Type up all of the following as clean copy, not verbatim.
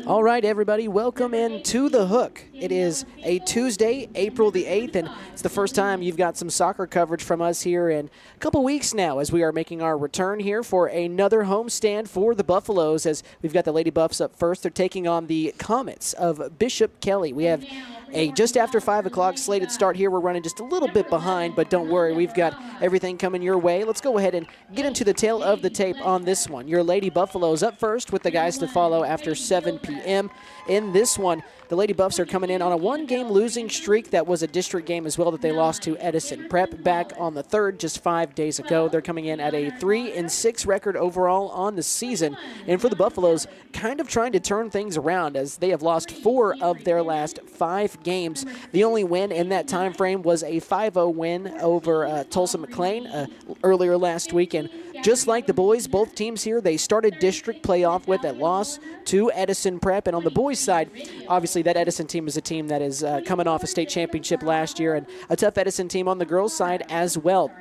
All right, everybody, welcome in to The Hook. It is a Tuesday, April the 8th, and it's the first time you've got some soccer coverage from us here in a couple weeks now as we are making our return here for another homestand for the Buffaloes, as we've got the Lady Buffs up first. They're taking on the Comets of Bishop Kelley. We have a just after 5 o'clock slated start here. We're running just a little bit behind, but don't worry, we've got everything coming your way. Let's go ahead and get into the tail of the tape on this one. Your Lady Buffaloes up first with the guys to follow after 7 p.m. In this one, the Lady Buffs are coming in on a one-game losing streak. That was a district game as well that they lost to Edison Prep back on the 3rd just 5 days ago. They're coming in at a 3-6 record overall on the season. And for the Buffaloes, kind of trying to turn things around as they have lost 4 of their last 5 games. The only win in that time frame was a 5-0 win over Tulsa McLean earlier last week. And just like the boys, both teams here, they started district playoff with a loss to Edison Prep. And on the boys' side, obviously that Edison team is a team that is coming off a state championship last year, and a tough Edison team on the girls' side as well.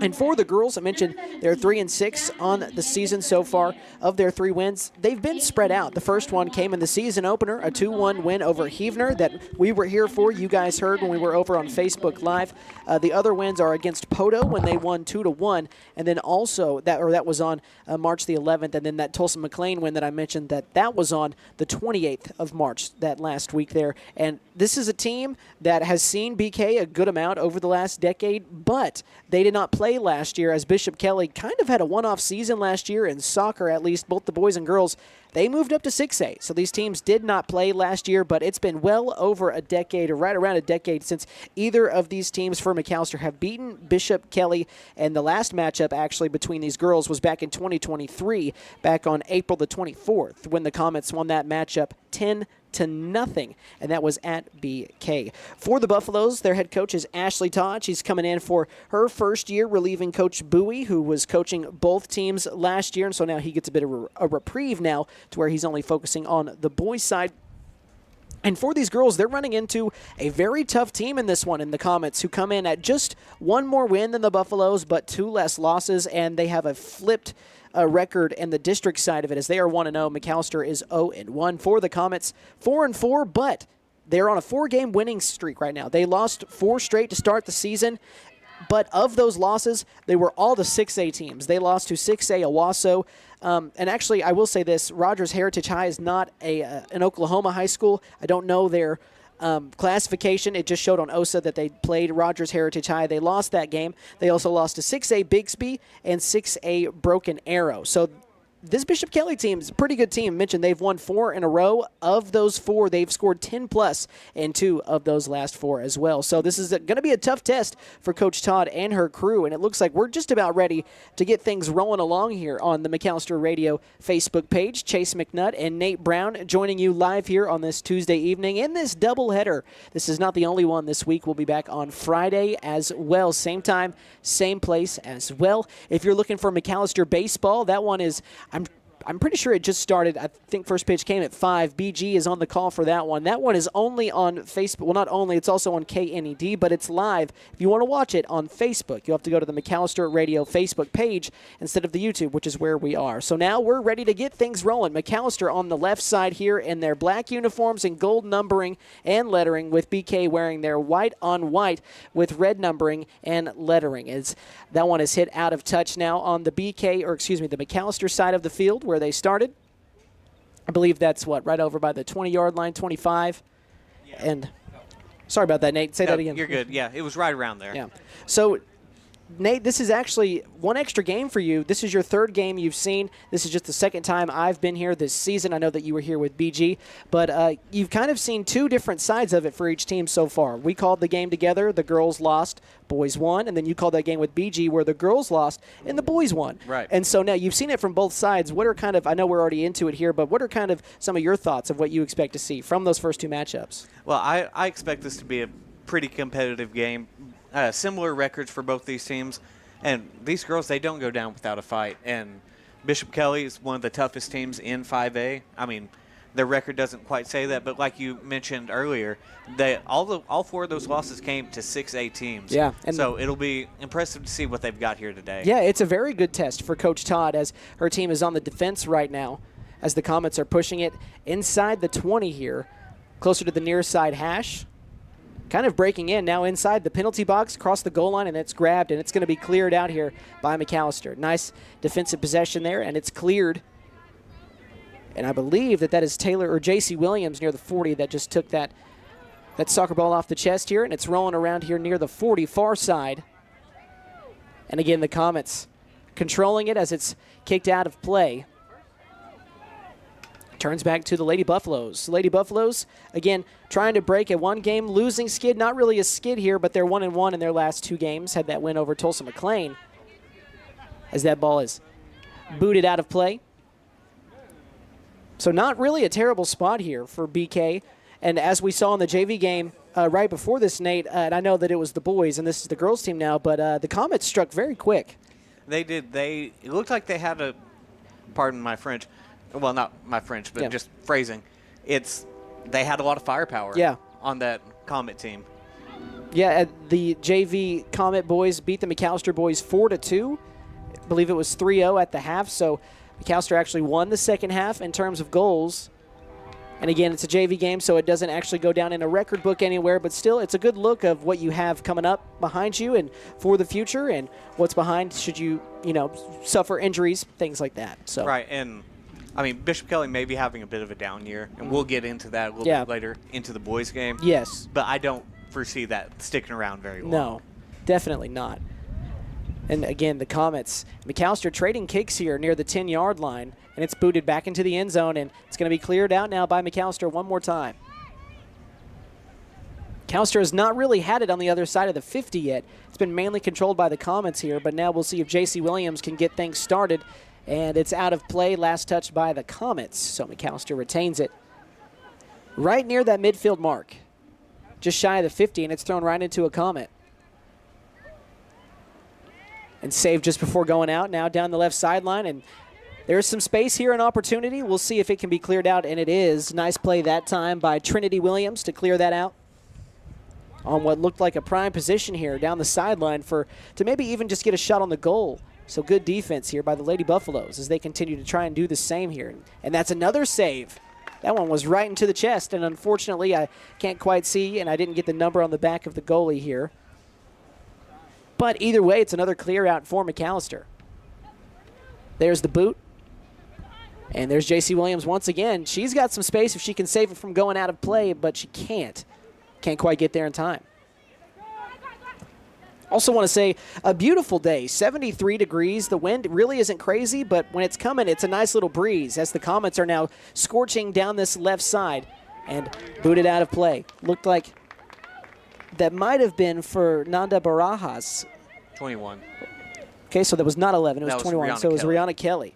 And for the girls, I mentioned they're 3-6 on the season so far. Of their 3 wins, they've been spread out. The first one came in the season opener, a 2-1 win over Heavener that we were here for. You guys heard when we were over on Facebook Live. The other wins are against Poto when they won 2-1, and then also that was on March the 11th, and then that Tulsa McLean win that I mentioned that was on the 28th of March that last week there. And this is a team that has seen BK a good amount over the last decade, but they did not play last year as Bishop Kelley kind of had a one-off season last year in soccer, at least both the boys and girls. They moved up to 6A, so these teams did not play last year, but it's been well over a decade, or right around a decade, since either of these teams for McAlester have beaten Bishop Kelley, and the last matchup actually between these girls was back in 2023, back on April the 24th, when the Comets won that matchup 10-0, and that was at BK. For the Buffaloes, their head coach is Ashley Todd. She's coming in for her first year, relieving Coach Bowie, who was coaching both teams last year, and so now he gets a bit of a reprieve now to where he's only focusing on the boys' side. And for these girls, they're running into a very tough team in this one in the Comets, who come in at just one more win than the Buffaloes, but 2 less losses, and they have a flipped record in the district side of it, as they are 1-0. McAlester is 0-1. For the Comets, 4-4, but they're on a 4-game winning streak right now. They lost 4 straight to start the season, but of those losses, they were all to 6A teams. They lost to 6A Owasso. And actually, I will say this, Rogers Heritage High is not an Oklahoma high school. I don't know their classification. It just showed on OSA that they played Rogers Heritage High. They lost that game. They also lost to 6A Bixby and 6A Broken Arrow. So this Bishop Kelley team is a pretty good team. I mentioned they've won 4 in a row. Of those 4, they've scored 10+ in 2 of those last 4 as well. So this is going to be a tough test for Coach Todd and her crew, and it looks like we're just about ready to get things rolling along here on the McAlester Radio Facebook page. Chase McNutt and Nate Brown joining you live here on this Tuesday evening in this doubleheader. This is not the only one this week. We'll be back on Friday as well. Same time, same place as well. If you're looking for McAlester baseball, that one is... I'm pretty sure it just started. I think first pitch came at 5. BG is on the call for that one. That one is only on Facebook. Well, not only, it's also on KNED, but it's live. If you want to watch it on Facebook, you'll have to go to the McAlester Radio Facebook page instead of the YouTube, which is where we are. So now we're ready to get things rolling. McAlester on the left side here in their black uniforms and gold numbering and lettering, with BK wearing their white on white with red numbering and lettering. That one is hit out of touch now on the the McAlester side of the field where they started. I believe that's right over by the 20-yard line, 25. Yeah. And sorry about that, Nate. Say that again. You're good. Yeah, it was right around there. Yeah. So, Nate, this is actually one extra game for you. This is your 3rd game you've seen. This is just the 2nd time I've been here this season. I know that you were here with BG, but you've kind of seen 2 different sides of it for each team so far. We called the game together. The girls lost, boys won, and then you called that game with BG where the girls lost and the boys won. Right. And so now you've seen it from both sides. What are kind of, I know we're already into it here, but what are kind of some of your thoughts of what you expect to see from those first 2 matchups? Well, I expect this to be a pretty competitive game. Similar records for both these teams. And these girls, they don't go down without a fight. And Bishop Kelley is one of the toughest teams in 5A. I mean, their record doesn't quite say that, but like you mentioned earlier, all 4 of those losses came to 6A teams. Yeah. And so it'll be impressive to see what they've got here today. Yeah, it's a very good test for Coach Todd, as her team is on the defense right now. as the Comets are pushing it inside the 20 here, closer to the near side hash. Kind of breaking in now inside the penalty box, across the goal line, and it's grabbed, and it's going to be cleared out here by McAlester. Nice defensive possession there, and it's cleared. And I believe that is Taylor or J.C. Williams near the 40 that just took that soccer ball off the chest here, and it's rolling around here near the 40 far side. And again, the Comets controlling it as it's kicked out of play. Turns back to the Lady Buffaloes. Lady Buffaloes, again, trying to break a one-game losing skid. Not really a skid here, but they're 1-1 in their last 2 games. Had that win over Tulsa McLean. As that ball is booted out of play. So not really a terrible spot here for BK. And as we saw in the JV game right before this, Nate, and I know that it was the boys, and this is the girls' team now, but the Comets struck very quick. They did. It looked like they had a, pardon my French, well, not my French, but just phrasing. They had a lot of firepower on that Comet team. Yeah, the JV Comet boys beat the McAlester boys 4-2. I believe it was 3-0 at the half, so McAlester actually won the second half in terms of goals. And again, it's a JV game, so it doesn't actually go down in a record book anywhere, but still it's a good look of what you have coming up behind you and for the future and what's behind should you, suffer injuries, things like that. So right, and I mean, Bishop Kelley may be having a bit of a down year, and we'll get into that a little bit later into the boys' game. Yes. But I don't foresee that sticking around very long. No, definitely not. And again, the Comets, McAlester trading kicks here near the 10-yard line, and it's booted back into the end zone, and it's going to be cleared out now by McAlester one more time. McAlester has not really had it on the other side of the 50 yet. It's been mainly controlled by the Comets here, but now we'll see if J.C. Williams can get things started. And it's out of play, last touch by the Comets, so McAlester retains it right near that midfield mark, just shy of the 50, and it's thrown right into a Comet. And saved just before going out, now down the left sideline, and there's some space here and opportunity. We'll see if it can be cleared out, and it is. Nice play that time by Trinity Williams to clear that out on what looked like a prime position here down the sideline to maybe even just get a shot on the goal. So good defense here by the Lady Buffaloes as they continue to try and do the same here. And that's another save. That one was right into the chest, and unfortunately I can't quite see, and I didn't get the number on the back of the goalie here. But either way, it's another clear out for McAlester. There's the boot. And there's J.C. Williams once again. She's got some space if she can save it from going out of play, but she can't. Can't quite get there in time. Also want to say a beautiful day, 73 degrees. The wind really isn't crazy, but when it's coming, it's a nice little breeze as the Comets are now scorching down this left side and booted out of play. Looked like that might have been for Nanda Barajas. 21. Okay, so that was not 11. It was 21, Rihanna so it was Kelley. Rihanna Kelley.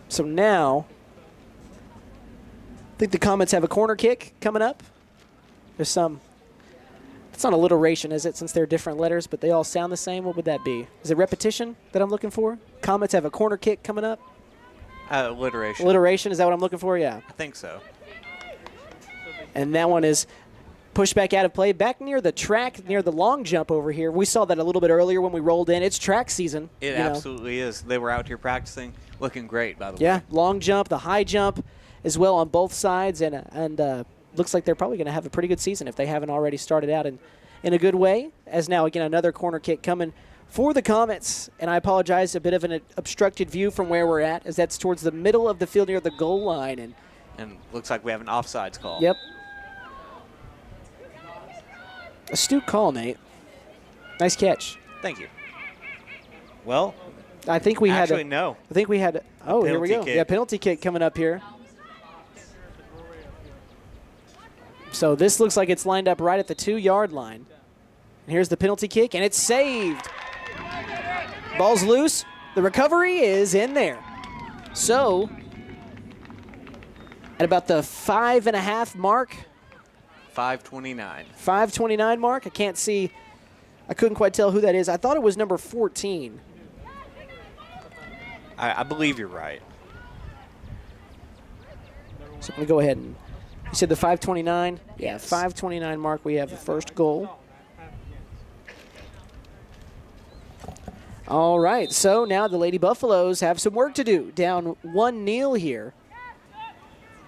So now, I think the Comets have a corner kick coming up. There's some, it's not alliteration, is it, since they're different letters, but they all sound the same? What would that be? Is it repetition that I'm looking for? Comets have a corner kick coming up? Alliteration. Alliteration, is that what I'm looking for? Yeah. I think so. And that one is pushed back out of play, back near the track, near the long jump over here. We saw that a little bit earlier when we rolled in. It's track season. It absolutely is. They were out here practicing, looking great, by the way. Yeah, long jump, the high jump as well on both sides, and looks like they're probably going to have a pretty good season if they haven't already started out in a good way. As now, again, another corner kick coming for the Comets, and I apologize, a bit of an obstructed view from where we're at, as that's towards the middle of the field near the goal line. And looks like we have an offsides call. Yep. Astute call, Nate. Nice catch. Thank you. Well, I think we actually, no. I think we had. Oh, here we go. Kick. Yeah, penalty kick coming up here. So this looks like it's lined up right at the 2-yard line. And here's the penalty kick, and it's saved. Ball's loose. The recovery is in there. So at about the 5.5 mark. 5:29. 5:29 mark. I can't see. I couldn't quite tell who that is. I thought it was number 14. I believe you're right. So I'm going to go ahead and. You said the 5:29? Yeah, Yes. 5:29 mark. We have the first goal. All right, so now the Lady Buffaloes have some work to do. Down 1-0 here.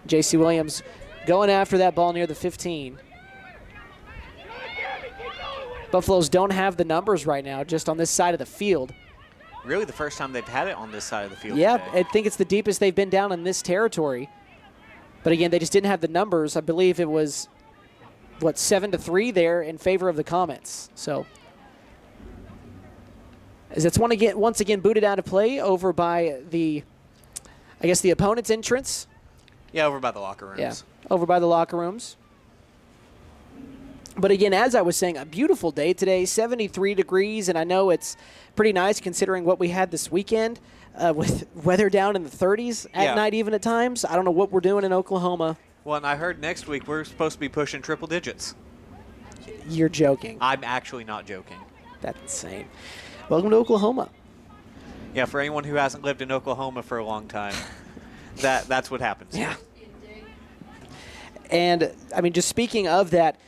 J.C. Williams going after that ball near the 15. Buffaloes don't have the numbers right now, just on this side of the field. Really the first time they've had it on this side of the field Yeah, today. I think it's the deepest they've been down in this territory. But again, they just didn't have the numbers. I believe it was, 7-3 there in favor of the Comets. So, as it's once again booted out of play over by the opponent's entrance. Yeah, over by the locker rooms. Yeah, over by the locker rooms. But again, as I was saying, a beautiful day today, 73 degrees, and I know it's pretty nice considering what we had this weekend with weather down in the 30s at night even at times. I don't know what we're doing in Oklahoma. Well, and I heard next week we're supposed to be pushing triple digits. You're joking. I'm actually not joking. That's insane. Welcome to Oklahoma. Yeah, for anyone who hasn't lived in Oklahoma for a long time, that's what happens. Yeah. And, I mean, just speaking of that,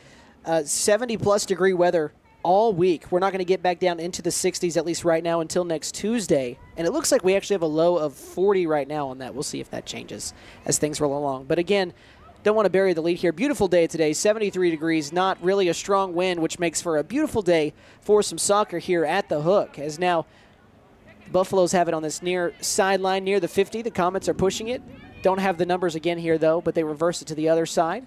70-plus degree weather all week. We're not going to get back down into the 60s, at least right now, until next Tuesday. And it looks like we actually have a low of 40 right now on that. We'll see if that changes as things roll along. But again, don't want to bury the lead here. Beautiful day today, 73 degrees, not really a strong wind, which makes for a beautiful day for some soccer here at the Hook. As now the Buffaloes have it on this near sideline near the 50. The Comets are pushing it. Don't have the numbers again here, though, but they reverse it to the other side.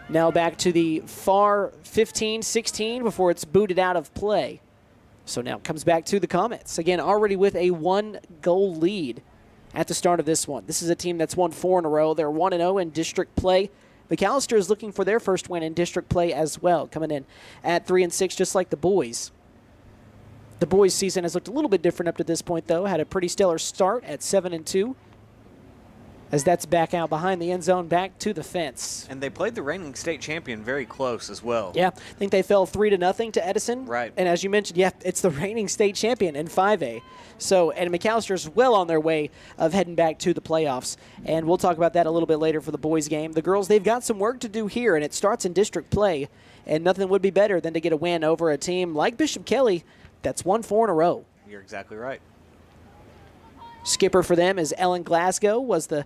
Now back to the far 15-16 before it's booted out of play. So now it comes back to the Comets. Again, already with a 1-goal lead at the start of this one. This is a team that's won 4 in a row. They're 1-0 in district play. McAlester is looking for their first win in district play as well, coming in at 3-6 just like the boys. The boys' season has looked a little bit different up to this point, though. Had a pretty stellar start at 7-2. As that's back out behind the end zone, back to the fence. And they played the reigning state champion very close as well. Yeah, I think they fell 3-0 to Edison. Right. And as you mentioned, yeah, it's the reigning state champion in 5A. So, and McAllister's well on their way of heading back to the playoffs. And we'll talk about that a little bit later for the boys' game. The girls, they've got some work to do here, and it starts in district play. And nothing would be better than to get a win over a team like Bishop Kelley that's won 4 in a row. You're exactly right. Skipper for them is Ellen Glasgow, was the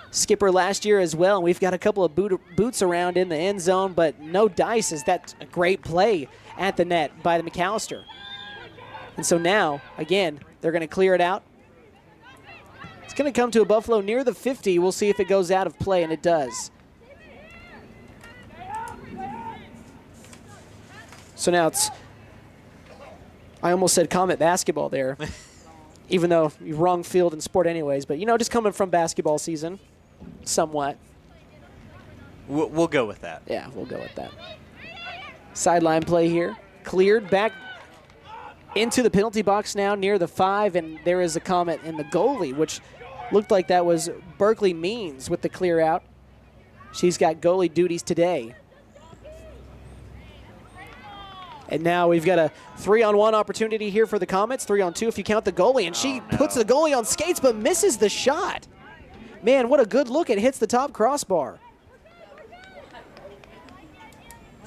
skipper last year as well. And we've got a couple of boots around in the end zone, but no dice. Is that a great play at the net by the McAlester. And so now, again, they're going to clear it out. It's going to come to a Buffalo near the 50. We'll see if it goes out of play, and it does. So now it's, I almost said Comet basketball there, even though you're wrong field and sport anyways. But, just coming from basketball season, somewhat. We'll go with that. Yeah, we'll go with that. Sideline play here. Cleared back into the penalty box now near the 5, and there is a Comet in the goalie, which looked like that was Berkeley Means with the clear out. She's got goalie duties today. And now we've got a 3-on-1 opportunity here for the Comets. 3-on-2 if you count the goalie. And she puts the goalie on skates but misses the shot. Man, what a good look. It hits the top crossbar.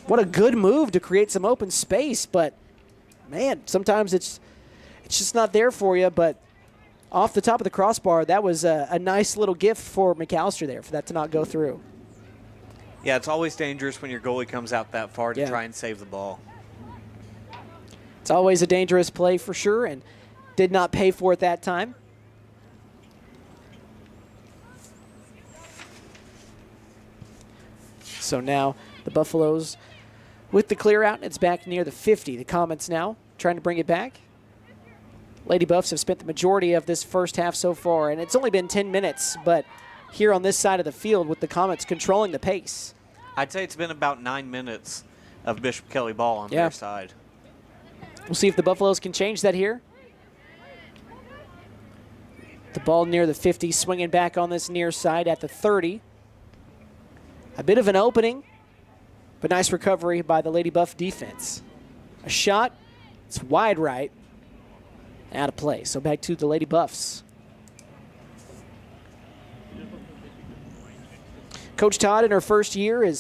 What a good move to create some open space. But, man, sometimes it's just not there for you. But off the top of the crossbar, that was a nice little gift for McAlester there for that to not go through. Yeah, it's always dangerous when your goalie comes out that far to try and save the ball. It's always a dangerous play for sure, and did not pay for it that time. So now the Buffaloes with the clear out, it's back near the 50. The Comets now trying to bring it back. Lady Buffs have spent the majority of this first half so far, and it's only been 10 minutes, but here on this side of the field with the Comets controlling the pace. I'd say it's been about 9 minutes of Bishop Kelley ball on their side. We'll see if the Buffaloes can change that here. The ball near the 50, swinging back on this near side at the 30. A bit of an opening, but nice recovery by the Lady Buff defense. A shot, it's wide right, out of play. So back to the Lady Buffs. Coach Todd in her first year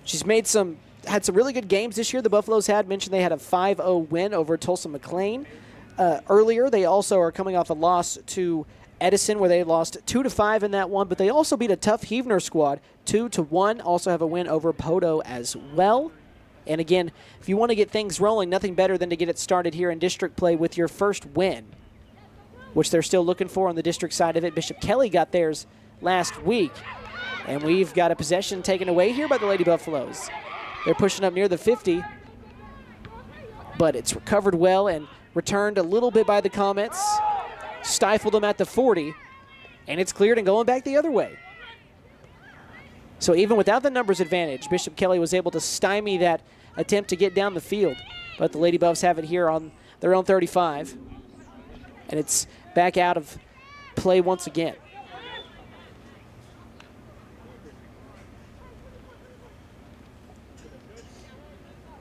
she's made some had some really good games this year. The Buffaloes mentioned they had a 5-0 win over Tulsa McLean earlier. They also are coming off a loss to Edison, where they lost 2-5 in that one, but they also beat a tough Heavener squad 2-1. Also have a win over Poto as well. And again, if you want to get things rolling, nothing better than to get it started here in district play with your first win, which they're still looking for on the district side of it. Bishop Kelley got theirs last week. And we've got a possession taken away here by the Lady Buffaloes. They're pushing up near the 50, but it's recovered well and returned a little bit by the Comets. Stifled them at the 40, and it's cleared and going back the other way. So even without the numbers advantage, Bishop Kelley was able to stymie that attempt to get down the field. But the Lady Buffs have it here on their own 35, and it's back out of play once again.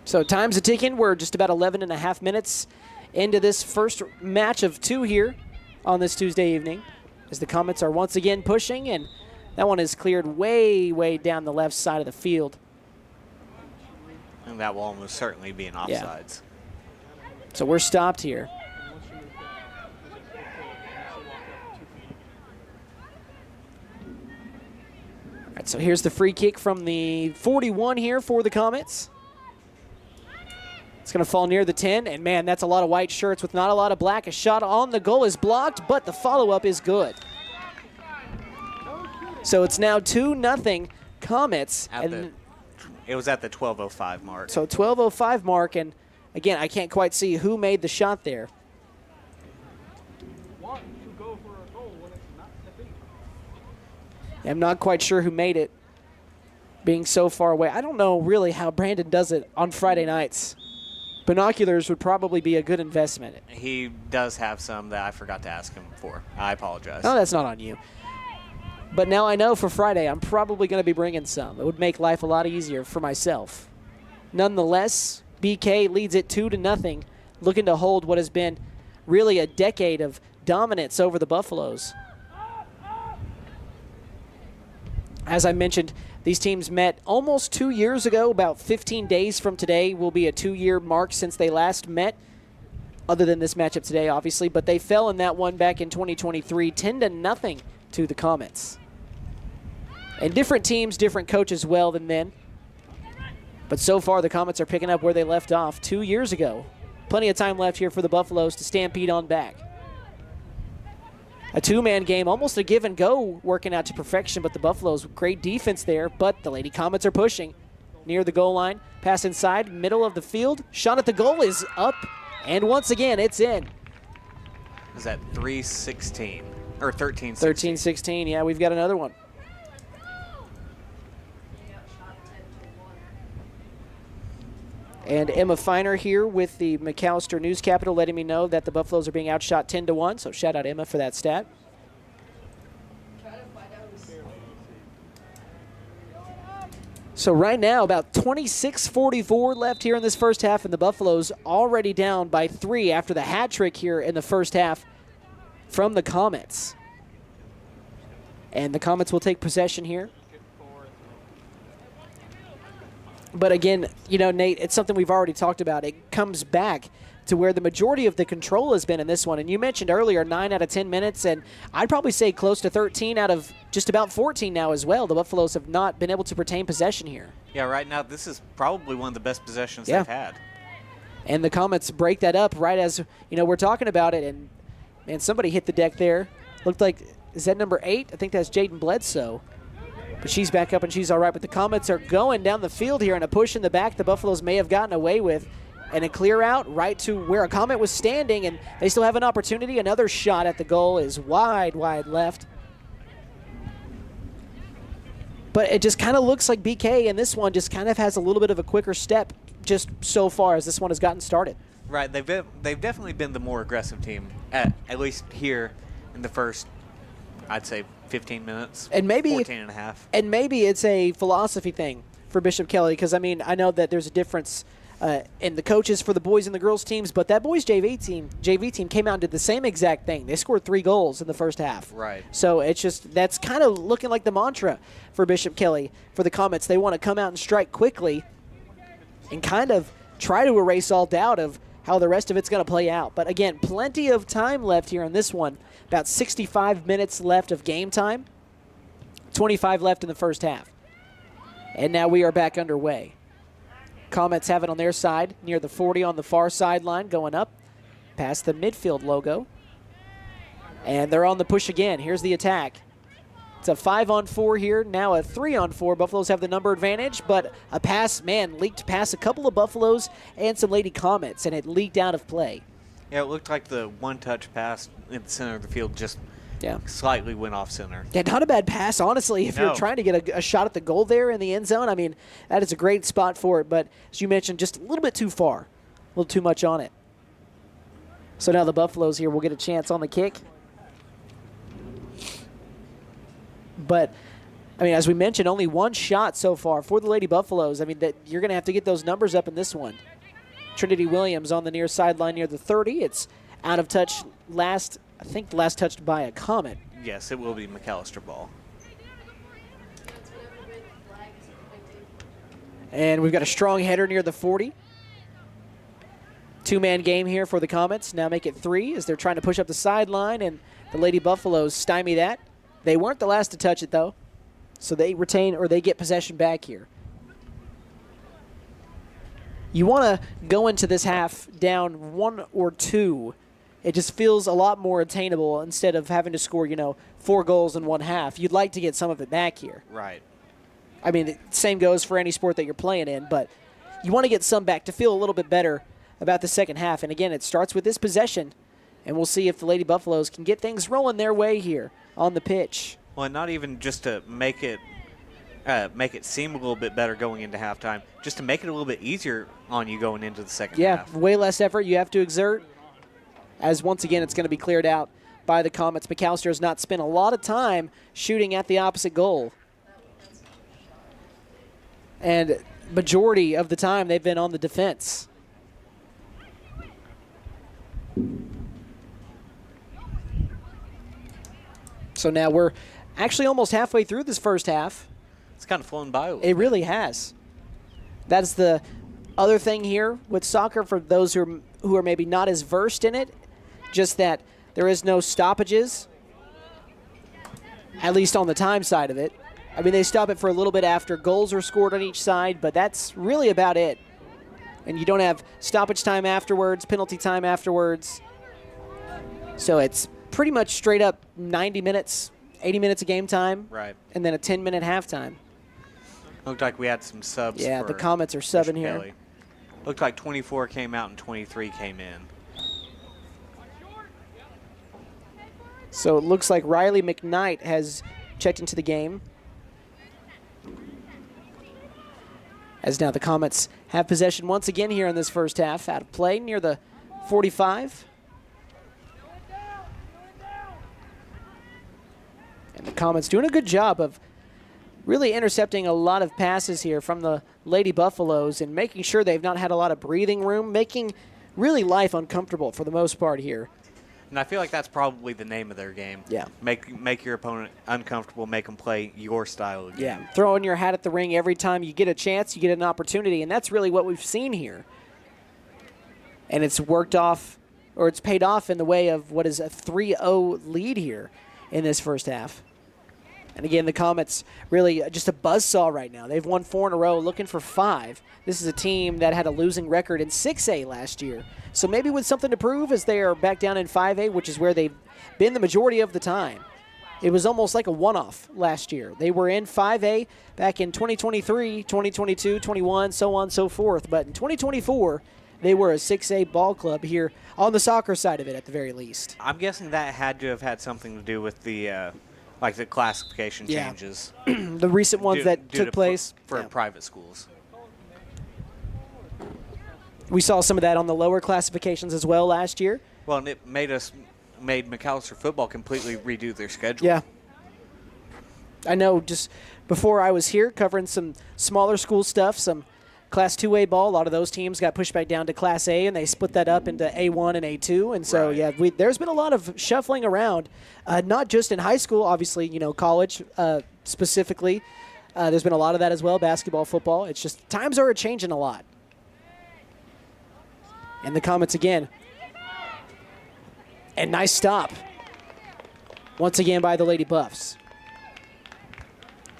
So time's a-ticking. We're just about 11 and a half minutes into this first match of two here on this Tuesday evening, as the Comets are once again pushing, and that one is cleared way, way down the left side of the field. And that will almost certainly be an offsides. Yeah. So we're stopped here. All right, so here's the free kick from the 41 here for the Comets. It's going to fall near the 10, and man, that's a lot of white shirts with not a lot of black. A shot on the goal is blocked, but the follow-up is good. So it's now 2-0 Comets. It was at the 12:05 mark. So 12:05 mark, and again, I can't quite see who made the shot there. I'm not quite sure who made it, being so far away. I don't know really how Brandon does it on Friday nights. Binoculars would probably be a good investment. He does have some that I forgot to ask him for. I apologize. No, that's not on you. But now I know for Friday I'm probably going to be bringing some. It would make life a lot easier for myself. Nonetheless, BK leads it 2-0, looking to hold what has been really a decade of dominance over the Buffaloes. As I mentioned, these teams met almost 2 years ago. About 15 days from today will be a 2-year mark since they last met, other than this matchup today, obviously. But they fell in that one back in 2023, 10-0 to the Comets. And different teams, different coaches well than then. But so far, the Comets are picking up where they left off 2 years ago. Plenty of time left here for the Buffaloes to stampede on back. A two-man game, almost a give and go, working out to perfection, but the Buffaloes, great defense there, but the Lady Comets are pushing near the goal line. Pass inside, middle of the field. Shot at the goal is up, and once again, it's in. Is that 3-16 or 13-16? 13-16, yeah, we've got another one. And Emma Feiner here with the McAlester News Capital letting me know that the Buffaloes are being outshot 10-1. So shout out Emma for that stat. So right now, about 26:44 left here in this first half, and the Buffaloes already down by 3 after the hat trick here in the first half from the Comets. And the Comets will take possession here. But again, you know, Nate, it's something we've already talked about. It comes back to where the majority of the control has been in this one. And you mentioned earlier 9 out of 10 minutes, and I'd probably say close to 13 out of just about 14 now as well. The Buffaloes have not been able to retain possession here. Yeah, right now this is probably one of the best possessions they've had. And the Comets break that up right as, you know, we're talking about it. And, man, somebody hit the deck there. Looked like, is that number 8? I think that's Jaden Bledsoe. But she's back up and she's all right. But the Comets are going down the field here, and a push in the back the Buffaloes may have gotten away with. And a clear out right to where a Comet was standing, and they still have an opportunity. Another shot at the goal is wide, wide left. But it just kind of looks like BK in this one just kind of has a little bit of a quicker step just so far as this one has gotten started. Right, they've definitely been the more aggressive team, at least here in the first, I'd say, 15 minutes, and maybe 14 and a half. And maybe it's a philosophy thing for Bishop Kelley, because, I mean, I know that there's a difference in the coaches for the boys and the girls teams, but that boys JV team came out and did the same exact thing. They scored 3 goals in the first half. Right. So it's just, that's kind of looking like the mantra for Bishop Kelley. For the Comets, they want to come out and strike quickly and kind of try to erase all doubt of how the rest of it's going to play out. But again, plenty of time left here on this one. About 65 minutes left of game time. 25 left in the first half. And now we are back underway. Comets have it on their side, near the 40 on the far sideline, going up past the midfield logo. And they're on the push again. Here's the attack. It's a 5-on-4 here, now a 3-on-4. Buffaloes have the number advantage, but a pass, leaked past a couple of Buffaloes and some Lady Comets, and it leaked out of play. Yeah, it looked like the one-touch pass in the center of the field just slightly went off center. Yeah, not a bad pass, honestly. If you're trying to get a shot at the goal there in the end zone, I mean, that is a great spot for it. But as you mentioned, just a little bit too far, a little too much on it. So now the Buffaloes here will get a chance on the kick. But, I mean, as we mentioned, only one shot so far for the Lady Buffaloes. I mean, you're going to have to get those numbers up in this one. Trinity Williams on the near sideline near the 30. It's out of touch last touched by a Comet. Yes, it will be McAlester ball. And we've got a strong header near the 40. Two-man game here for the Comets. Now make it 3 as they're trying to push up the sideline, and the Lady Buffaloes stymie that. They weren't the last to touch it, though, so they retain or they get possession back here. You want to go into this half down 1 or 2. It just feels a lot more attainable instead of having to score, 4 goals in one half. You'd like to get some of it back here. Right. I mean, the same goes for any sport that you're playing in, but you want to get some back to feel a little bit better about the second half. And again, it starts with this possession, and we'll see if the Lady Buffaloes can get things rolling their way here on the pitch. Well, not even just to make it seem a little bit better going into halftime, just to make it a little bit easier on you going into the second half. Yeah, way less effort you have to exert, as once again it's going to be cleared out by the Comets. McAlester has not spent a lot of time shooting at the opposite goal. And majority of the time they've been on the defense. So now we're actually almost halfway through this first half. It's kind of flown by a little It really has. That's the other thing here with soccer for those who are maybe not as versed in it, just that there is no stoppages, at least on the time side of it. I mean, they stop it for a little bit after goals are scored on each side, but that's really about it. And you don't have stoppage time afterwards, penalty time afterwards. So it's pretty much straight up 90 minutes, 80 minutes of game time. Right. And then a 10-minute halftime. Looked like we had some subs. Yeah, for the Comets are subbing here. Kelley. Looked like 24 came out and 23 came in. So it looks like Riley McNutt has checked into the game. As now the Comets have possession once again here in this first half. Out of play near the 45. And the Comets doing a good job of really intercepting a lot of passes here from the Lady Buffaloes and making sure they've not had a lot of breathing room, making really life uncomfortable for the most part here. And I feel like that's probably the name of their game. Yeah. Make your opponent uncomfortable, make them play your style of game. Yeah, throwing your hat at the ring every time you get a chance, you get an opportunity, and that's really what we've seen here. And it's worked off, or it's paid off in the way of what is a 3-0 lead here in this first half. And again, the Comets really just a buzzsaw right now. They've won 4 in a row, looking for 5. This is a team that had a losing record in 6A last year. So maybe with something to prove as they are back down in 5A, which is where they've been the majority of the time. It was almost like a one-off last year. They were in 5A back in 2023, 2022, 21, so on and so forth. But in 2024, they were a 6A ball club here on the soccer side of it at the very least. I'm guessing that had to have had something to do with the the classification changes. The recent ones that took place. For private schools. We saw some of that on the lower classifications as well last year. Well, and it made McAlester football completely redo their schedule. Yeah. I know just before I was here covering some smaller school stuff, some Class 2A ball, a lot of those teams got pushed back down to Class A, and they split that up into A1 and A2. And so, there's been a lot of shuffling around, not just in high school, obviously, college specifically. There's been a lot of that as well, basketball, football. It's just times are changing a lot. And the Comets again. And nice stop. Once again by the Lady Buffs.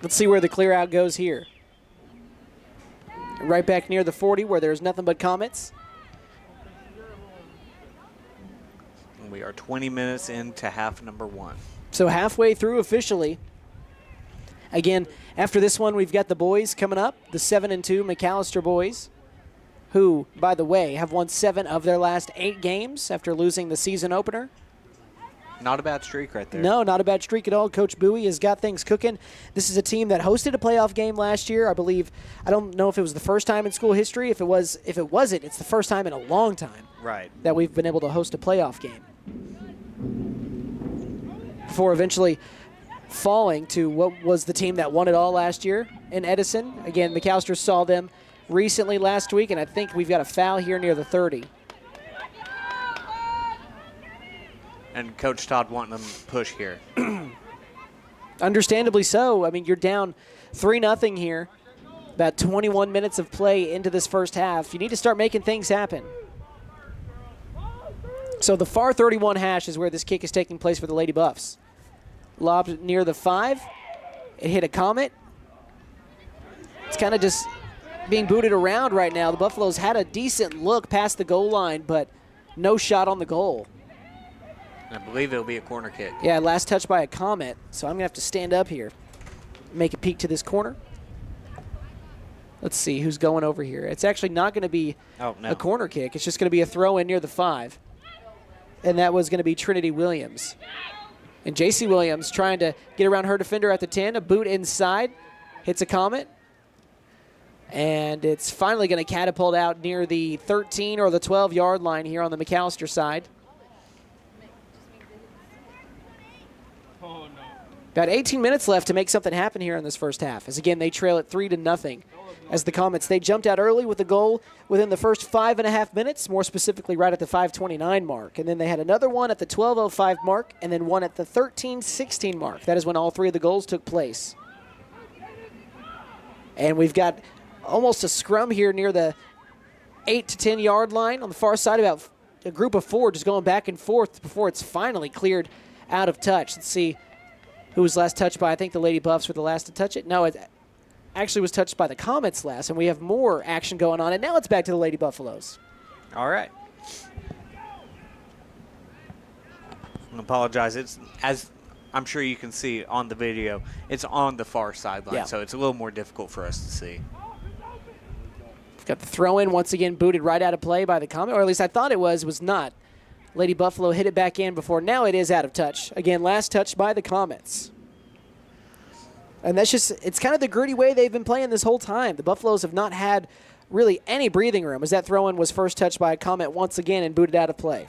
Let's see where the clear out goes here. Right back near the 40 where there's nothing but Comets. We are 20 minutes into half number 1. So halfway through officially. Again, after this one, we've got the boys coming up, the 7-2 McAlester boys, who, by the way, have won 7 of their last 8 games after losing the season opener. Not a bad streak right there. No, not a bad streak at all. Coach Bowie has got things cooking. This is a team that hosted a playoff game last year. I believe, I don't know if it was the first time in school history. If it wasn't, it's the first time in a long time that we've been able to host a playoff game. Before eventually falling to what was the team that won it all last year in Edison. Again, McAlester saw them recently last week, and I think we've got a foul here near the 30. And Coach Todd wanting them to push here. Understandably so. I mean, you're down 3-0 here. About 21 minutes of play into this first half. You need to start making things happen. So the far 31 hash is where this kick is taking place for the Lady Buffs. Lobbed near the 5. It hit a Comet. It's kind of just being booted around right now. The Buffaloes had a decent look past the goal line, but no shot on the goal. I believe it'll be a corner kick. Yeah, last touch by a Comet. So I'm going to have to stand up here, make a peek to this corner. Let's see who's going over here. It's actually not going to be a corner kick. It's just going to be a throw in near the 5. And that was going to be Trinity Williams. And J.C. Williams trying to get around her defender at the 10. A boot inside. Hits a Comet. And it's finally going to catapult out near the 13 or the 12-yard line here on the McAlester side. About 18 minutes left to make something happen here in this first half. As again, they trail it 3-0. As the Comets, they jumped out early with the goal within the first 5.5 minutes, more specifically right at the 5:29 mark. And then they had another one at the 12:05 mark, and then one at the 13:16 mark. That is when all 3 of the goals took place. And we've got almost a scrum here near the 8 to 10-yard line on the far side, about a group of 4 just going back and forth before it's finally cleared out of touch. Let's see who was last touched by. I think the Lady Buffs were the last to touch it. No, it actually was touched by the Comets last, and we have more action going on. And now it's back to the Lady Buffaloes. All right. I apologize. It's, as I'm sure you can see on the video, it's on the far sideline, so it's a little more difficult for us to see. We've got the throw-in once again booted right out of play by the Comet, or at least I thought it was not. Lady Buffalo hit it back in before. Now it is out of touch. Again, last touch by the Comets. And that's just, it's kind of the gritty way they've been playing this whole time. The Buffaloes have not had really any breathing room as that throw-in was first touched by a Comet once again and booted out of play.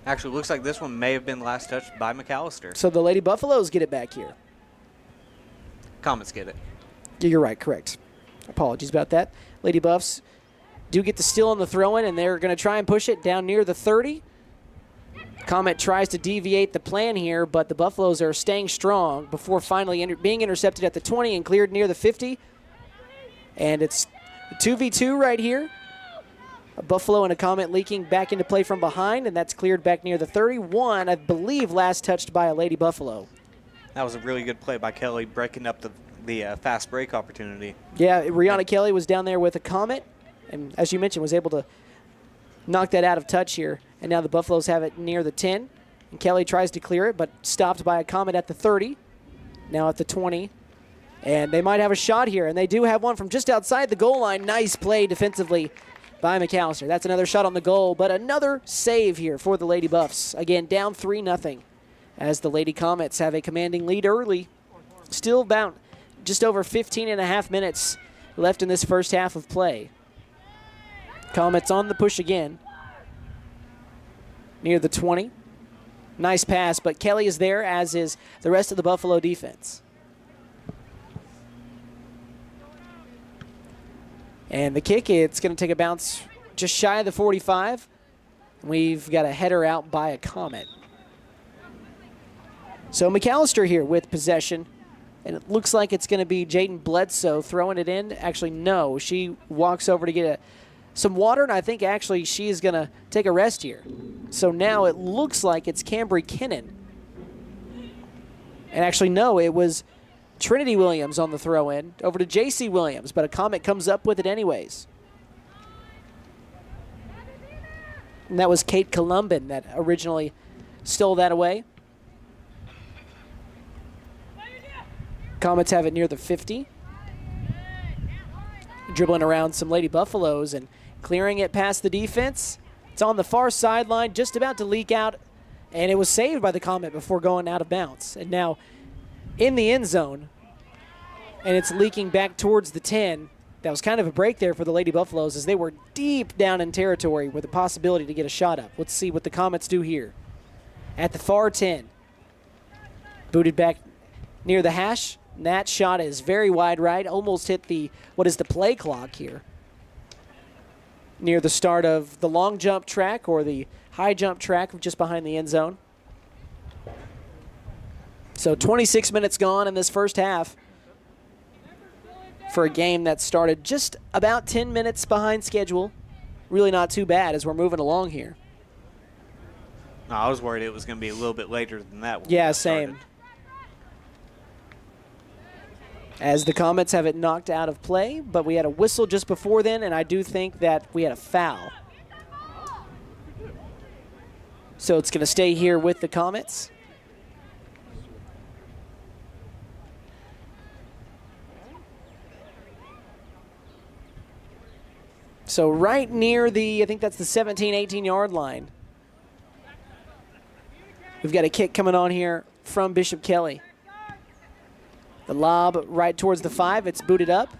Actually, looks like this one may have been last touched by McAlester. So the Lady Buffaloes get it back here. Comets get it. You're right, correct. Apologies about that. Lady Buffs do get the steal on the throw-in, and they're going to try and push it down near the 30. Comet tries to deviate the plan here, but the Buffaloes are staying strong before finally being intercepted at the 20 and cleared near the 50. And it's 2v2 right here. A Buffalo and a Comet leaking back into play from behind, and that's cleared back near the 31, I believe last touched by a Lady Buffalo. That was a really good play by Kelley, breaking up the fast break opportunity. Yeah, Rihanna Kelley was down there with a Comet, and as you mentioned, was able to knock that out of touch here. And now the Buffaloes have it near the 10. And Kelley tries to clear it, but stopped by a Comet at the 30. Now at the 20. And they might have a shot here, and they do have one from just outside the goal line. Nice play defensively by McAlester. That's another shot on the goal, but another save here for the Lady Buffs. Again, down 3-0 as the Lady Comets have a commanding lead early. Still about just over 15.5 minutes left in this first half of play. Comets on the push again. Near the 20. Nice pass, but Kelley is there, as is the rest of the Buffalo defense. And the kick, it's going to take a bounce just shy of the 45. We've got a header out by a Comet. So McAlester here with possession And it looks like it's going to be Jaden Bledsoe throwing it in. Actually, no. She walks over to get some water, and I think actually she is going to take a rest here. So now it looks like it's Cambry Kinnan. And actually, no, it was Trinity Williams on the throw-in over to J.C. Williams, but a Comet comes up with it anyways. And that was Kate Columbin that originally stole that away. Comets have it near the 50. Dribbling around some Lady Buffaloes and clearing it past the defense. It's on the far sideline, just about to leak out, and it was saved by the Comet before going out of bounds. And now in the end zone, and it's leaking back towards the 10. That was kind of a break there for the Lady Buffaloes as they were deep down in territory with the possibility to get a shot up. Let's see what the Comets do here. At the far 10. Booted back near the hash. And that shot is very wide right, almost hit the play clock here. Near the start of the long jump track or the high jump track just behind the end zone. So 26 minutes gone in this first half for a game that started just about 10 minutes behind schedule. Really not too bad as we're moving along here. No, I was worried it was going to be a little bit later than that. Yeah, same. As the Comets have it knocked out of play, but we had a whistle just before then, and I do think that we had a foul. So it's going to stay here with the Comets. So right near the, I think that's the 17, 18-yard line. We've got a kick coming on here from Bishop Kelley. The lob right towards the 5. It's booted up,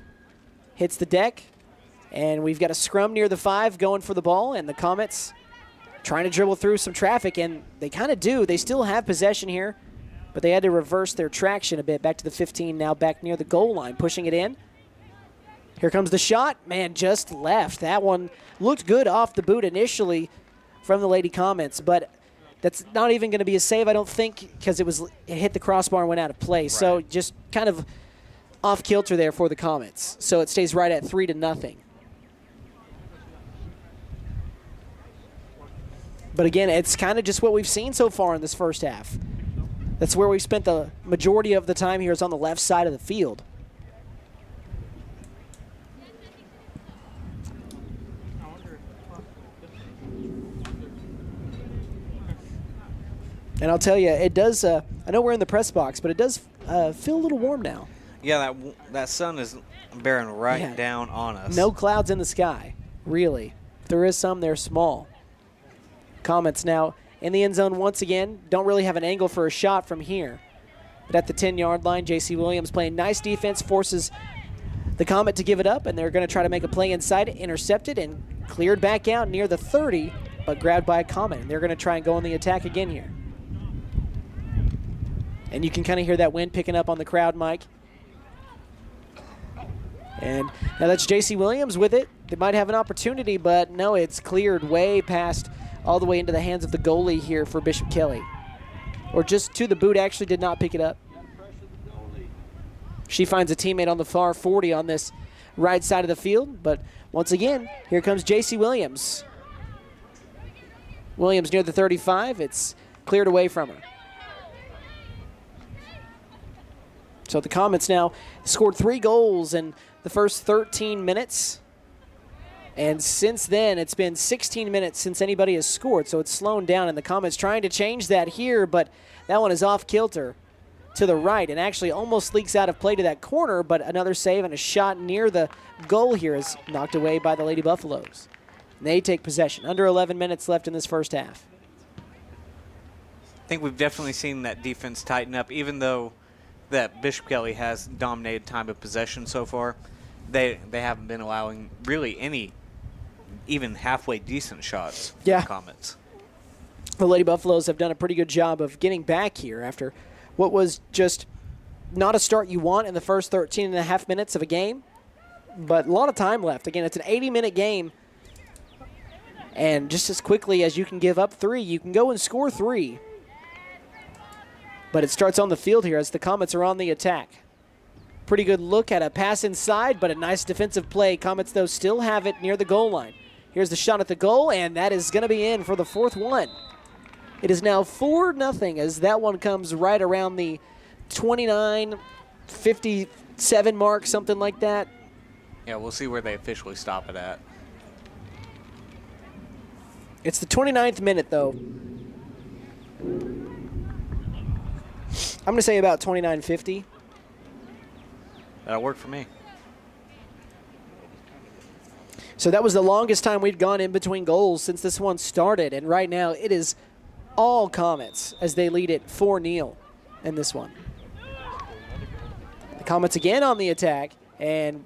hits the deck, and we've got a scrum near the 5 going for the ball, and the Comets trying to dribble through some traffic, and they kind of do. They still have possession here, but they had to reverse their traction a bit. Back to the 15, now back near the goal line, pushing it in. Here comes the shot. Man, just left. That one looked good off the boot initially from the Lady Comets, but that's not even going to be a save, I don't think, because it hit the crossbar and went out of play. Right. So just kind of off kilter there for the Comets. So it stays right at 3-0. But again, it's kind of just what we've seen so far in this first half. That's where we've spent the majority of the time here is on the left side of the field. And I'll tell you, it does, I know we're in the press box, but it does feel a little warm now. Yeah, that sun is bearing right down on us. No clouds in the sky, really. If there is some, they're small. Comets now in the end zone once again. Don't really have an angle for a shot from here. But at the 10-yard line, J.C. Williams playing nice defense, forces the Comet to give it up, and they're going to try to make a play inside it, intercepted and cleared back out near the 30, but grabbed by a Comet. And they're going to try and go on the attack again here. And you can kind of hear that wind picking up on the crowd, Mike. And now that's J.C. Williams with it. They might have an opportunity, but no, it's cleared way past all the way into the hands of the goalie here for Bishop Kelley. Or just to the boot, actually did not pick it up. She finds a teammate on the far 40 on this right side of the field. But once again, here comes J.C. Williams. Williams near the 35. It's cleared away from her. So the Comets now scored 3 goals in the first 13 minutes. And since then, it's been 16 minutes since anybody has scored. So it's slowed down, and the Comets trying to change that here, but that one is off kilter to the right and actually almost leaks out of play to that corner, but another save and a shot near the goal here is knocked away by the Lady Buffaloes. And they take possession. Under 11 minutes left in this first half. I think we've definitely seen that defense tighten up, even though that Bishop Kelley has dominated time of possession so far. They haven't been allowing really any even halfway decent shots for the Comets. The Lady Buffaloes have done a pretty good job of getting back here after what was just not a start you want in the first 13 and a half minutes of a game, but a lot of time left. Again, it's an 80-minute game, and just as quickly as you can give up 3, you can go and score 3. But it starts on the field here as the Comets are on the attack. Pretty good look at a pass inside, but a nice defensive play. Comets, though, still have it near the goal line. Here's the shot at the goal, and that is going to be in for the fourth one. It is now 4-0 as that one comes right around the 29-57 mark, something like that. Yeah, we'll see where they officially stop it at. It's the 29th minute, though. I'm going to say about 29:50. That'll work for me. So that was the longest time we'd gone in between goals since this one started, and right now it is all Comets as they lead it 4-0 in this one. The Comets again on the attack, and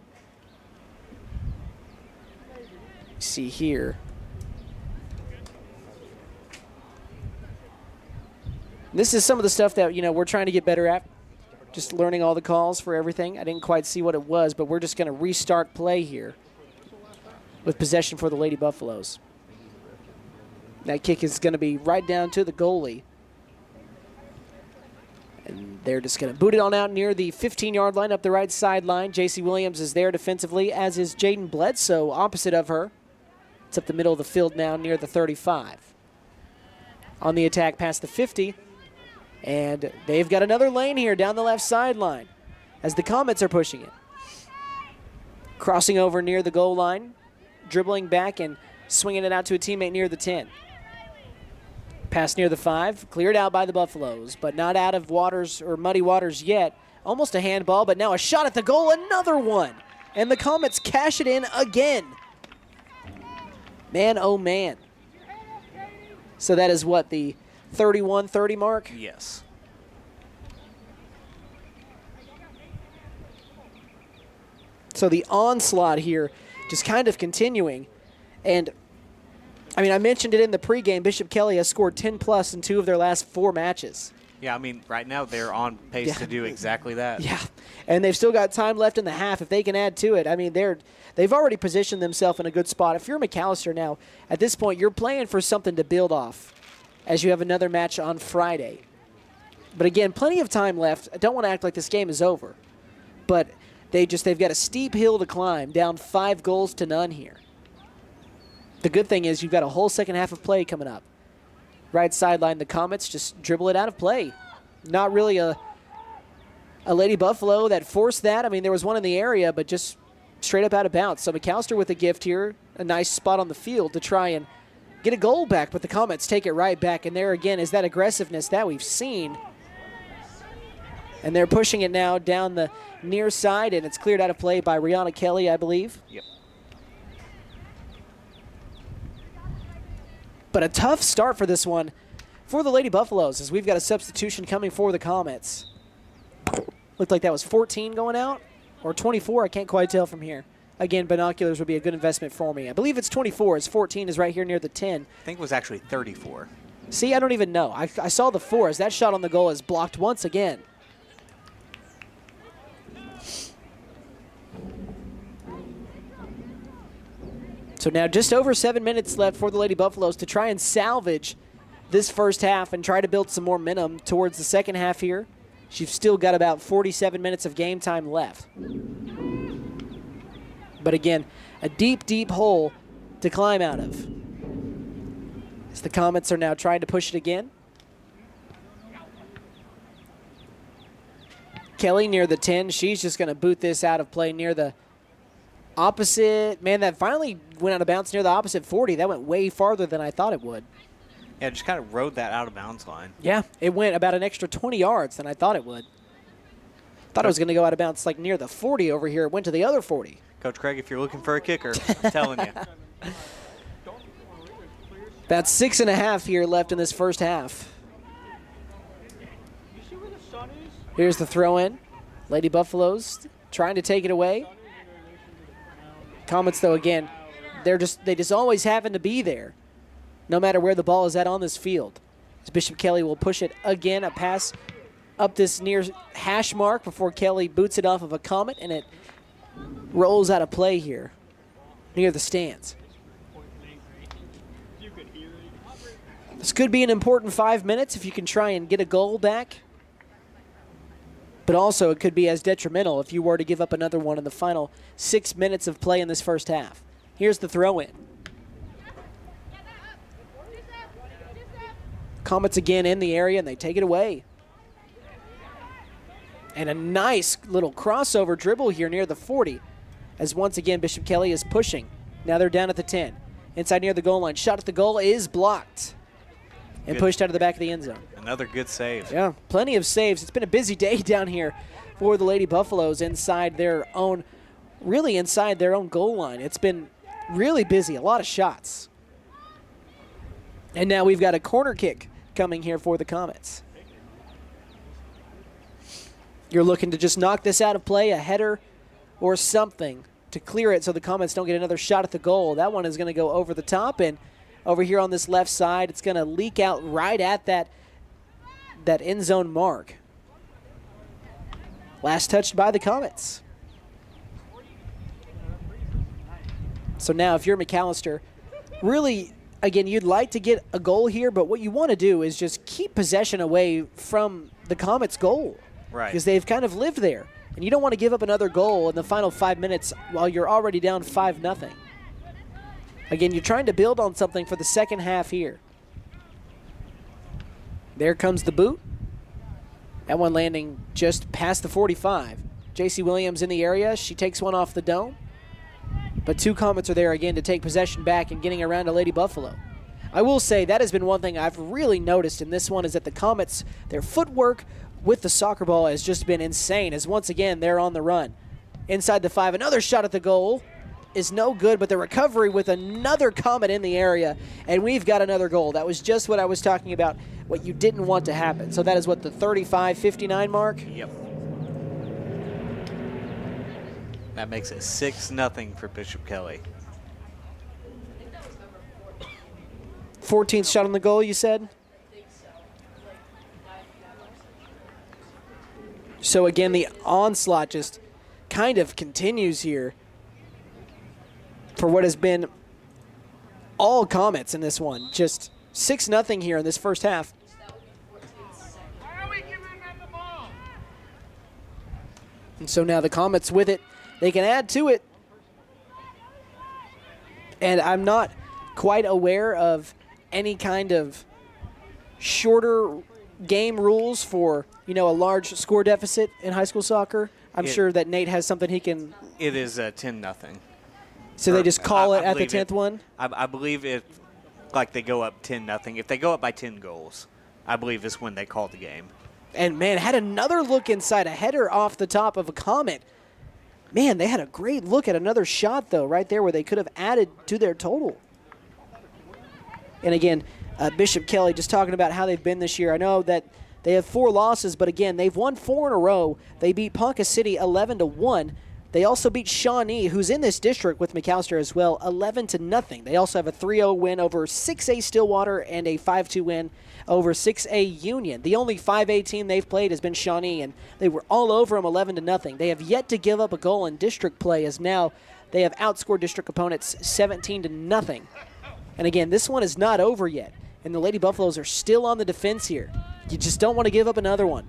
see here. This is some of the stuff that, we're trying to get better at. Just learning all the calls for everything. I didn't quite see what it was, but we're just going to restart play here with possession for the Lady Buffaloes. That kick is going to be right down to the goalie. And they're just going to boot it on out near the 15-yard line up the right sideline. J.C. Williams is there defensively, as is Jaden Bledsoe opposite of her. It's up the middle of the field now near the 35. On the attack past the 50. And they've got another lane here down the left sideline as the Comets are pushing it. Crossing over near the goal line, dribbling back and swinging it out to a teammate near the 10. Pass near the 5, cleared out by the Buffaloes, but not out of waters or muddy waters yet. Almost a handball, but now a shot at the goal, another one. And the Comets cash it in again. Man, oh man. So that is what, the 31-30 mark? Yes. So the onslaught here just kind of continuing. And, I mentioned it in the pregame. Bishop Kelley has scored 10-plus in 2 of their last 4 matches. Yeah, right now they're on pace to do exactly that. Yeah, and they've still got time left in the half. If they can add to it, they've already positioned themselves in a good spot. If you're McAlester now, at this point, you're playing for something to build off as you have another match on Friday. But again, plenty of time left. I don't want to act like this game is over. But they've got a steep hill to climb, down 5-0 here. The good thing is you've got a whole second half of play coming up. Right sideline, the Comets just dribble it out of play. Not really a Lady Buffalo that forced that. There was one in the area, but just straight up out of bounds. So McAlester with a gift here, a nice spot on the field to try and get a goal back, but the Comets take it right back. And there again is that aggressiveness that we've seen. And they're pushing it now down the near side, and it's cleared out of play by Rihanna Kelley, I believe. Yep. But a tough start for this one for the Lady Buffaloes, as we've got a substitution coming for the Comets. Looked like that was 14 going out, or 24. I can't quite tell from here. Again, binoculars would be a good investment for me. I believe it's 24, as 14 is right here near the 10. I think it was actually 34. See, I don't even know. I saw the 4 as that shot on the goal is blocked once again. So now just over 7 minutes left for the Lady Buffaloes to try and salvage this first half and try to build some more momentum towards the second half here. She's still got about 47 minutes of game time left. But again, a deep, deep hole to climb out of. As the Comets are now trying to push it again. Kelley near the 10. She's just going to boot this out of play near the opposite. Man, that finally went out of bounds near the opposite 40. That went way farther than I thought it would. Yeah, just kind of rode that out of bounds line. Yeah, it went about an extra 20 yards than I thought it would. Thought it was going to go out of bounds like near the 40 over here. It went to the other 40. Coach Craig, if you're looking for a kicker, I'm telling you. About 6.5 here left in this first half. Here's the throw in. Lady Buffaloes trying to take it away. Comets, though, again, they just always happen to be there, no matter where the ball is at on this field. As Bishop Kelley will push it again, a pass up this near hash mark before Kelley boots it off of a Comet, and it rolls out of play here near the stands. This could be an important 5 minutes if you can try and get a goal back. But also it could be as detrimental if you were to give up another one in the final 6 minutes of play in this first half. Here's the throw-in. Comets again in the area, and they take it away. And a nice little crossover dribble here near the 40, as once again Bishop Kelley is pushing. Now they're down at the 10. Inside near the goal line. Shot at the goal is blocked and pushed out of the back of the end zone. Another good save. Yeah, plenty of saves. It's been a busy day down here for the Lady Buffaloes inside their own, really inside their own goal line. It's been really busy, a lot of shots. And now we've got a corner kick coming here for the Comets. You're looking to just knock this out of play, a header or something to clear it so the Comets don't get another shot at the goal. That one is going to go over the top, and over here on this left side, it's going to leak out right at that end zone mark. Last touched by the Comets. So now if you're McAlester, really, again, you'd like to get a goal here, but what you want to do is just keep possession away from the Comets' goal. Right. Because they've kind of lived there. And you don't want to give up another goal in the final 5 minutes while you're already down 5-0. Again, you're trying to build on something for the second half here. There comes the boot. That one landing just past the 45. J.C. Williams in the area. She takes one off the dome. But two Comets are there again to take possession back and getting around to Lady Buffalo. I will say that has been one thing I've really noticed in this one is that the Comets, their footwork with the soccer ball has just been insane as once again they're on the run. Inside the 5, another shot at the goal is no good, but the recovery with another Comet in the area, and we've got another goal. That was just what I was talking about, what you didn't want to happen. So that is what, the 35-59 mark? Yep. That makes it 6-0 for Bishop Kelley. 14th shot on the goal, you said? So again, the onslaught just kind of continues here for what has been all Comets in this one. Just 6-0 here in this first half. And so now the Comets with it. They can add to it. And I'm not quite aware of any kind of shorter game rules for, you know, a large score deficit in high school soccer. I'm sure that Nate has something he can. It is 10-0. So they just call it at the 10th one? I believe it, like they go up 10-0. If they go up by 10 goals, I believe is when they call the game. And, man, had another look inside, a header off the top of a Comet. Man, they had a great look at another shot, though, right there where they could have added to their total. And, again, Bishop Kelley just talking about how they've been this year. I know that they have 4 losses, but, again, they've won 4 in a row. They beat Ponca City 11-1. They also beat Shawnee, who's in this district with McAlester as well, 11-0. They also have a 3-0 win over 6A Stillwater and a 5-2 win over 6A Union. The only 5A team they've played has been Shawnee, and they were all over them 11-0. They have yet to give up a goal in district play, as now they have outscored district opponents 17-0. And again, this one is not over yet, and the Lady Buffaloes are still on the defense here. You just don't want to give up another one.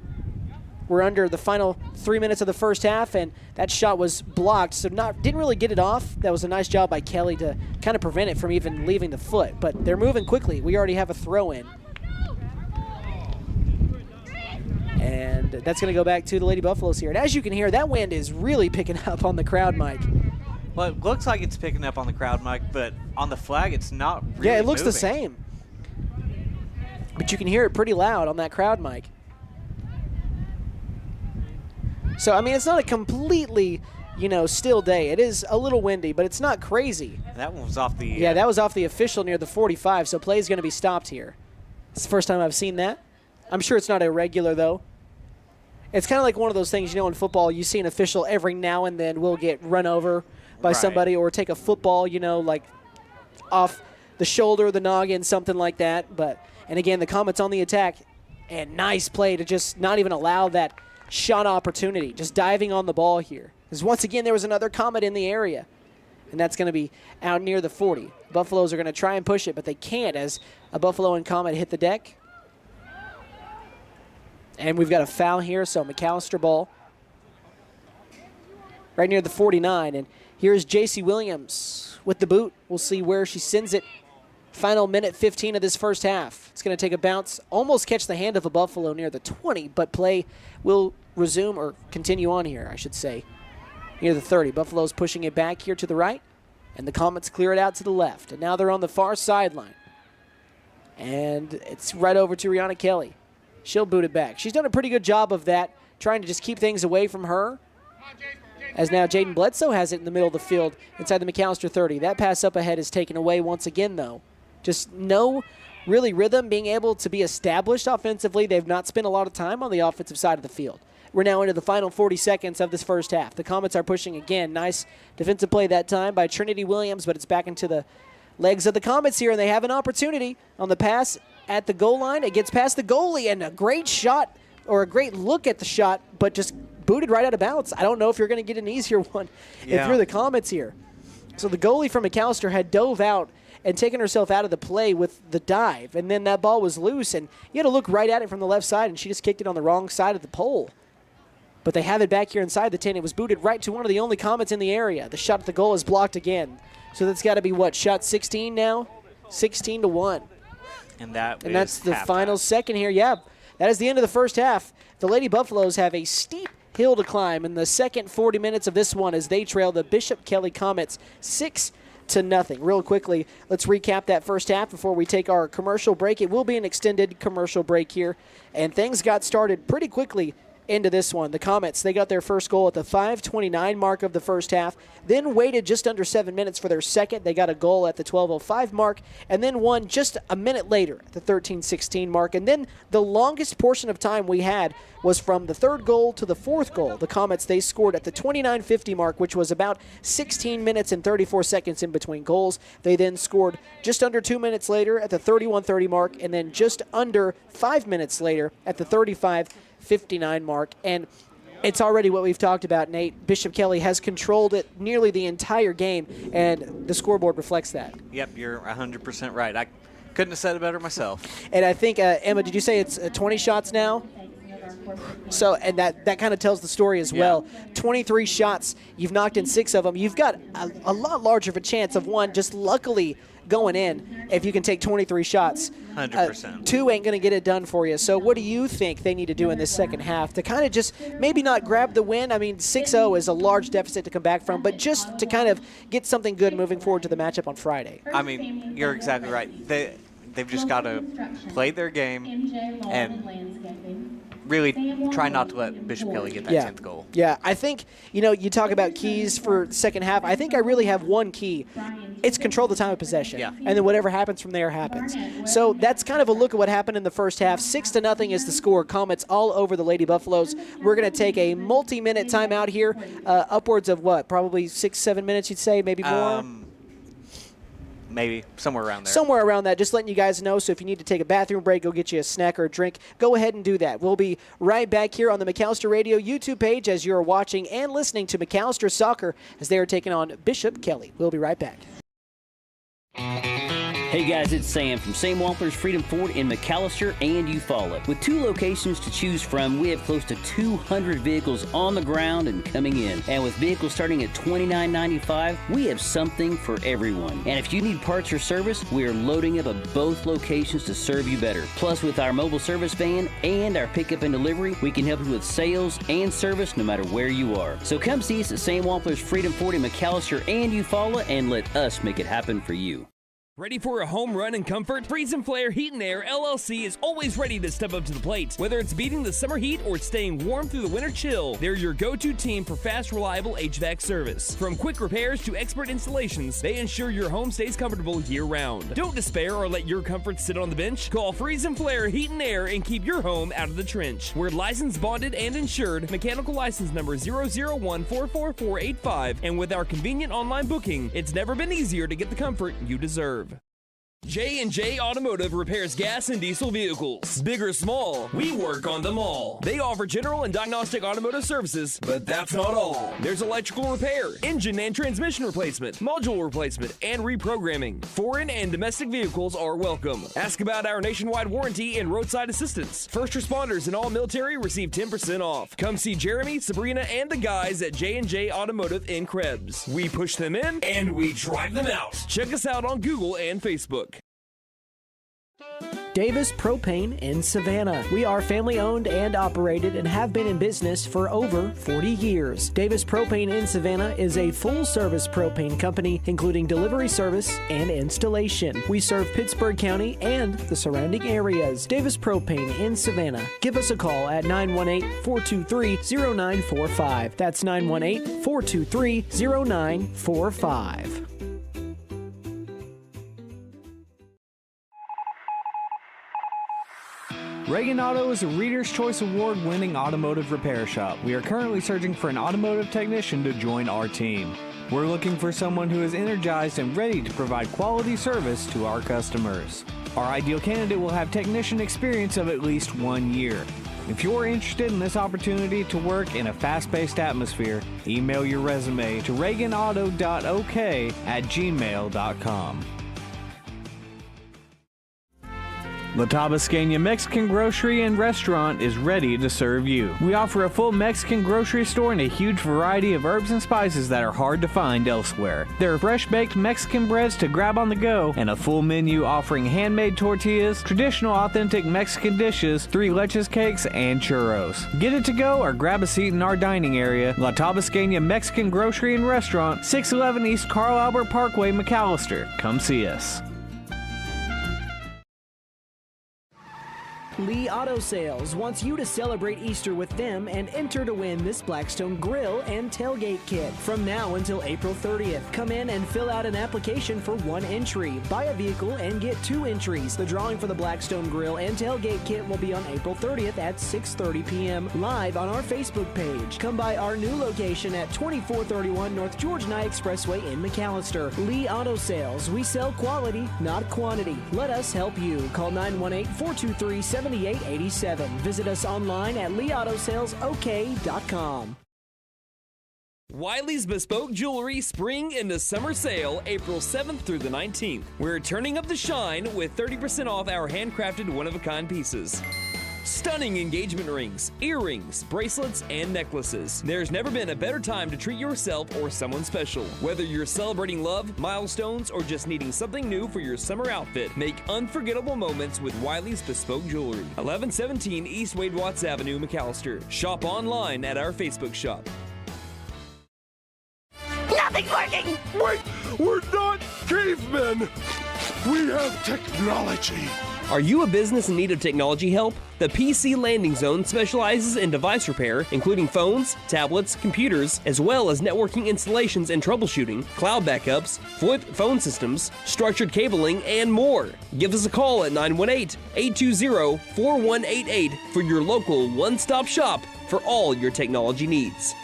We're under the final 3 minutes of the first half, and that shot was blocked, so didn't really get it off. That was a nice job by Kelley to kind of prevent it from even leaving the foot. But they're moving quickly. We already have a throw-in. And that's going to go back to the Lady Buffaloes here. And as you can hear, that wind is really picking up on the crowd mic. Well, it looks like it's picking up on the crowd mic, but on the flag, it's not really Yeah, it looks moving. the same. But you can hear it pretty loud on that crowd mic. So, I mean, it's not a completely, still day. It is a little windy, but it's not crazy. That one was off the... Yeah, that was off the official near the 45, so play is going to be stopped here. It's the first time I've seen that. I'm sure it's not irregular, though. It's kind of like one of those things, in football, you see an official every now and then will get run over by somebody or take a football, like off the shoulder, the noggin, something like that. And again, the Comets on the attack, and nice play to just not even allow that shot opportunity, just diving on the ball here. Because once again, there was another Comet in the area, and that's going to be out near the 40. Buffaloes are going to try and push it, but they can't as a Buffalo and Comet hit the deck. And we've got a foul here, so McAlester ball right near the 49. And here's J.C. Williams with the boot. We'll see where she sends it. Final minute 15 of this first half. It's going to take a bounce, almost catch the hand of a Buffalo near the 20, but play will resume or continue on here, I should say, near the 30. Buffalo's pushing it back here to the right, and the Comets clear it out to the left. And now they're on the far sideline. And it's right over to Rihanna Kelley. She'll boot it back. She's done a pretty good job of that, trying to just keep things away from her. As now Jaden Bledsoe has it in the middle of the field inside the McAlester 30. That pass up ahead is taken away once again, though. Just no really rhythm, being able to be established offensively. They've not spent a lot of time on the offensive side of the field. We're now into the final 40 seconds of this first half. The Comets are pushing again. Nice defensive play that time by Trinity Williams, but it's back into the legs of the Comets here, and they have an opportunity on the pass at the goal line. It gets past the goalie, and a great shot, or a great look at the shot, but just booted right out of bounds. I don't know if you're going to get an easier one if you're the Comets here. So the goalie from McAlester had dove out and taken herself out of the play with the dive, and then that ball was loose, and you had to look right at it from the left side, and she just kicked it on the wrong side of the pole. But they have it back here inside the 10. It was booted right to one of the only Comets in the area. The shot at the goal is blocked again. So that's got to be, what, shot 16 now? 16-1. And that's the final second here. Yeah, that is the end of the first half. The Lady Buffaloes have a steep hill to climb in the second 40 minutes of this one as they trail the Bishop Kelley Comets 6-0. Real quickly, let's recap that first half before we take our commercial break. It will be an extended commercial break here, and things got started pretty quickly into this one. The Comets, they got their first goal at the 5:29 mark of the first half, then waited just under 7 minutes for their second. They got a goal at the 12:05 mark, and then one just a minute later at the 13:16 mark. And then the longest portion of time we had was from the third goal to the fourth goal. The Comets, they scored at the 29:50 mark, which was about 16 minutes and 34 seconds in between goals. They then scored just under 2 minutes later at the 31:30 mark, and then just under 5 minutes later at the 35:59 mark. And it's already what we've talked about, Nate. Bishop Kelley has controlled it nearly the entire game, and the scoreboard reflects that. Yep, you're 100% right. I couldn't have said it better myself. And I think, Emma, did you say it's 20 shots now? So, and that kind of tells the story as well. 23 shots, you've knocked in 6 of them. You've got a lot larger of a chance of one just luckily going in if you can take 23 shots. 100%. 2 ain't going to get it done for you. So what do you think they need to do in this second half to kind of just maybe not grab the win? I mean, 6-0 is a large deficit to come back from, but just to kind of get something good moving forward to the matchup on Friday. I mean, you're exactly right. They've just got to play their game and really try not to let Bishop Kelley get that 10th goal. Yeah, I think, you talk about keys for second half. I think I really have one key. It's control the time of possession. Yeah. And then whatever happens from there happens. So that's kind of a look at what happened in the first half. 6-0 is the score. Comets all over the Lady Buffaloes. We're going to take a multi-minute timeout here. Upwards of what? Probably 6-7 minutes, you'd say, maybe more? Maybe somewhere around there. Somewhere around that. Just letting you guys know. So if you need to take a bathroom break, go get you a snack or a drink, go ahead and do that. We'll be right back here on the McAlester Radio YouTube page as you're watching and listening to McAlester Soccer as they are taking on Bishop Kelley. We'll be right back. Hey guys, it's Sam from Sam Wampler's Freedom Ford in McAlester and Eufaula. With 2 locations to choose from, we have close to 200 vehicles on the ground and coming in. And with vehicles starting at $29.95, we have something for everyone. And if you need parts or service, we are loading up at both locations to serve you better. Plus, with our mobile service van and our pickup and delivery, we can help you with sales and service no matter where you are. So come see us at Sam Wampler's Freedom Ford in McAlester and Eufaula and let us make it happen for you. Ready for a home run in comfort? Freeze and Flare Heat and Air LLC is always ready to step up to the plate. Whether it's beating the summer heat or staying warm through the winter chill, they're your go-to team for fast, reliable HVAC service. From quick repairs to expert installations, they ensure your home stays comfortable year-round. Don't despair or let your comfort sit on the bench. Call Freeze and Flare Heat and Air and keep your home out of the trench. We're licensed, bonded, and insured. Mechanical license number 0014445. And with our convenient online booking, it's never been easier to get the comfort you deserve. J&J Automotive repairs gas and diesel vehicles. Big or small, we work on them all. They offer general and diagnostic automotive services, but that's not all. There's electrical repair, engine and transmission replacement, module replacement, and reprogramming. Foreign and domestic vehicles are welcome. Ask about our nationwide warranty and roadside assistance. First responders and all military receive 10% off. Come see Jeremy, Sabrina, and the guys at J&J Automotive in Krebs. We push them in, and we drive them out. Check us out on Google and Facebook. Davis Propane in Savannah. We are family owned and operated and have been in business for over 40 years. Davis Propane in Savannah is a full service propane company, including delivery service and installation. We serve Pittsburgh County and the surrounding areas. Davis Propane in Savannah. Give us a call at 918-423-0945. That's 918-423-0945. Reagan Auto is a Reader's Choice Award-winning automotive repair shop. We are currently searching for an automotive technician to join our team. We're looking for someone who is energized and ready to provide quality service to our customers. Our ideal candidate will have technician experience of at least 1 year. If you're interested in this opportunity to work in a fast-paced atmosphere, email your resume to reaganauto.ok@gmail.com. La Tabasqueña Mexican Grocery and Restaurant is ready to serve you. We offer a full Mexican grocery store and a huge variety of herbs and spices that are hard to find elsewhere. There are fresh-baked Mexican breads to grab on the go and a full menu offering handmade tortillas, traditional authentic Mexican dishes, 3 leches cakes, and churros. Get it to go or grab a seat in our dining area. La Tabasqueña Mexican Grocery and Restaurant, 611 East Carl Albert Parkway, McAlester. Come see us. Lee Auto Sales wants you to celebrate Easter with them and enter to win this Blackstone grill and tailgate kit from now until April 30th. Come in and fill out an application for 1 entry. Buy a vehicle and get 2 entries. The drawing for the Blackstone grill and tailgate kit will be on April 30th at 6:30 p.m. live on our Facebook page. Come by our new location at 2431 North George Nye Expressway in McAlester. Lee Auto Sales. We sell quality, not quantity. Let us help you. Call 918-423-7887. Visit us online at leautosalesok.com. Wiley's Bespoke Jewelry Spring into Summer Sale, April 7th through the 19th. We're turning up the shine with 30% off our handcrafted one-of-a-kind pieces. Stunning engagement rings, earrings, bracelets, and necklaces. There's never been a better time to treat yourself or someone special. Whether you're celebrating love, milestones, or just needing something new for your summer outfit, make unforgettable moments with Wiley's Bespoke Jewelry. 1117 East Wade Watts Avenue, McAlester. Shop online at our Facebook shop. Nothing's working! Wait, we're not cavemen! We have technology! Are you a business in need of technology help? The PC Landing Zone specializes in device repair, including phones, tablets, computers, as well as networking installations and troubleshooting, cloud backups, VoIP phone systems, structured cabling, and more. Give us a call at 918-820-4188 for your local one-stop shop for all your technology needs.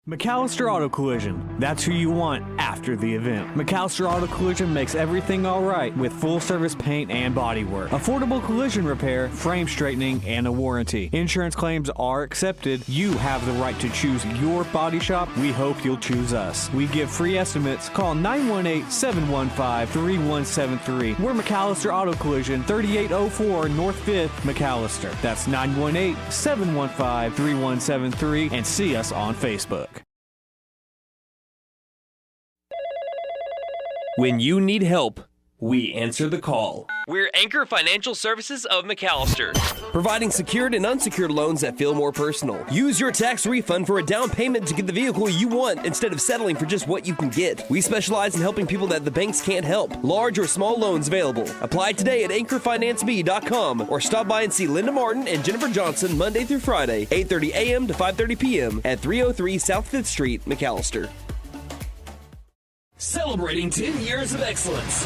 McAlester Auto Collision. That's who you want after the event. McAlester Auto Collision makes everything all right with full service paint and body work, affordable collision repair, frame straightening, and a warranty. Insurance claims are accepted. You have the right to choose your body shop. We hope you'll choose us. We give free estimates. Call 918-715-3173. We're McAlester Auto Collision, 3804 North 5th, McAlester. That's 918-715-3173, and see us on Facebook. When you need help, we answer the call. We're Anchor Financial Services of McAlester, providing secured and unsecured loans that feel more personal. Use your tax refund for a down payment to get the vehicle you want instead of settling for just what you can get. We specialize in helping people that the banks can't help. Large or small loans available. Apply today at anchorfinanceme.com or stop by and see Linda Martin and Jennifer Johnson Monday through Friday, 8:30 a.m. to 5:30 p.m. at 303 South 5th Street, McAlester. Celebrating 10 years of excellence.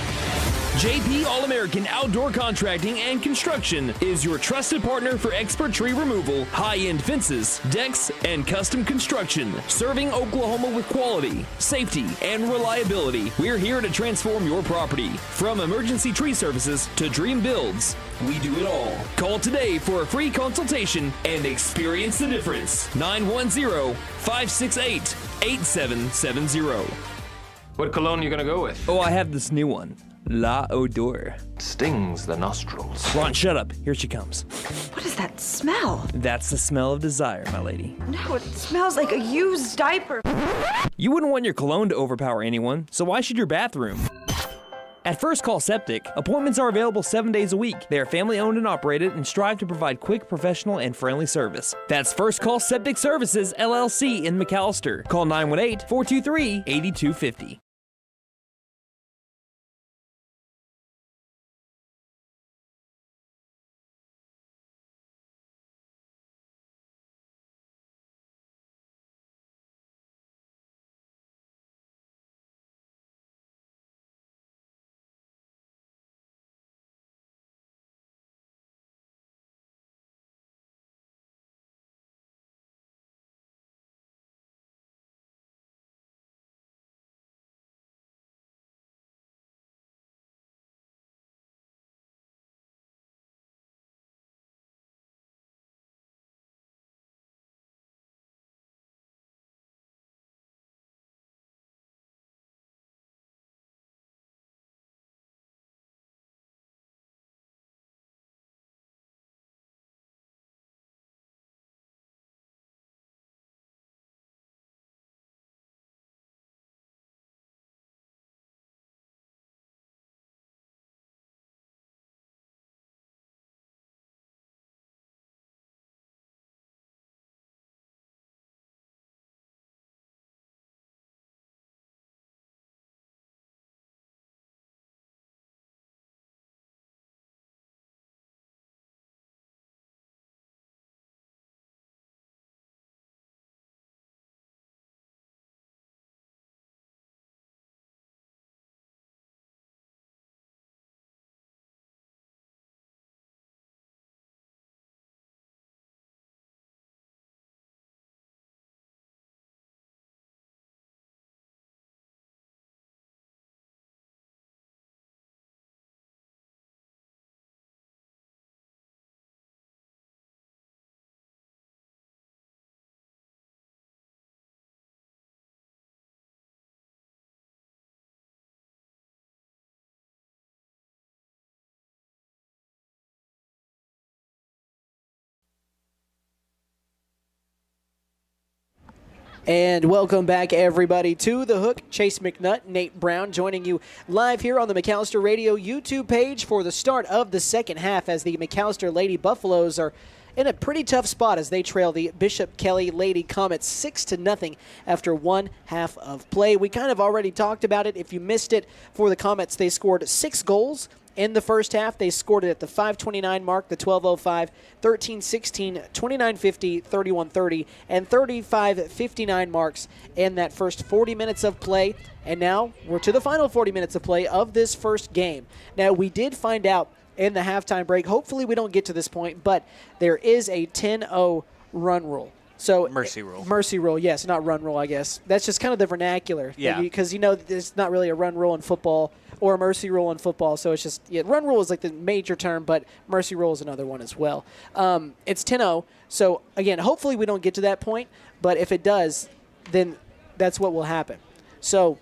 JP All-American Outdoor Contracting and Construction is your trusted partner for expert tree removal, high-end fences, decks, and custom construction. Serving Oklahoma with quality, safety, and reliability. We're here to transform your property. From emergency tree services to dream builds, we do it all. Call today for a free consultation and experience the difference. 910-568-8770. What cologne you gonna go with? Oh, I have this new one. La Odeur. Stings the nostrils. Ron, shut up. Here she comes. What is that smell? That's the smell of desire, my lady. No, it smells like a used diaper. You wouldn't want your cologne to overpower anyone, so why should your bathroom? At First Call Septic, appointments are available 7 days a week. They are family owned and operated and strive to provide quick, professional, and friendly service. That's First Call Septic Services, LLC in McAlester. Call 918-423-8250. And welcome back, everybody, to The Hook. Chase McNutt, Nate Brown joining you live here on the McAlester Radio YouTube page for the start of the second half as the McAlester Lady Buffaloes are in a pretty tough spot as they trail the Bishop Kelley Lady Comets 6-0 after one half of play. We kind of already talked about it. If you missed it, for the Comets, they scored 6 goals in the first half. They scored it at the 5:29 mark, the 12:05, 13:16, 29:50, 31:30, and 35:59 marks in that first 40 minutes of play. And now we're to the final 40 minutes of play of this first game. Now, we did find out in the halftime break, hopefully we don't get to this point, but there is a 10-0 run rule. So Mercy rule. Mercy rule, yes, not run rule, I guess. That's just kind of the vernacular. Yeah. Because, you know, there's not really a run rule in football or a mercy rule in football. So it's just, yeah, run rule is like the major term, but mercy rule is another one as well. It's 10-0. So, again, hopefully we don't get to that point. But if it does, then that's what will happen. So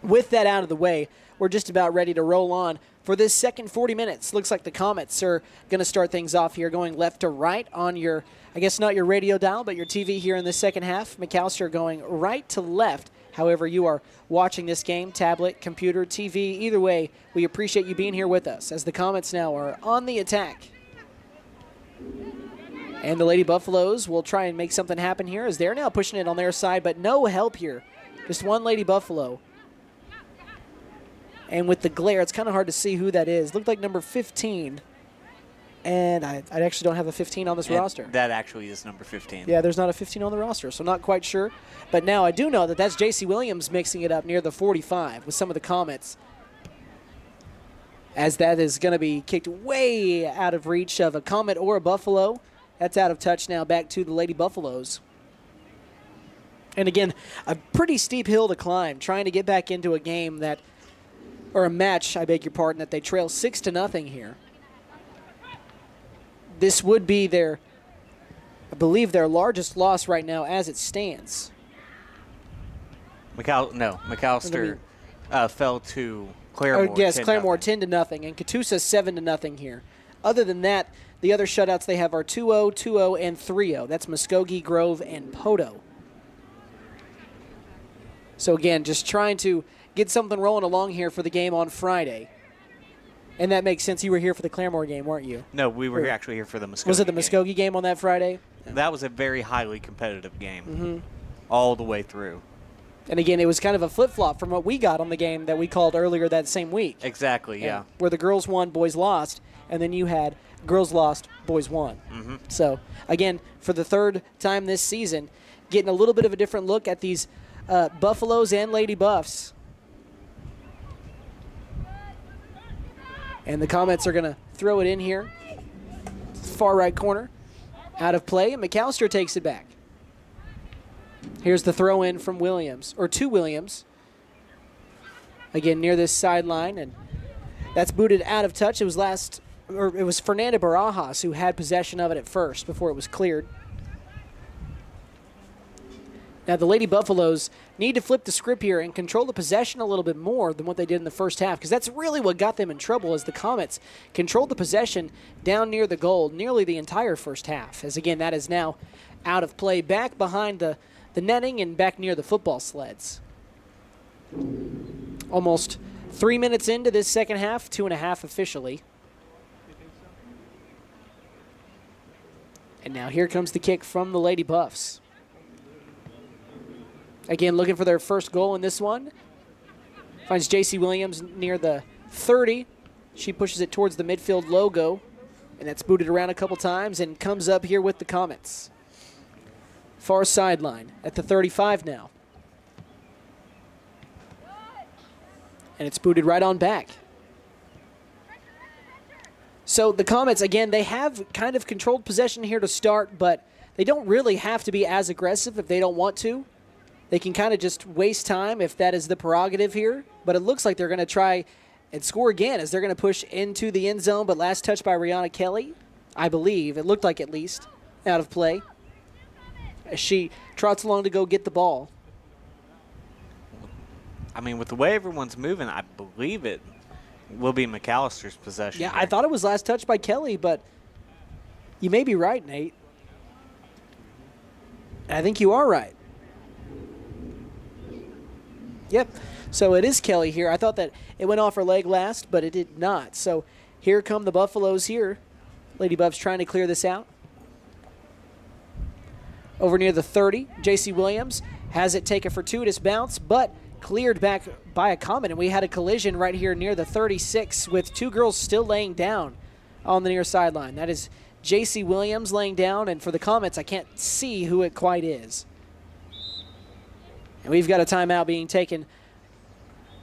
with that out of the way, we're just about ready to roll on for this second 40 minutes. Looks like the Comets are going to start things off here, going left to right on your, I guess not your radio dial, but your TV here in the second half. McAlester going right to left. However you are watching this game, tablet, computer, TV, either way, we appreciate you being here with us as the Comets now are on the attack. And the Lady Buffaloes will try and make something happen here as they're now pushing it on their side, but no help here. Just one Lady Buffalo. And with the glare, it's kind of hard to see who that is. Looked like number 15. And I actually don't have a 15 on this roster. That actually is number 15. Yeah, there's not a 15 on the roster, so not quite sure. But now I do know that that's J.C. Williams mixing it up near the 45 with some of the Comets. as that is going to be kicked way out of reach of a Comet or a Buffalo. That's out of touch now, back to the Lady Buffaloes. And again, a pretty steep hill to climb, trying to get back into a game that, or a match, I beg your pardon, that they trail 6-0 here. This would be their, I believe, their largest loss right now as it stands. McAlester fell to Claremore. Yes, Claremore 10-0, and Catoosa 7-0 here. Other than that, the other shutouts they have are 2-0, 2-0, and 3-0. That's Muskogee, Grove, and Poto. So again, just trying to get something rolling along here for the game on Friday. And that makes sense. You were here for the Claremore game, weren't you? No, we were actually here for the Muskogee game. Was it the Muskogee game on that Friday? That was a very highly competitive game, all the way through. And again, it was kind of a flip-flop from what we got on the game that we called earlier that same week. Exactly, yeah. Where the girls won, boys lost, and then you had girls lost, boys won. So, again, for the third time this season, getting a little bit of a different look at these Buffaloes and Lady Buffs. And the Comets are going to throw it in here. Far right corner. Out of play, and McAlester takes it back. Here's the throw in from Williams, or to Williams. Again, near this sideline, and that's booted out of touch. It was Fernanda Barajas who had possession of it at first before it was cleared. Now, the Lady Buffaloes need to flip the script here and control the possession a little bit more than what they did in the first half, because that's really what got them in trouble, as the Comets controlled the possession down near the goal nearly the entire first half. As, again, that is now out of play, back behind the netting and back near the football sleds. Almost 3 minutes into this second half, 2.5 officially. And now here comes the kick from the Lady Buffs. Again, looking for their first goal in this one. Finds J.C. Williams near the 30. She pushes it towards the midfield logo, and that's booted around a couple times and comes up here with the Comets. Far sideline at the 35 now. And it's booted right on back. So the Comets, again, they have kind of controlled possession here to start, but they don't really have to be as aggressive if they don't want to. They can kind of just waste time if that is the prerogative here. But it looks like they're going to try and score again as they're going to push into the end zone. But last touch by Rihanna Kelley, I believe. It looked like at least out of play, as she trots along to go get the ball. I mean, with the way everyone's moving, I believe it will be McAllister's possession. Yeah, here. I thought it was last touch by Kelley, but you may be right, Nate. I think you are right. Yep. So it is Kelley here. I thought that it went off her leg last, but it did not. So here come the Buffaloes here. Lady Buffs trying to clear this out. Over near the 30, J.C. Williams has it take a fortuitous bounce, but cleared back by a Comet, and we had a collision right here near the 36 with two girls still laying down on the near sideline. That is J.C. Williams laying down, and for the Comets, I can't see who it quite is. And we've got a timeout being taken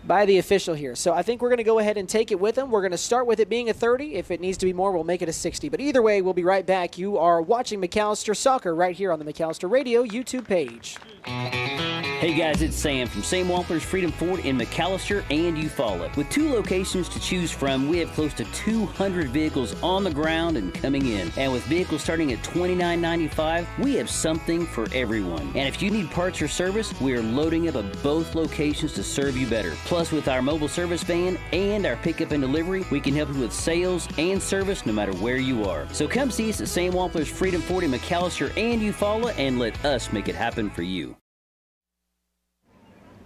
by the official here. So I think we're going to go ahead and take it with them. We're going to start with it being a 30. If it needs to be more, we'll make it a 60. But either way, we'll be right back. You are watching McAlester Soccer right here on the McAlester Radio YouTube page. Hey guys, it's Sam from Sam Wampler's Freedom Ford in McAlester and Eufaula. With 2 locations to choose from, we have close to 200 vehicles on the ground and coming in. And with vehicles starting at $29.95, we have something for everyone. And if you need parts or service, we are loading up at both locations to serve you better. Plus, with our mobile service van and our pickup and delivery, we can help you with sales and service no matter where you are. So come see us at Sam Wampler's Freedom Ford in McAlester and Eufaula and let us make it happen for you.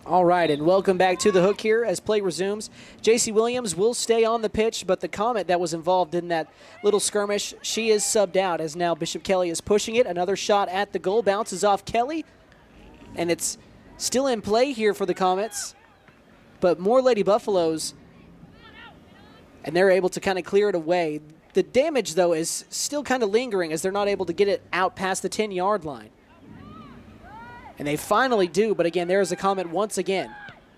All right, and welcome back to the hook here as play resumes. J.C. Williams will stay on the pitch, but the Comet that was involved in that little skirmish, she is subbed out as now Bishop Kelley is pushing it. Another shot at the goal, bounces off Kelley, and it's still in play here for the Comets. But more Lady Buffaloes, and they're able to kind of clear it away. The damage, though, is still kind of lingering as they're not able to get it out past the 10-yard line. And they finally do, but again, there's a Comet once again.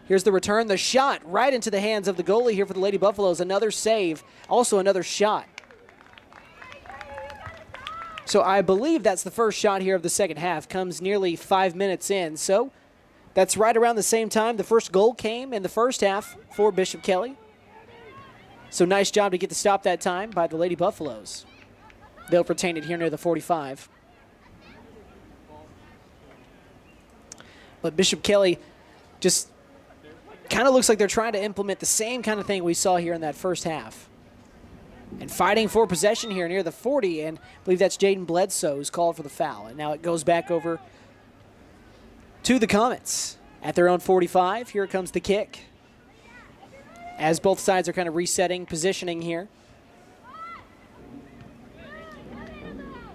Here's the return, the shot right into the hands of the goalie here for the Lady Buffaloes. Another save, also another shot. So I believe that's the first shot here of the second half. Comes nearly 5 minutes in. So that's right around the same time the first goal came in the first half for Bishop Kelley. So nice job to get the stop that time by the Lady Buffaloes. They'll retain it here near the 45. But Bishop Kelley just kind of looks like they're trying to implement the same kind of thing we saw here in that first half. And fighting for possession here near the 40, and I believe that's Jaden Bledsoe who's called for the foul. And now it goes back over to the Comets at their own 45. Here comes the kick as both sides are kind of resetting, positioning here.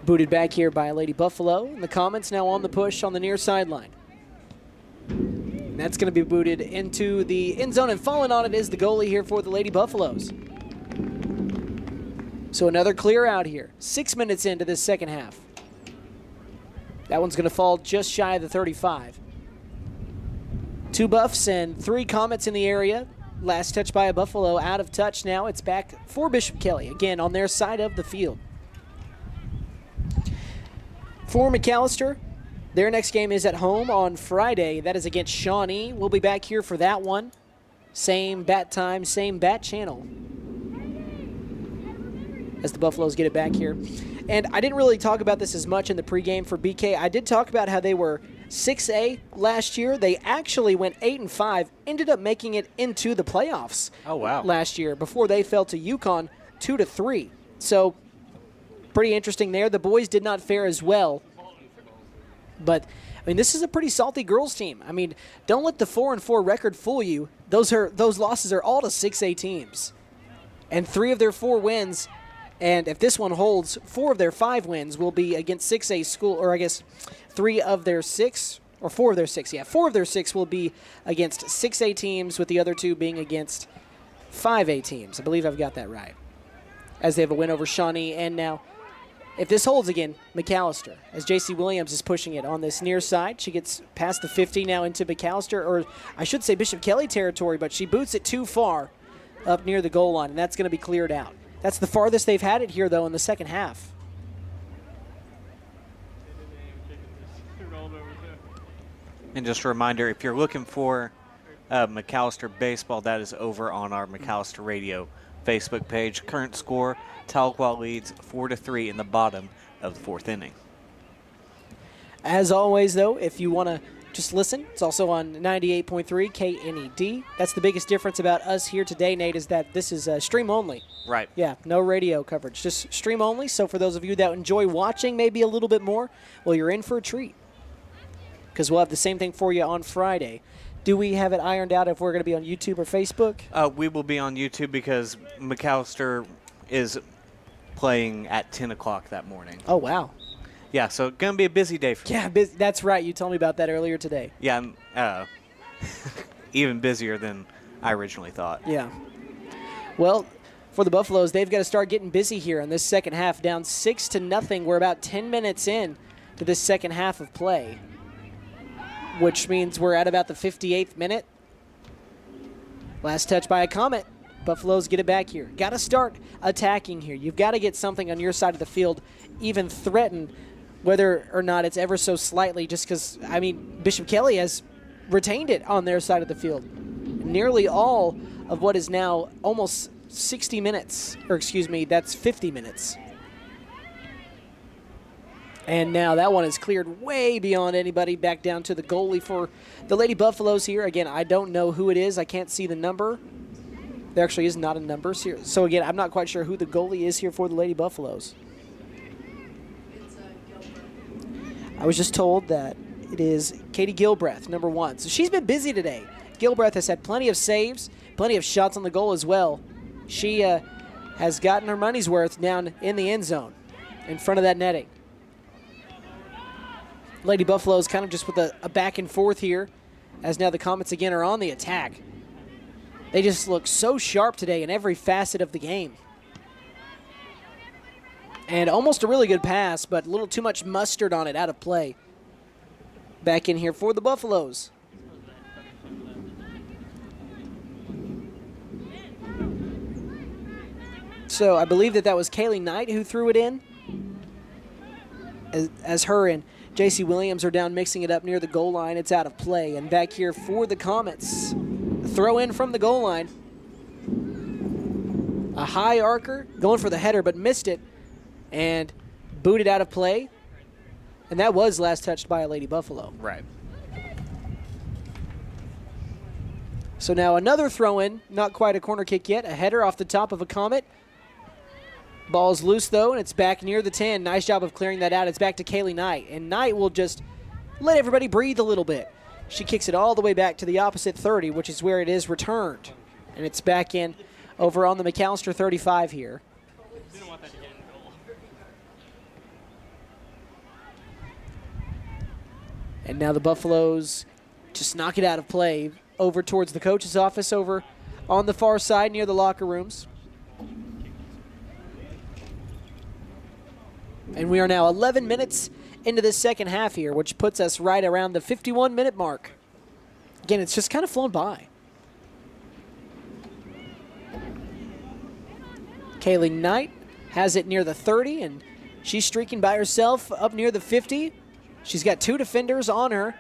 Booted back here by Lady Buffalo, and the Comets now on the push on the near sideline. And that's going to be booted into the end zone, and falling on it is the goalie here for the Lady Buffaloes. So another clear out here. 6 minutes into this second half. That one's going to fall just shy of the 35. 2 Buffs and 3 Comets in the area. Last touch by a Buffalo out of touch now. It's back for Bishop Kelley, again on their side of the field. For McAlester, their next game is at home on Friday. That is against Shawnee. We'll be back here for that one. Same bat time, same bat channel. As the Buffaloes get it back here. And I didn't really talk about this as much in the pregame for BK. I did talk about how they were 6A last year. They actually went 8-5, ended up making it into the playoffs. Oh, wow. Last year before they fell to UConn 2-3. So pretty interesting there. The boys did not fare as well. But, I mean, this is a pretty salty girls team. I mean, don't let the 4-4 record fool you. Those losses are all to 6A teams. And 3 of their 4 wins, and if this one holds, 4 of their 5 wins will be against 6A school, or I guess 3 of their 6, or 4 of their 6, yeah. 4 of their 6 will be against 6A teams, with the other 2 being against 5A teams. I believe I've got that right. As they have a win over Shawnee, and now, if this holds again, McAlester, as J.C. Williams is pushing it on this near side. She gets past the 50 now into McAlester, or I should say Bishop Kelley territory, but she boots it too far up near the goal line, and that's going to be cleared out. That's the farthest they've had it here, though, in the second half. And just a reminder, if you're looking for McAlester baseball, that is over on our McAlester Radio Facebook page. Current score, Tahlequah leads 4-3 in the bottom of the 4th inning. As always, though, if you want to just listen, it's also on 98.3 KNED. That's the biggest difference about us here today, Nate, is that this is stream only. Right. Yeah, no radio coverage, just stream only. So for those of you that enjoy watching maybe a little bit more, well, you're in for a treat, because we'll have the same thing for you on Friday. Do we have it ironed out if we're going to be on YouTube or Facebook? We will be on YouTube because McAlester is playing at 10 o'clock that morning. Oh, wow. Yeah, so it's going to be a busy day for me. Yeah, that's right. You told me about that earlier today. Yeah, I'm even busier than I originally thought. Yeah. Well, for the Buffaloes, they've got to start getting busy here in this second half. Down 6-0. We're about 10 minutes in to this second half of play, which means we're at about the 58th minute. Last touch by a Comet. Buffaloes get it back here. Got to start attacking here. You've got to get something on your side of the field, even threaten, whether or not it's ever so slightly, just because, I mean, Bishop Kelley has retained it on their side of the field. Nearly all of what is now almost 60 minutes, or excuse me, that's 50 minutes. And now that one is cleared way beyond anybody, back down to the goalie for the Lady Buffaloes here. Again, I don't know who it is. I can't see the number. There actually is not a number here. So, again, I'm not quite sure who the goalie is here for the Lady Buffaloes. I was just told that it is Katie Gilbreth, number 1. So she's been busy today. Gilbreth has had plenty of saves, plenty of shots on the goal as well. She has gotten her money's worth down in the end zone in front of that netting. Lady Buffaloes kind of just with a back and forth here, as now the Comets again are on the attack. They just look so sharp today in every facet of the game. And almost a really good pass, but a little too much mustard on it, out of play. Back in here for the Buffaloes. So I believe that was Kelley Knight who threw it in. As her and J.C. Williams are down mixing it up near the goal line, it's out of play. And back here for the Comets, throw in from the goal line. A high arcer going for the header but missed it and booted out of play. And that was last touched by a Lady Buffalo. Right. So now another throw in, not quite a corner kick yet, a header off the top of a Comet. Ball's loose, though, and it's back near the 10. Nice job of clearing that out. It's back to Kelley Knight, and Knight will just let everybody breathe a little bit. She kicks it all the way back to the opposite 30, which is where it is returned. And it's back in over on the McAlester 35 here. And now the Buffaloes just knock it out of play over towards the coach's office over on the far side near the locker rooms. And we are now 11 minutes into this second half here, which puts us right around the 51-minute mark. Again, it's just kind of flown by. Kelley Knight has it near the 30, and she's streaking by herself up near the 50. She's got two defenders on her,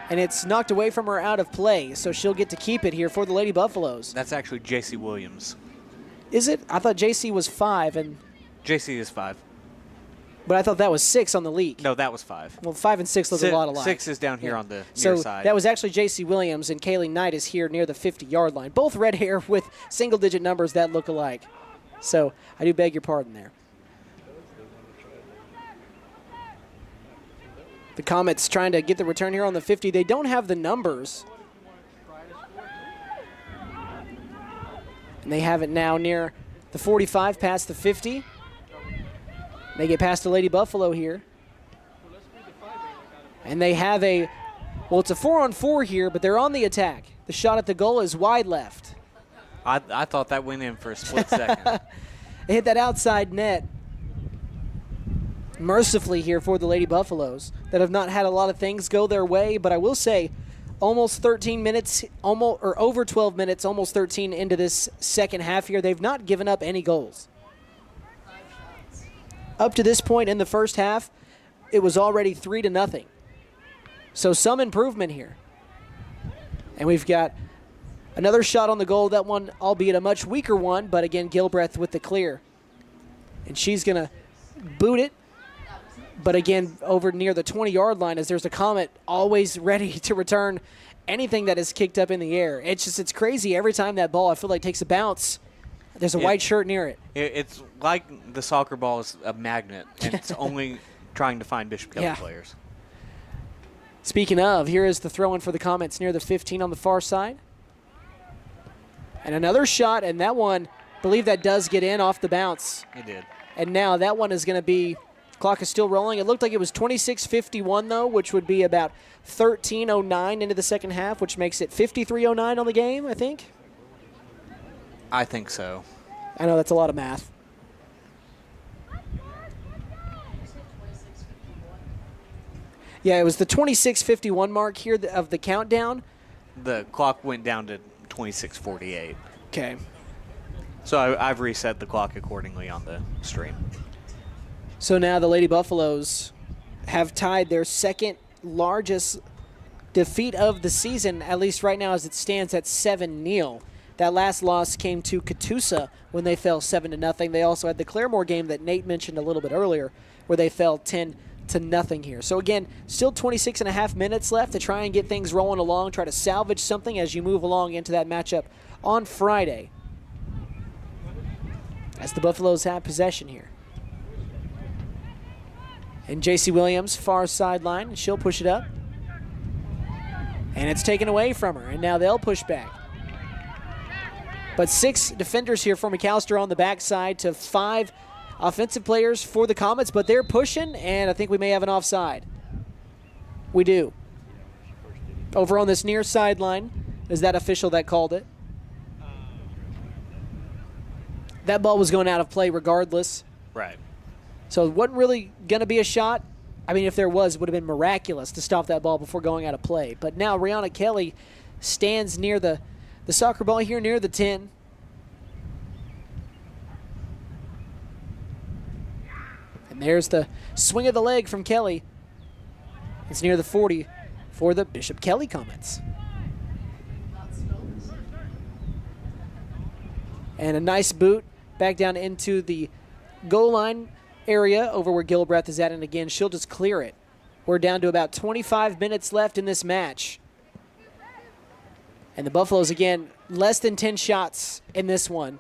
and it's knocked away from her out of play, so she'll get to keep it here for the Lady Buffaloes. That's actually J.C. Williams. Is it? I thought J.C. was 5, and J.C. is 5. but I thought that was 6 on the leak. No, that was 5. Well, 5 and 6 look a lot alike. 6 is down here on the near so side. that was actually J.C. Williams, and Kelley Knight is here near the 50-yard line. Both red hair with single-digit numbers that look alike. So I do beg your pardon there. The Comets trying to get the return here on the 50. They don't have the numbers. And they have it now near the 45 past the 50. They get past the Lady Buffalo here. And they have a, well, it's a 4-on-4 here, but they're on the attack. The shot at the goal is wide left. I thought that went in for a split second. They hit that outside net mercifully here for the Lady Buffaloes that have not had a lot of things go their way, but I will say almost 13 minutes, over 12 minutes, almost 13 into this second half here, they've not given up any goals. Up to this point in the first half, it was already 3-0. So some improvement here. And we've got another shot on the goal, that one albeit a much weaker one, but again, Gilbreth with the clear. And she's going to boot it, but again, over near the 20-yard line as there's a Comet always ready to return anything that is kicked up in the air. It's crazy. Every time that ball, I feel like, takes a bounce, there's a white shirt near it. It's like the soccer ball is a magnet, and it's only trying to find Bishop Kelley players. Speaking of, here is the throw-in for the Comets near the 15 on the far side. And another shot, and that one, I believe that does get in off the bounce. It did. And now that one is going to be, clock is still rolling. It looked like it was 26:51 though, which would be about 13:09 into the second half, which makes it 53:09 on the game, I think. I think so. I know that's a lot of math. Yeah, it was the 26:51 mark here of the countdown. The clock went down to 26:48. Okay. So I've reset the clock accordingly on the stream. So now the Lady Buffaloes have tied their second largest defeat of the season, at least right now as it stands, at 7-0. That last loss came to Catoosa when they fell 7-0. They also had the Claremore game that Nate mentioned a little bit earlier where they fell 10-0 here. So again, still 26.5 minutes left to try and get things rolling along, try to salvage something as you move along into that matchup on Friday, as the Buffaloes have possession here. And J.C. Williams, far sideline, she'll push it up. And it's taken away from her, and now they'll push back. But 6 defenders here for McAlester on the backside to 5 offensive players for the Comets, but they're pushing, and I think we may have an offside. We do. Over on this near sideline is that official that called it. That ball was going out of play regardless. Right. So it wasn't really going to be a shot. I mean, if there was, it would have been miraculous to stop that ball before going out of play. But now Rihanna Kelley stands near the soccer ball here near the 10. And there's the swing of the leg from Kelley. It's near the 40 for the Bishop Kelley Comets. And a nice boot back down into the goal line area over where Gilbreth is at. And again, she'll just clear it. We're down to about 25 minutes left in this match. And the Buffaloes, again, less than 10 shots in this one.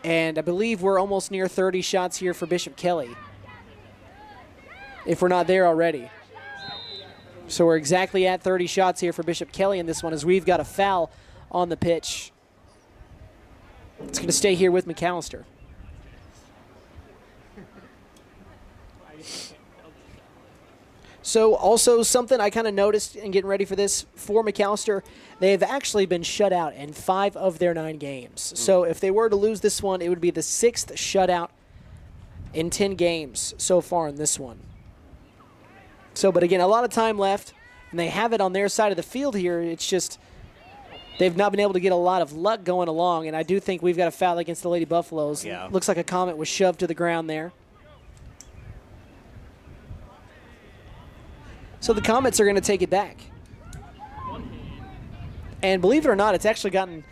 And I believe we're almost near 30 shots here for Bishop Kelley, if we're not there already. So we're exactly at 30 shots here for Bishop Kelley in this one, as we've got a foul on the pitch. It's going to stay here with McAlester. So also something I kind of noticed in getting ready for this, for McAlester, they've actually been shut out in 5 of their 9 games. So if they were to lose this one, it would be the 6th shutout in 10 games so far in this one. So, but again, a lot of time left, and they have it on their side of the field here. It's just they've not been able to get a lot of luck going along, and I do think we've got a foul against the Lady Buffaloes. Yeah. Looks like a Comet was shoved to the ground there. So the Comets are going to take it back. And believe it or not, it's actually gotten,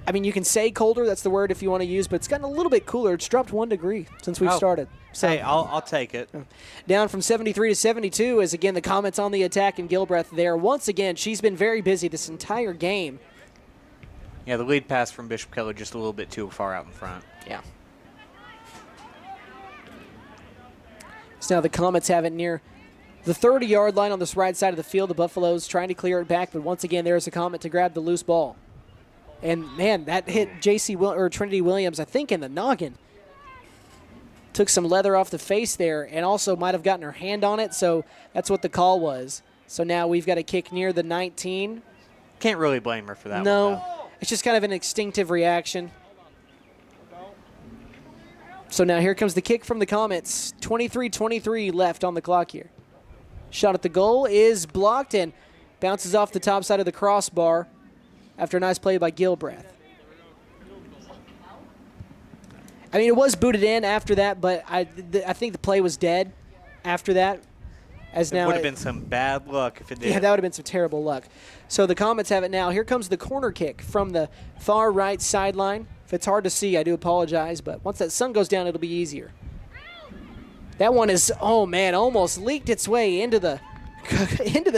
I mean, you can say colder, that's the word if you want to use, but it's gotten a little bit cooler. It's dropped 1 degree since we've started. So, Hey, I'll take it. down from 73 to 72 as, again, the Comets on the attack, and Gilbreth there. Once again, she's been very busy this entire game. Yeah, the lead pass from Bishop Kelley just a little bit too far out in front. Yeah. So now the Comets have it near the 30-yard line on this right side of the field. The Buffaloes trying to clear it back, but once again, there's a Comet to grab the loose ball. And, man, that hit Trinity Williams, I think, in the noggin. Took some leather off the face there and also might have gotten her hand on it, so that's what the call was. So now we've got a kick near the 19. Can't really blame her for that one, No, though. it's just kind of an instinctive reaction. So now here comes the kick from the Comets. 23-23 left on the clock here. Shot at the goal is blocked and bounces off the top side of the crossbar after a nice play by Gilbreth. I mean, it was booted in after that, but I think the play was dead after that. As It now would have been some bad luck if it did. Yeah, that would have been some terrible luck. So the Comets have it now. Here comes the corner kick from the far right sideline. If it's hard to see, I do apologize, but once that sun goes down, it'll be easier. That one is, oh man, almost leaked its way into the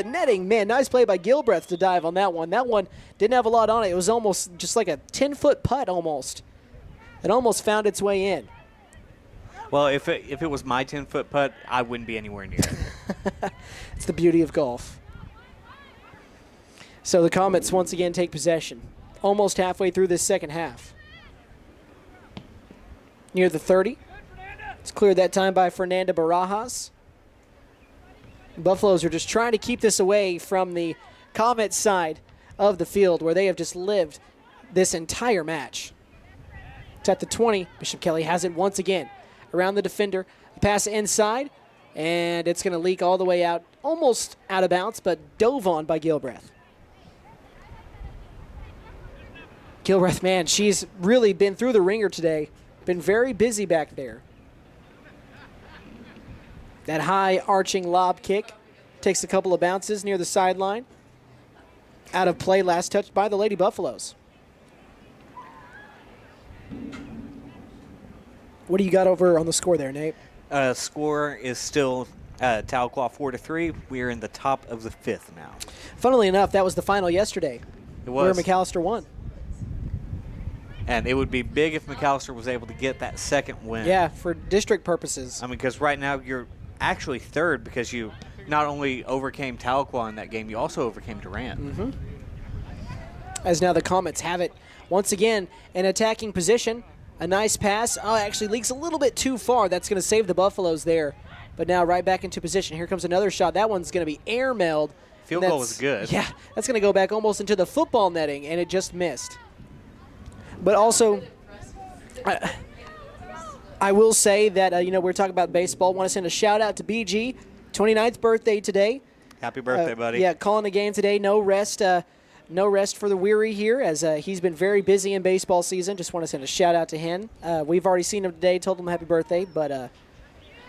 netting. Man, nice play by Gilbreth to dive on that one. That one didn't have a lot on it. It was almost just like a 10-foot putt almost. It almost found its way in. Well, if it was my 10-foot putt, I wouldn't be anywhere near it. It's the beauty of golf. So the Comets once again take possession. Almost halfway through this second half. Near the 30. It's cleared that time by Fernanda Barajas. Buffaloes are just trying to keep this away from the Comets side of the field where they have just lived this entire match. It's at the 20. Bishop Kelley has it once again. Around the defender. Pass inside. And it's going to leak all the way out. Almost out of bounds, but dove on by Gilbreth. Gilbreth, man, she's really been through the ringer today. Been very busy back there. That high arching lob kick takes a couple of bounces near the sideline. Out of play, last touch by the Lady Buffaloes. What do you got over on the score there, Nate? Score is still Tahlequah 4-3. We are in the top of the 5th now. Funnily enough, that was the final yesterday. It was. Where McAlester won. And it would be big if McAlester was able to get that second win. Yeah, for district purposes. I mean, because right now you're actually third because you not only overcame Tahlequah in that game, you also overcame Durant. Mm-hmm. As now the Comets have it once again in attacking position. A nice pass. Oh, actually leaks a little bit too far. That's going to save the Buffaloes there. But now right back into position. Here comes another shot. That one's going to be air-mailed. Field goal was good. Yeah, that's going to go back almost into the football netting, and it just missed. But also, I will say that, we're talking about baseball. I want to send a shout-out to BG. 29th birthday today. Happy birthday, buddy. Yeah, calling the game today. No rest for the weary here, as he's been very busy in baseball season. Just want to send a shout-out to him. We've already seen him today, told him happy birthday. But,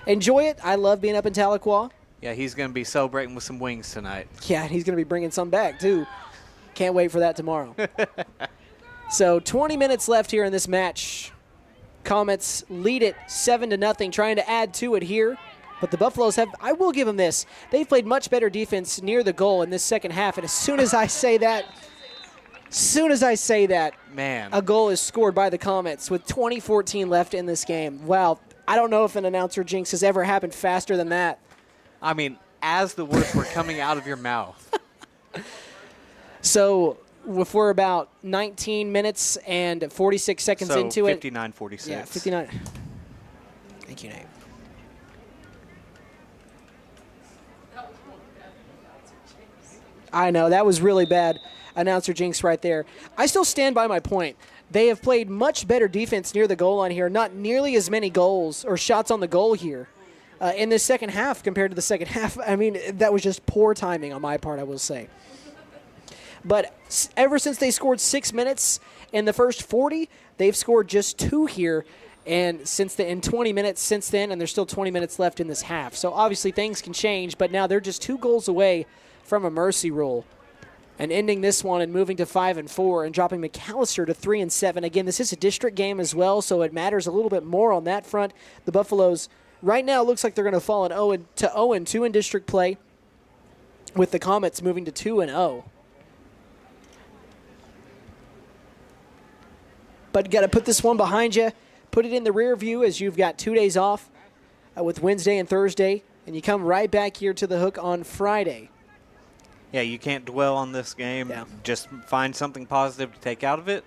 enjoy it. I love being up in Tahlequah. Yeah, he's going to be celebrating with some wings tonight. Yeah, and he's going to be bringing some back, too. Can't wait for that tomorrow. So 20 minutes left here in this match. Comets lead it 7-0, trying to add to it here. But the Buffaloes have, I will give them this, they've played much better defense near the goal in this second half. And as soon as I say that, man, a goal is scored by the Comets with 20:14 left in this game. Wow, I don't know if an announcer jinx has ever happened faster than that. I mean, as the words were coming out of your mouth. So if we're about 19 minutes and 46 seconds into it. 59-46. Yeah, 59. Thank you, Nate. I know, that was really bad announcer jinx right there. I still stand by my point. They have played much better defense near the goal line here. Not nearly as many goals or shots on the goal here in this second half compared to the second half. I mean, that was just poor timing on my part, I will say. But ever since they scored 6 minutes in the first 40, they've scored just 2 here. And in 20 minutes since then, and there's still 20 minutes left in this half. So obviously things can change, but now they're just 2 goals away from a mercy rule. And ending this one and moving to 5-4 and dropping McAlester to 3-7. Again, this is a district game as well, so it matters a little bit more on that front. The Buffaloes right now looks like they're going to fall to 0-2 in district play, with the Comets moving to 2-0. But got to put this one behind you, put it in the rear view as you've got 2 days off with Wednesday and Thursday, and you come right back here to the Hook on Friday. Yeah, you can't dwell on this game. Yeah. Just find something positive to take out of it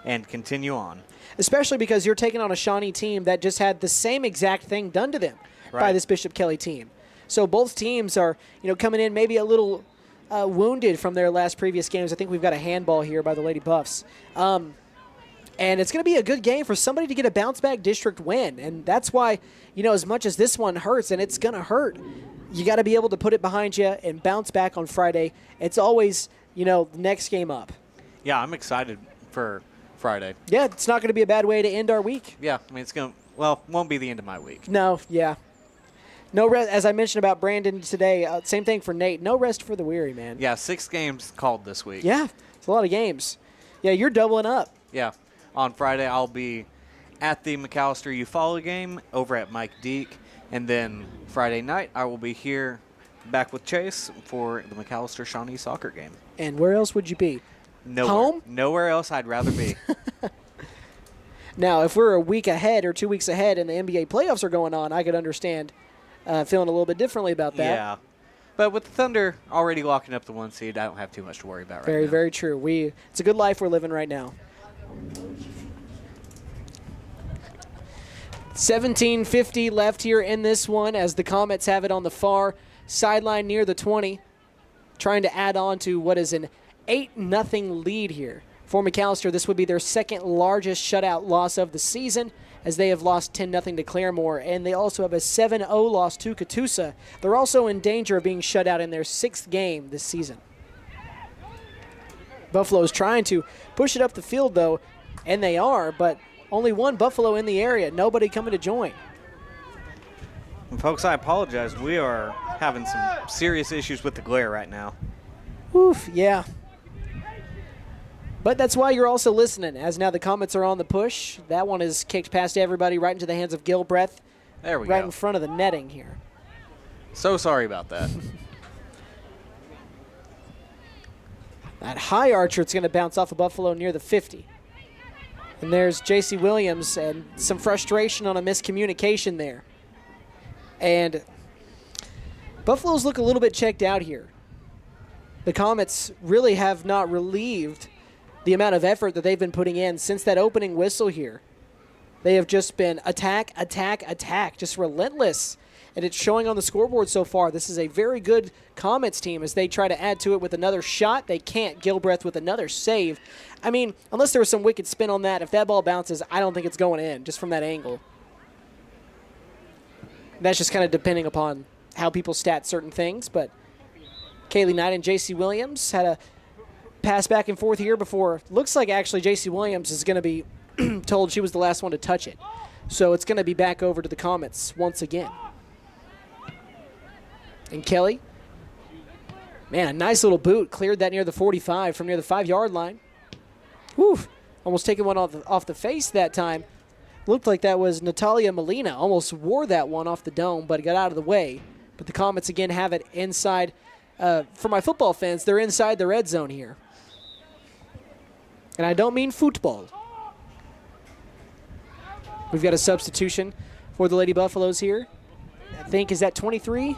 and continue on. Especially because you're taking on a Shawnee team that just had the same exact thing done to them by this Bishop Kelley team. So both teams are, coming in maybe a little wounded from their previous games. I think we've got a handball here by the Lady Buffs. And it's going to be a good game for somebody to get a bounce-back district win. And that's why, as much as this one hurts, and it's going to hurt, you got to be able to put it behind you and bounce back on Friday. It's always, the next game up. Yeah, I'm excited for Friday. Yeah, it's not going to be a bad way to end our week. Yeah, I mean, won't be the end of my week. No, yeah. No rest, as I mentioned about Brandon today, same thing for Nate. No rest for the weary, man. Yeah, 6 games called this week. Yeah, it's a lot of games. Yeah, you're doubling up. Yeah. On Friday, I'll be at the McAlester Eufaula game over at Mike Deek. And then Friday night, I will be here back with Chase for the McAlester Shawnee soccer game. And where else would you be? Nowhere. Home? Nowhere else I'd rather be. Now, if we're a week ahead or 2 weeks ahead and the NBA playoffs are going on, I could understand feeling a little bit differently about that. Yeah. But with the Thunder already locking up the 1 seed, I don't have too much to worry about right now. Very, very true. It's a good life we're living right now. 17:50 left here in this one as the Comets have it on the far sideline near the 20, trying to add on to what is an 8-0 lead here. For McAlester, this would be their second largest shutout loss of the season, as they have lost 10-0 to Claremore, and they also have a 7-0 loss to Catoosa. They're also in danger of being shut out in their 6th game this season. Buffalo's trying to push it up the field, though, and they are, but only one Buffalo in the area, nobody coming to join. And folks, I apologize. We are having some serious issues with the glare right now. Oof, yeah. But that's why you're also listening, as now the Comets are on the push. That one is kicked past everybody right into the hands of Gilbreth. There we go. Right in front of the netting here. So sorry about that. That high archer, it's going to bounce off of Buffalo near the 50. And there's J.C. Williams and some frustration on a miscommunication there. And Buffaloes look a little bit checked out here. The Comets really have not relieved the amount of effort that they've been putting in since that opening whistle here. They have just been attack, attack, attack, just relentless. And it's showing on the scoreboard so far. This is a very good Comets team as they try to add to it with another shot. They can't. Gilbreth with another save. I mean, unless there was some wicked spin on that, if that ball bounces, I don't think it's going in, just from that angle. That's just kind of depending upon how people stat certain things. But Kaylee Knight and J.C. Williams had a pass back and forth here before. Looks like actually J.C. Williams is going to be told she was the last one to touch it. So it's going to be back over to the Comets once again. And Kelley, man, a nice little boot. Cleared that near the 45 from near the 5-yard line. Whew, almost taking one off the face that time. Looked like that was Natalia Molina. Almost wore that one off the dome, but it got out of the way. But the Comets, again, have it inside. For my football fans, they're inside the red zone here. And I don't mean football. We've got a substitution for the Lady Buffaloes here. I think, is that 23?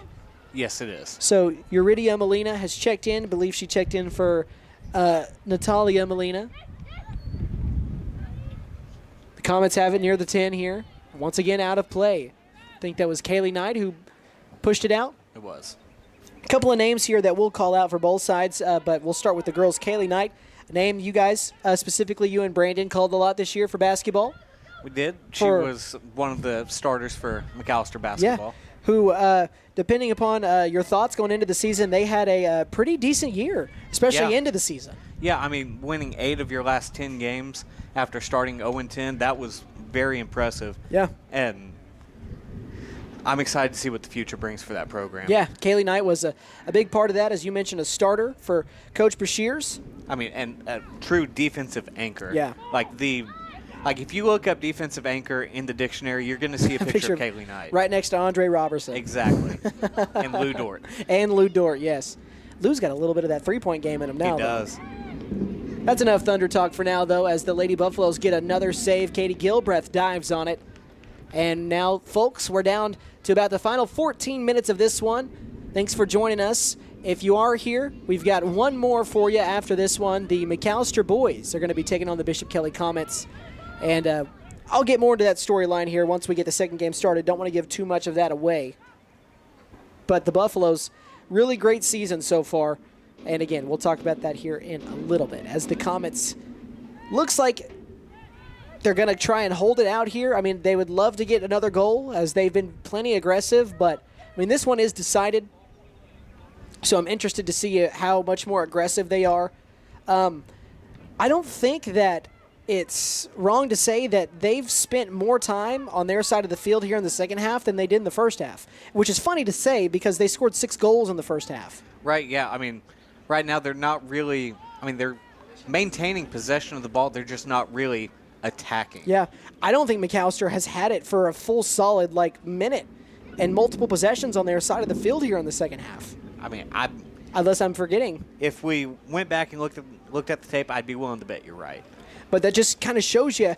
Yes, it is. So Yuridia Molina has checked in. I believe she checked in for Natalia Molina. The Comets have it near the 10 here. Once again, out of play. I think that was Kaylee Knight who pushed it out. It was. A couple of names here that we'll call out for both sides, but we'll start with the girls. Kaylee Knight, a name you guys, specifically you and Brandon, called a lot this year for basketball. We did. She was one of the starters for McAlester basketball. Yeah, who, depending upon your thoughts going into the season, they had a pretty decent year, especially into the season. Yeah, I mean, winning 8 of your last 10 games after starting 0-10, that was very impressive. Yeah. And I'm excited to see what the future brings for that program. Yeah, Kaylee Knight was a big part of that, as you mentioned, a starter for Coach Bashirs. I mean, and a true defensive anchor. Yeah. Like if you look up defensive anchor in the dictionary, you're going to see a picture of Kaylee Knight. Right next to Andre Robertson. Exactly. And Lou Dort. And Lou Dort, yes. Lou's got a little bit of that three-point game in him now. He does. That's enough Thunder talk for now, though, as the Lady Buffaloes get another save. Katie Gilbreth dives on it. And now, folks, we're down to about the final 14 minutes of this one. Thanks for joining us. If you are here, we've got one more for you after this one. The McAlester boys are going to be taking on the Bishop Kelley Comets. And I'll get more into that storyline here once we get the second game started. Don't want to give too much of that away. But the Buffaloes, really great season so far. And again, we'll talk about that here in a little bit. As the Comets, looks like they're going to try and hold it out here. I mean, they would love to get another goal, as they've been plenty aggressive. But, I mean, this one is decided. So I'm interested to see how much more aggressive they are. I don't think that it's wrong to say that they've spent more time on their side of the field here in the second half than they did in the first half, which is funny to say because they scored 6 goals in the first half. Right, yeah. I mean, right now they're not really – I mean, they're maintaining possession of the ball. They're just not really attacking. Yeah. I don't think McAlester has had it for a full solid, minute and multiple possessions on their side of the field here in the second half. I mean, unless I'm forgetting. If we went back and looked at the tape, I'd be willing to bet you're right. But that just kind of shows you,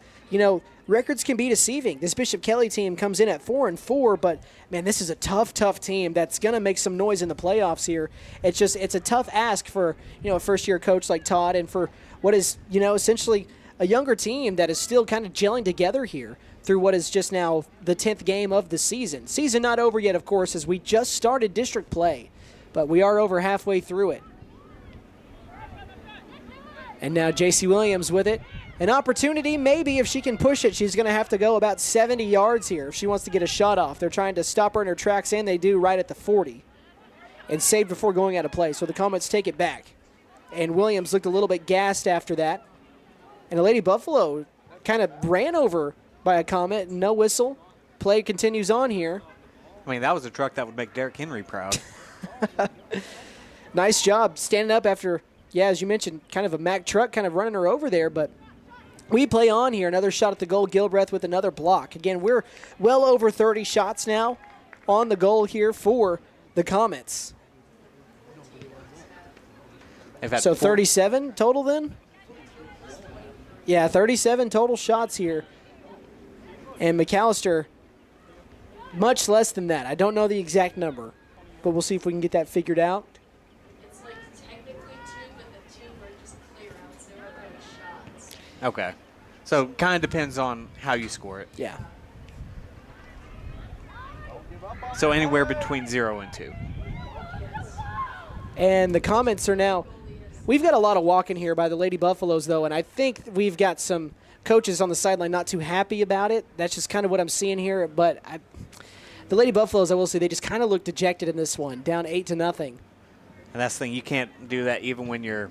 records can be deceiving. This Bishop Kelley team comes in at 4-4, but, man, this is a tough team that's going to make some noise in the playoffs here. It's a tough ask for, a first-year coach like Todd and for what is, essentially a younger team that is still kind of gelling together here through what is just now the 10th game of the season. Season not over yet, of course, as we just started district play, but we are over halfway through it. And now J.C. Williams with it. An opportunity, maybe, if she can push it. She's going to have to go about 70 yards here if she wants to get a shot off. They're trying to stop her in her tracks, and they do right at the 40. And saved before going out of play. So the Comets take it back. And Williams looked a little bit gassed after that. And the Lady Buffalo kind of ran over by a Comet. No whistle. Play continues on here. I mean, that was a truck that would make Derrick Henry proud. Nice job standing up after, as you mentioned, kind of a Mack truck kind of running her over there. But we play on here. Another shot at the goal. Gilbreth with another block. Again, we're well over 30 shots now on the goal here for the Comets. So 37 total then? Yeah, 37 total shots here. And McAlester, much less than that. I don't know the exact number, but we'll see if we can get that figured out. It's technically 2, but the 2 were just clear outs. There weren't really shots. Okay. So kind of depends on how you score it. Yeah. So anywhere between 0 and 2. And the Comets are now, we've got a lot of walking here by the Lady Buffaloes, though, and I think we've got some coaches on the sideline not too happy about it. That's just kind of what I'm seeing here. But the Lady Buffaloes, I will say, they just kind of look dejected in this one, down 8-0. And that's the thing. You can't do that even when you're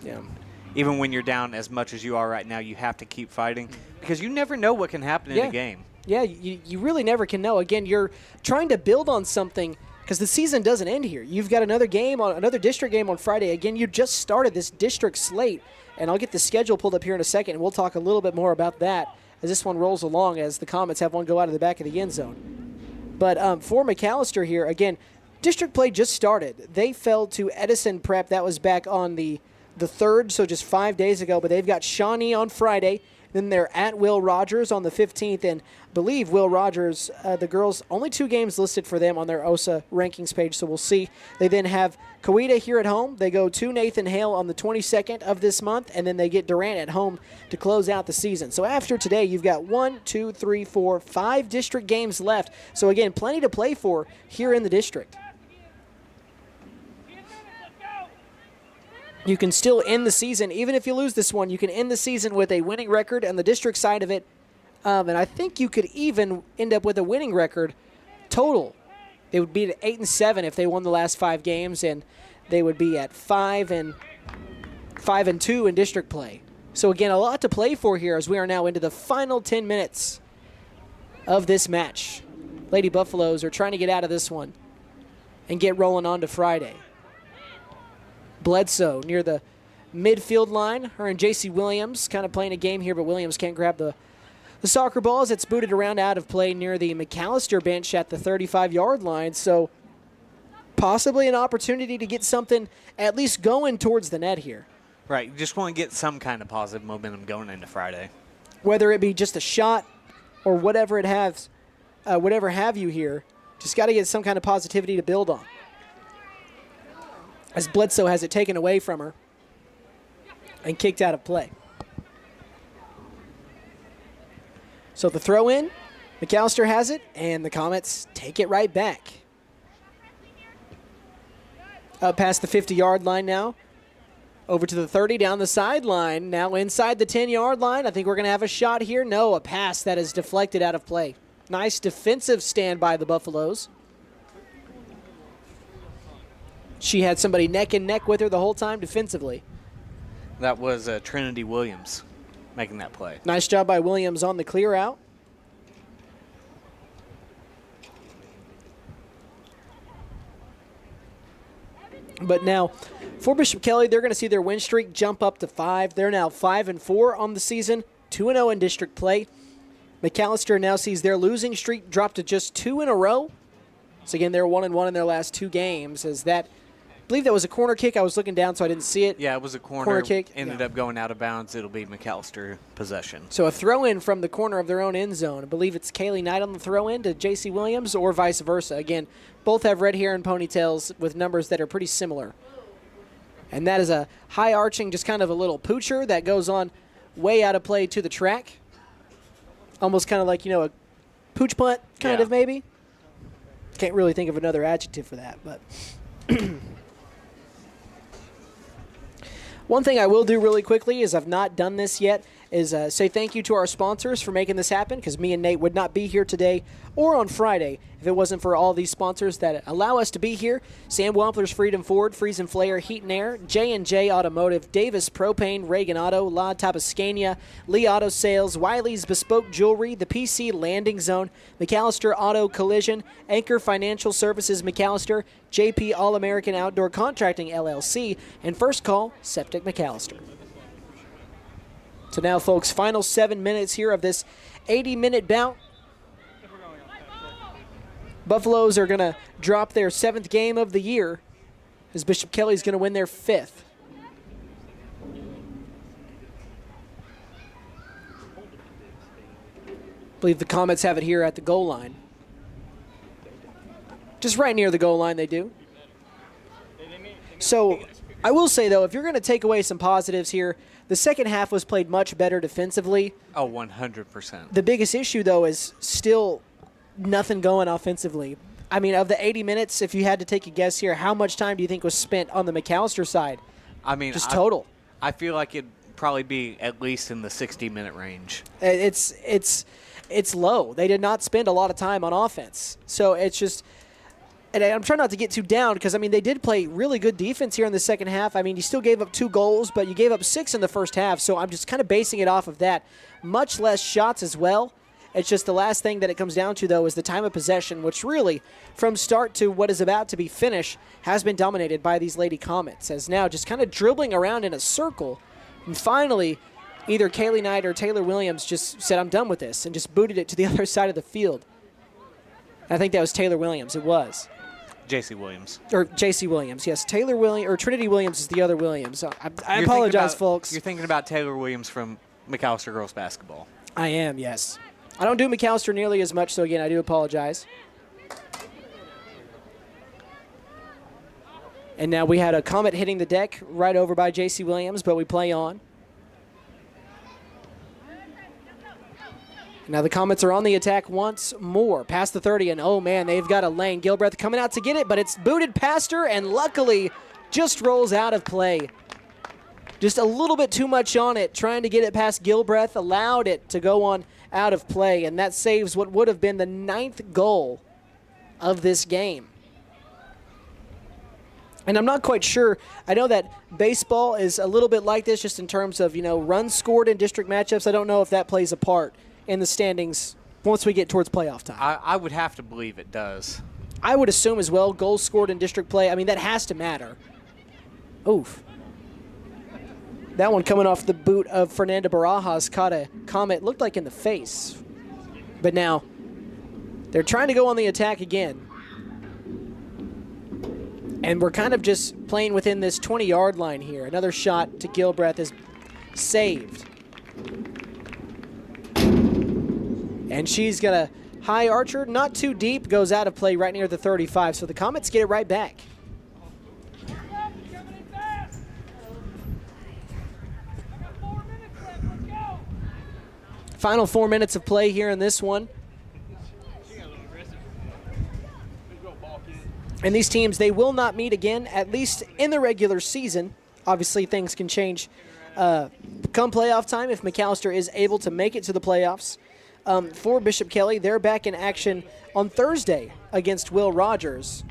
even when you're down as much as you are right now. You have to keep fighting because you never know what can happen in a game. Yeah, you really never can know. Again, you're trying to build on something because the season doesn't end here. You've got another district game on Friday. Again, you just started this district slate, and I'll get the schedule pulled up here in a second, and we'll talk a little bit more about that as this one rolls along, as the Comets have one go out of the back of the end zone. But for McAlester here, again, district play just started. They fell to Edison Prep. That was back on the 3rd, so just 5 days ago. But they've got Shawnee on Friday. Then they're at Will Rogers on the 15th. And I believe Will Rogers, the girls, only 2 games listed for them on their OSA rankings page, so we'll see. They then have Coweta here at home. They go to Nathan Hale on the 22nd of this month, and then they get Durant at home to close out the season. So after today, you've got 5 district games left. So again, plenty to play for here in the district. You can still end the season. Even if you lose this one, you can end the season with a winning record on the district side of it. And I think you could even end up with a winning record total. They would be at 8-7 if they won the last 5 games, and they would be at 5-2 in district play. So again, a lot to play for here as we are now into the final 10 minutes of this match. Lady Buffaloes are trying to get out of this one and get rolling on to Friday. Bledsoe near the midfield line. Her and J.C. Williams kind of playing a game here, but Williams can't grab the soccer ball as it's booted around out of play near the McAlester bench at the 35-yard line. So possibly an opportunity to get something at least going towards the net here. Right. You just want to get some kind of positive momentum going into Friday. Whether it be just a shot or whatever it has, whatever have you here, just got to get some kind of positivity to build on. As Bledsoe has it taken away from her and kicked out of play. So the throw in, McAlester has it, and the Comets take it right back. Up past the 50-yard line now. Over to the 30, down the sideline. Now inside the 10-yard line. I think we're going to have a shot here. No, a pass that is deflected out of play. Nice defensive stand by the Buffaloes. She had somebody neck and neck with her the whole time defensively. That was Trinity Williams making that play. Nice job by Williams on the clear out. But now, for Bishop Kelley, they're going to see their win streak jump up to 5. They're now 5-4 on the season, 2-0 in district play. McAlester now sees their losing streak drop to just 2 in a row. So again, they're 1-1 in their last 2 games. As that, I believe that was a corner kick. I was looking down, so I didn't see it. Yeah, it was a corner kick. Ended up going out of bounds. It'll be McAlester possession. So a throw-in from the corner of their own end zone. I believe it's Kaylee Knight on the throw-in to J.C. Williams, or vice versa. Again, both have red hair and ponytails with numbers that are pretty similar. And that is a high-arching, just kind of a little poocher that goes on way out of play to the track. Almost kind of like, a pooch punt, kind of maybe. Can't really think of another adjective for that, but one thing I will do really quickly is I've not done this yet is say thank you to our sponsors for making this happen, because me and Nate would not be here today or on Friday if it wasn't for all these sponsors that allow us to be here. Sam Wampler's Freedom Ford, Friesen Flare, Heat and Air, J&J Automotive, Davis Propane, Reagan Auto, La Tabascania, Lee Auto Sales, Wiley's Bespoke Jewelry, the PC Landing Zone, McAlester Auto Collision, Anchor Financial Services McAlester, JP All-American Outdoor Contracting LLC, and First Call Septic McAlester. So now, folks, final 7 minutes here of this 80-minute bout. Buffaloes are going to drop their 7th game of the year as Bishop Kelley's going to win their 5th. I believe the Comets have it here at the goal line. Just right near the goal line they do. So I will say, though, if you're going to take away some positives here, the second half was played much better defensively. Oh, 100%. The biggest issue, though, is still nothing going offensively. I mean, of the 80 minutes, if you had to take a guess here, how much time do you think was spent on the McAlester side? I mean, just total. I feel like it'd probably be at least in the 60-minute range. It's low. They did not spend a lot of time on offense. So it's just, and I'm trying not to get too down because, I mean, they did play really good defense here in the second half. I mean, you still gave up 2 goals, but you gave up 6 in the first half. So I'm just kind of basing it off of that. Much less shots as well. It's just the last thing that it comes down to, though, is the time of possession, which really, from start to what is about to be finish, has been dominated by these Lady Comets, as now just kind of dribbling around in a circle. And finally, either Kaylee Knight or Taylor Williams just said, I'm done with this, and just booted it to the other side of the field. I think that was Taylor Williams. It was. J.C. Williams. Or J.C. Williams, yes. Taylor Williams, or Trinity Williams is the other Williams. I apologize, folks. You're thinking about Taylor Williams from McAlester girls basketball. I am, yes. I don't do McAlester nearly as much, so again, I do apologize. And now we had a Comet hitting the deck right over by J.C. Williams, but we play on. Now the Comets are on the attack once more, past the 30, and oh man, they've got a lane. Gilbreth coming out to get it, but it's booted past her, and luckily just rolls out of play. Just a little bit too much on it, trying to get it past Gilbreth, allowed it to go on out of play, and that saves what would have been the 9th goal of this game. And I'm not quite sure. I know that baseball is a little bit like this just in terms of, runs scored in district matchups. I don't know if that plays a part in the standings once we get towards playoff time. I would have to believe it does. I would assume as well, goals scored in district play. I mean, that has to matter. Oof. That one coming off the boot of Fernanda Barajas caught a Comet, looked like in the face. But now they're trying to go on the attack again. And we're kind of just playing within this 20-yard line here. Another shot to Gilbreth is saved. And she's got a high archer, not too deep, goes out of play right near the 35. So the Comets get it right back. Final 4 minutes of play here in this one. And these teams, they will not meet again, at least in the regular season. Obviously, things can change come playoff time if McAlester is able to make it to the playoffs. For Bishop Kelley, they're back in action on Thursday against Will Rogers,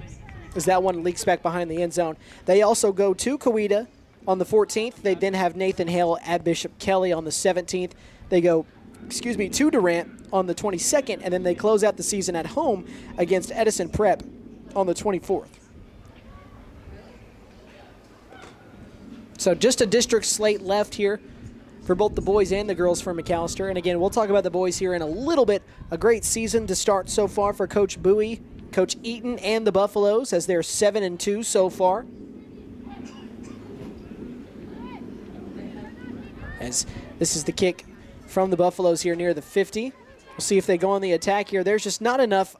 as that one leaks back behind the end zone. They also go to Coweta on the 14th. They then have Nathan Hale at Bishop Kelley on the 17th. They go, to Durant on the 22nd, and then they close out the season at home against Edison Prep on the 24th. So just a district slate left here for both the boys and the girls for McAlester. And again, we'll talk about the boys here in a little bit. A great season to start so far for Coach Bowie, Coach Eaton, and the Buffaloes, as they're 7-2 so far. As this is the kick from the Buffaloes here near the 50. We'll see if they go on the attack here. There's just not enough.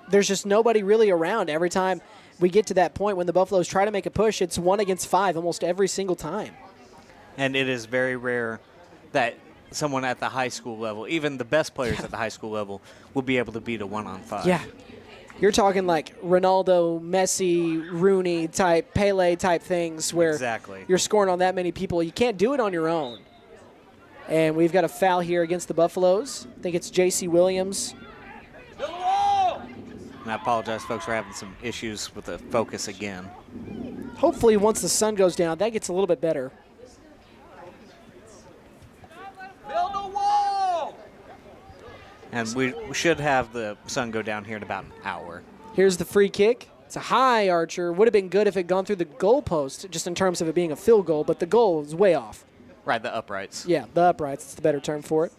There's just nobody really around. Every time we get to that point when the Buffaloes try to make a push, it's 1 against 5 almost every single time. And it is very rare that someone at the high school level, even the best players at the high school level, will be able to beat a 1-on-5. Yeah. You're talking like Ronaldo, Messi, Rooney type, Pele type things where exactly. You're scoring on that many people. You can't do it on your own. And we've got a foul here against the Buffaloes. I think it's J.C. Williams. And I apologize, folks, for having some issues with the focus again. Hopefully once the sun goes down, that gets a little bit better. Build a wall! And we should have the sun go down here in about an hour. Here's the free kick. It's a high archer. Would have been good if it had gone through the goalpost, just in terms of it being a field goal, but the goal is way off. Right, the uprights. Yeah, the uprights. It's the better term for it.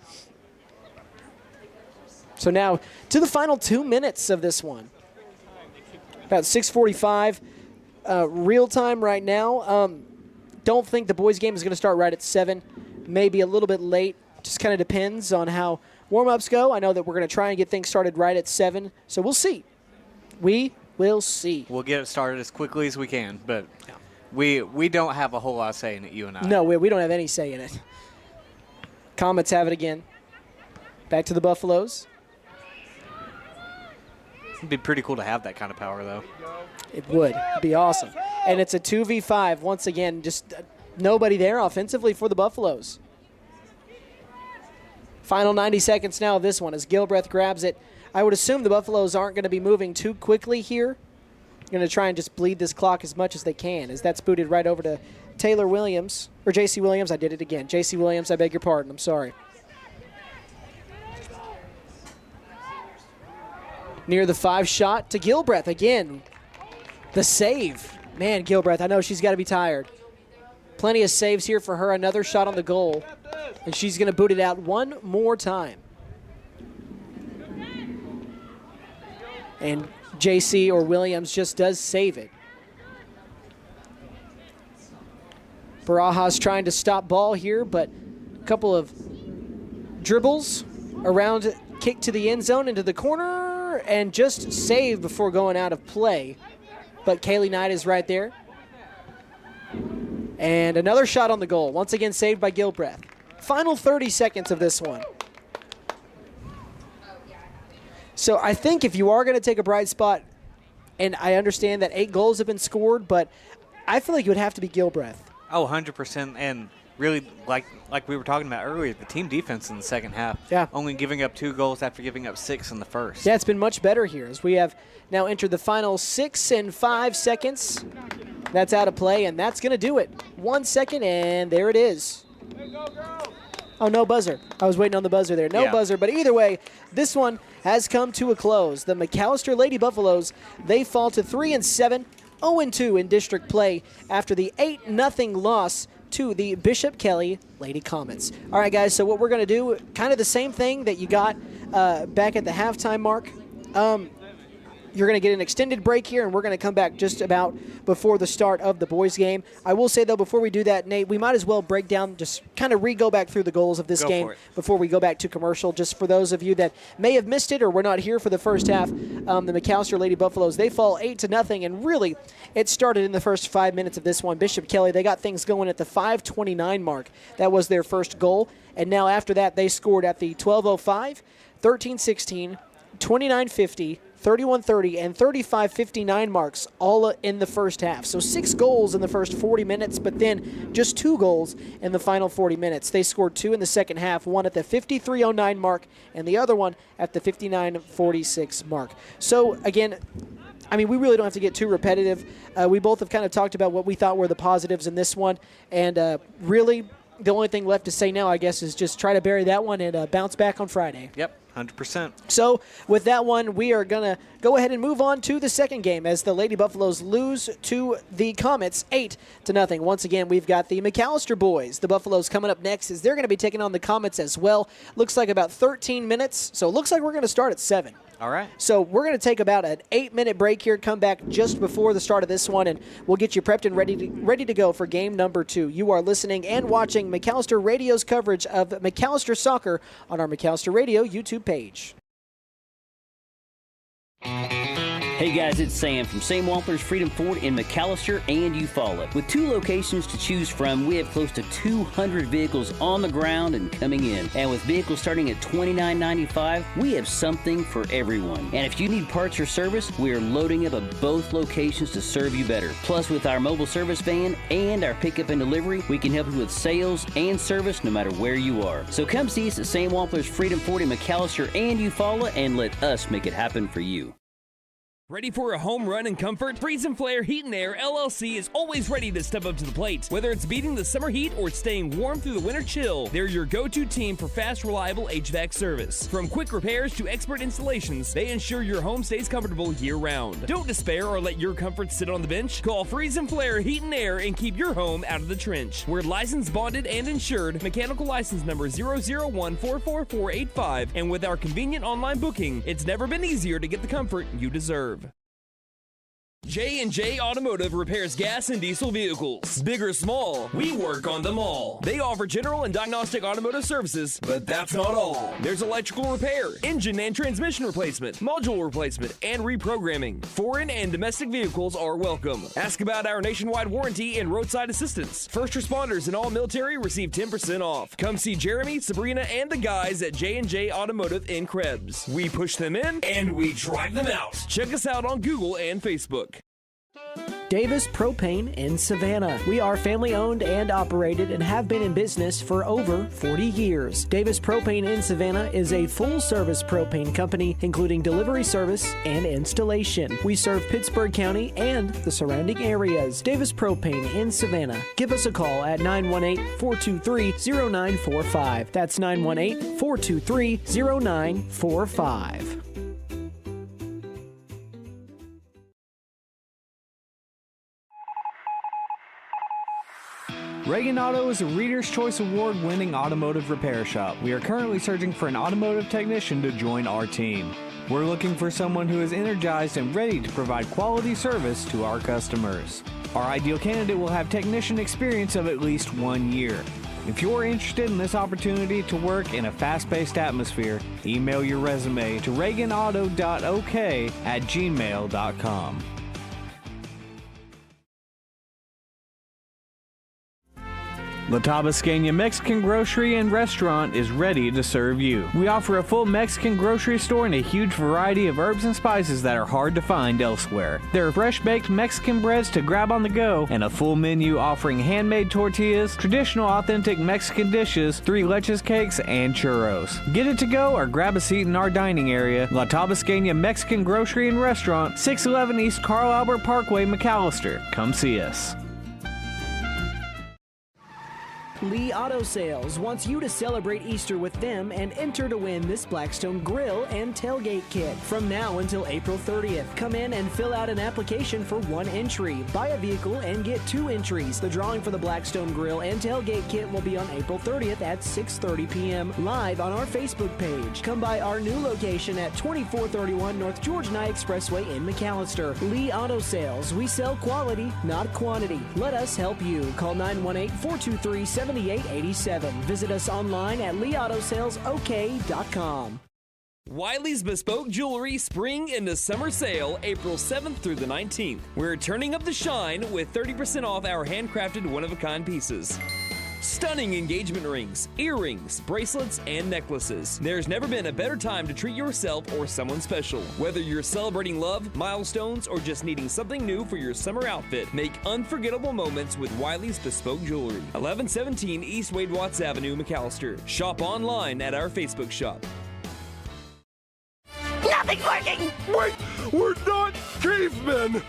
So now to the final 2 minutes of this one. About 6:45 real time right now. Don't think the boys' game is going to start right at 7. Maybe a little bit late. Just kind of depends on how warm-ups go. I know that we're going to try and get things started right at 7. So we'll see. We will see. We'll get it started as quickly as we can, but we don't have a whole lot of say in it, you and I. No, we don't have any say in it. Comets have it again. Back to the Buffaloes. It'd be pretty cool to have that kind of power, though. It would. It'd be awesome. And it's a 2v5. Once again, just nobody there offensively for the Buffaloes. Final 90 seconds now of this one as Gilbreth grabs it. I would assume the Buffaloes aren't going to be moving too quickly here. Going to try and just bleed this clock as much as they can, as that's booted right over to Taylor Williams, or J.C. Williams. I did it again. J.C. Williams, I beg your pardon. I'm sorry. near the 5 shot to Gilbreth. Again, the save. Man, Gilbreth, I know she's got to be tired. Plenty of saves here for her. Another shot on the goal. And she's going to boot it out one more time. And JC or Williams just does save it. Barajas trying to stop ball here, but a couple of dribbles around, kick to the end zone, into the corner, and just saved before going out of play. But Kaylee Knight is right there. And another shot on the goal. Once again saved by Gilbreth. Final 30 seconds of this one. So I think if you are going to take a bright spot, and I understand that 8 goals have been scored, but I feel like it would have to be Gilbreth. Oh, 100%. And really, like we were talking about earlier, the team defense in the second half. Yeah. Only giving up 2 goals after giving up 6 in the first. Yeah, it's been much better here as we have now entered the final 6 and 5 seconds. That's out of play, and that's going to do it. 1 second, and there it is. Oh, no buzzer. I was waiting on the buzzer there. No buzzer, but either way, this one has come to a close. The McAlester Lady Buffaloes, they fall to 3-7, 0-2 in district play after the 8-0 loss to the Bishop Kelley Lady Comets. All right, guys, so what we're going to do, kind of the same thing that you got back at the halftime mark. You're going to get an extended break here, and we're going to come back just about before the start of the boys' game. I will say, though, before we do that, Nate, we might as well break down, just kind of go back through the goals of this game before we go back to commercial. Just for those of you that may have missed it or were not here for the first half, the McAlester Lady Buffaloes, they fall 8-0, and really it started in the first 5 minutes of this one. Bishop Kelley, they got things going at the 5:29 mark. That was their first goal, and now after that they scored at the 12:05, 13:16, 29:50, 31:30, and 35:59 marks all in the first half. So 6 goals in the first 40 minutes, but then just 2 goals in the final 40 minutes. They scored 2 in the second half, one at the 53:09 mark and the other one at the 59:46 mark. So again, I mean, we really don't have to get too repetitive. We both have kind of talked about what we thought were the positives in this one, and really the only thing left to say now, I guess, is just try to bury that one and bounce back on Friday. Yep. 100%. So with that one, we are going to go ahead and move on to the second game as the Lady Buffaloes lose to the Comets 8-0. Once again, we've got the McAlester boys. The Buffaloes coming up next as they're going to be taking on the Comets as well. Looks like about 13 minutes, so it looks like we're going to start at 7. All right. So we're going to take about an 8-minute break here, come back just before the start of this one, and we'll get you prepped and ready to go for game number 2. You are listening and watching McAlester Radio's coverage of McAlester Soccer on our McAlester Radio YouTube page. Hey guys, it's Sam from Sam Wampler's Freedom Ford in McAlester and Eufaula. With 2 locations to choose from, we have close to 200 vehicles on the ground and coming in. And with vehicles starting at $29.95, we have something for everyone. And if you need parts or service, we are loading up at both locations to serve you better. Plus, with our mobile service van and our pickup and delivery, we can help you with sales and service no matter where you are. So come see us at Sam Wampler's Freedom Ford in McAlester and Eufaula and let us make it happen for you. Ready for a home run in comfort? Freeze and Flare Heat and Air LLC is always ready to step up to the plate. Whether it's beating the summer heat or staying warm through the winter chill, they're your go-to team for fast, reliable HVAC service. From quick repairs to expert installations, they ensure your home stays comfortable year-round. Don't despair or let your comfort sit on the bench. Call Freeze and Flare Heat and Air and keep your home out of the trench. We're licensed, bonded, and insured. Mechanical license number 0014445. And with our convenient online booking, it's never been easier to get the comfort you deserve. J&J Automotive repairs gas and diesel vehicles. Big or small, we work on them all. They offer general and diagnostic automotive services, but that's not all. There's electrical repair, engine and transmission replacement, module replacement, and reprogramming. Foreign and domestic vehicles are welcome. Ask about our nationwide warranty and roadside assistance. First responders and all military receive 10% off. Come see Jeremy, Sabrina, and the guys at J&J Automotive in Krebs. We push them in, and we drive them out. Check us out on Google and Facebook. Davis Propane in Savannah. We are family owned and operated and have been in business for over 40 years. Davis Propane in Savannah is a full service propane company including delivery service and installation. We serve Pittsburgh County and the surrounding areas. Davis Propane in Savannah. Give us a call at 918-423-0945. That's 918-423-0945. Reagan Auto is a Reader's Choice Award winning automotive repair shop. We are currently searching for an automotive technician to join our team. We're looking for someone who is energized and ready to provide quality service to our customers. Our ideal candidate will have technician experience of at least 1 year. If you're interested in this opportunity to work in a fast-paced atmosphere, email your resume to reaganauto.ok@gmail.com. La Tabasqueña Mexican Grocery and Restaurant is ready to serve you. We offer a full Mexican grocery store and a huge variety of herbs and spices that are hard to find elsewhere. There are fresh-baked Mexican breads to grab on the go and a full menu offering handmade tortillas, traditional authentic Mexican dishes, 3 leches cakes, and churros. Get it to go or grab a seat in our dining area. La Tabasqueña Mexican Grocery and Restaurant, 611 East Carl Albert Parkway, McAlester. Come see us. Lee Auto Sales wants you to celebrate Easter with them and enter to win this Blackstone grill and tailgate kit from now until April 30th. Come in and fill out an application for 1 entry. Buy a vehicle and get 2 entries. The drawing for the Blackstone grill and tailgate kit will be on April 30th at 6:30 p.m. live on our Facebook page. Come by our new location at 2431 North George Nye Expressway in McAlester. Lee Auto Sales. We sell quality, not quantity. Let us help you. Call 918-423-7887. Visit us online at leautosalesok.com. Wiley's Bespoke Jewelry Spring into Summer Sale, April 7th through the 19th. We're turning up the shine with 30% off our handcrafted one-of-a-kind pieces. Stunning engagement rings, earrings, bracelets, and necklaces. There's never been a better time to treat yourself or someone special. Whether you're celebrating love, milestones, or just needing something new for your summer outfit, make unforgettable moments with Wiley's Bespoke Jewelry. 1117 East Wade Watts Avenue, McAlester. Shop online at our Facebook shop. Nothing's working! Wait, we're not cavemen!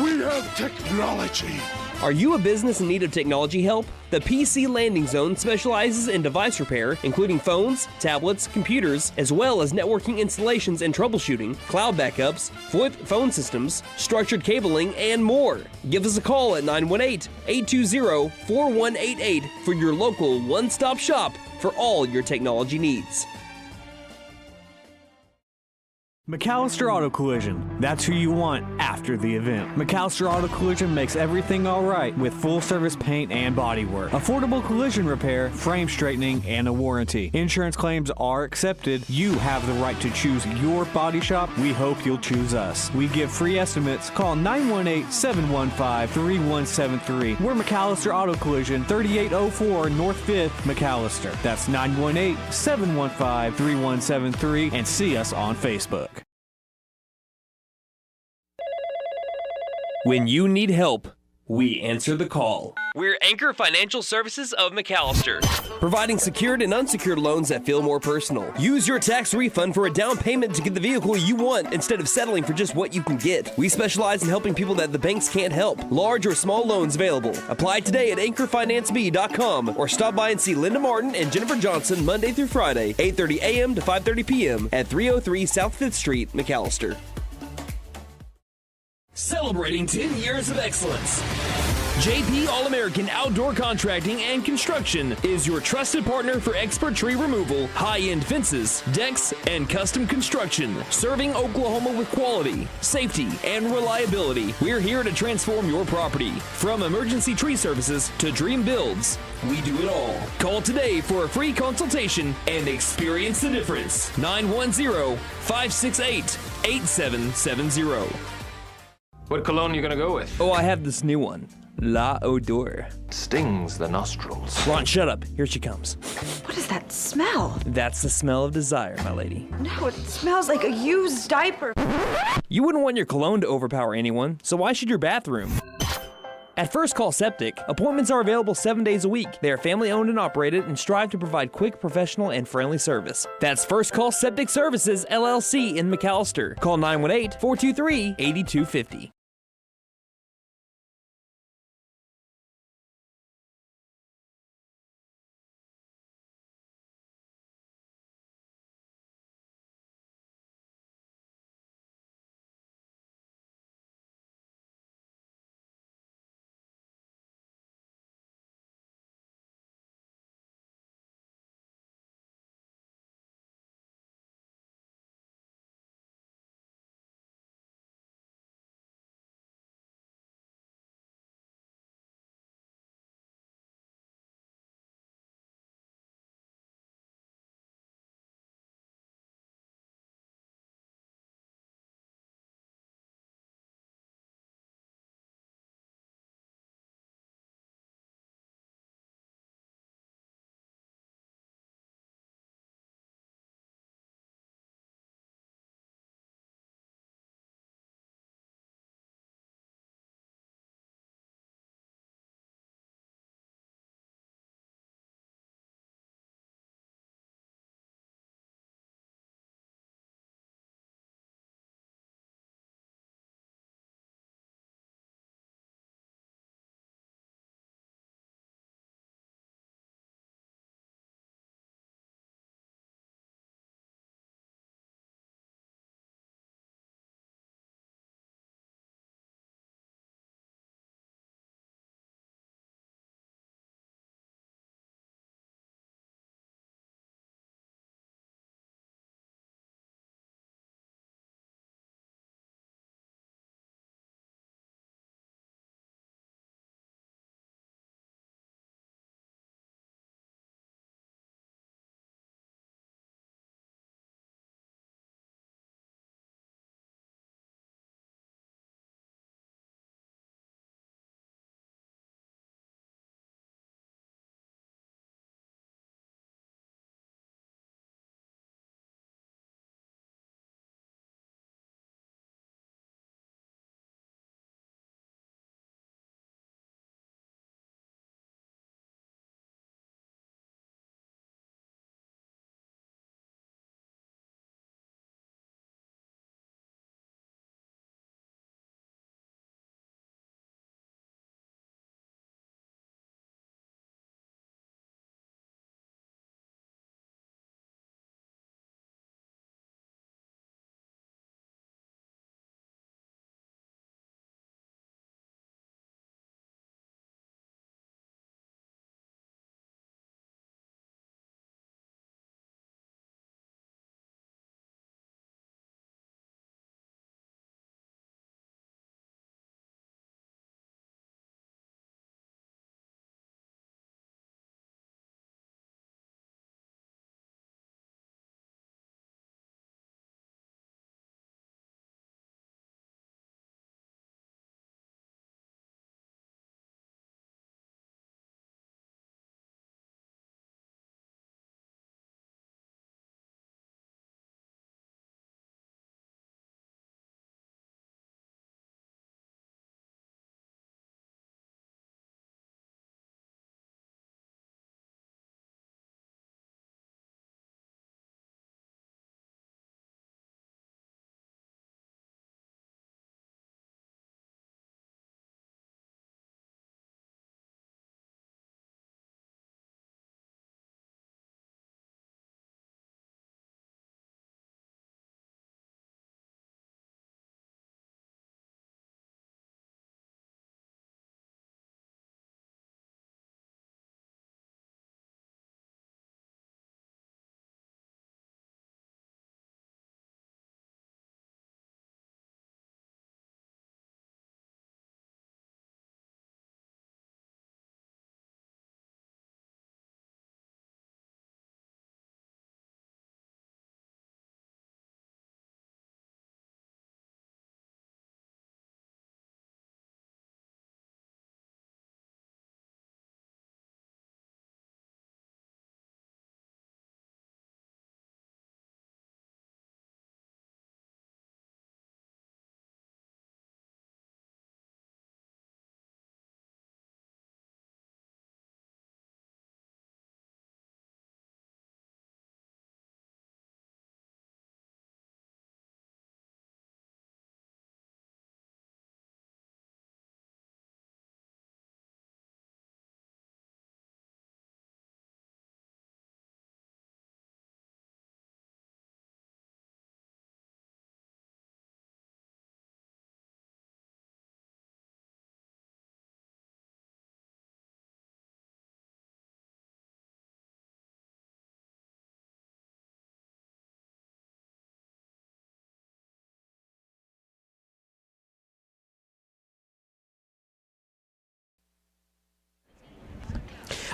We have technology! Are you a business in need of technology help? The PC Landing Zone specializes in device repair, including phones, tablets, computers, as well as networking installations and troubleshooting, cloud backups, VoIP phone systems, structured cabling, and more. Give us a call at 918-820-4188 for your local one-stop shop for all your technology needs. McAlester Auto Collision. That's who you want after the event. McAlester Auto Collision makes everything all right with full service paint and body work, affordable collision repair, frame straightening, and a warranty. Insurance claims are accepted. You have the right to choose your body shop. We hope you'll choose us. We give free estimates. Call 918-715-3173. We're McAlester Auto Collision, 3804 North 5th, McAlester. That's 918-715-3173, and see us on Facebook. When you need help, we answer the call. We're Anchor Financial Services of McAlester, providing secured and unsecured loans that feel more personal. Use your tax refund for a down payment to get the vehicle you want instead of settling for just what you can get. We specialize in helping people that the banks can't help. Large or small loans available. Apply today at anchorfinanceb.com or stop by and see Linda Martin and Jennifer Johnson Monday through Friday, 8:30 a.m. to 5:30 p.m. at 303 South 5th Street, McAlester. Celebrating 10 years of excellence. JP All-American Outdoor Contracting and Construction is your trusted partner for expert tree removal, high-end fences, decks, and custom construction. Serving Oklahoma with quality, safety, and reliability. We're here to transform your property. From emergency tree services to dream builds, we do it all. Call today for a free consultation and experience the difference. 910-568-8770. What cologne are you gonna go with? Oh, I have this new one. La Odeur. Stings the nostrils. Ron, shut up. Here she comes. What is that smell? That's the smell of desire, my lady. No, it smells like a used diaper. You wouldn't want your cologne to overpower anyone, so why should your bathroom? At First Call Septic, appointments are available 7 days a week. They are family owned and operated and strive to provide quick, professional, and friendly service. That's First Call Septic Services, LLC in McAlester. Call 918-423-8250.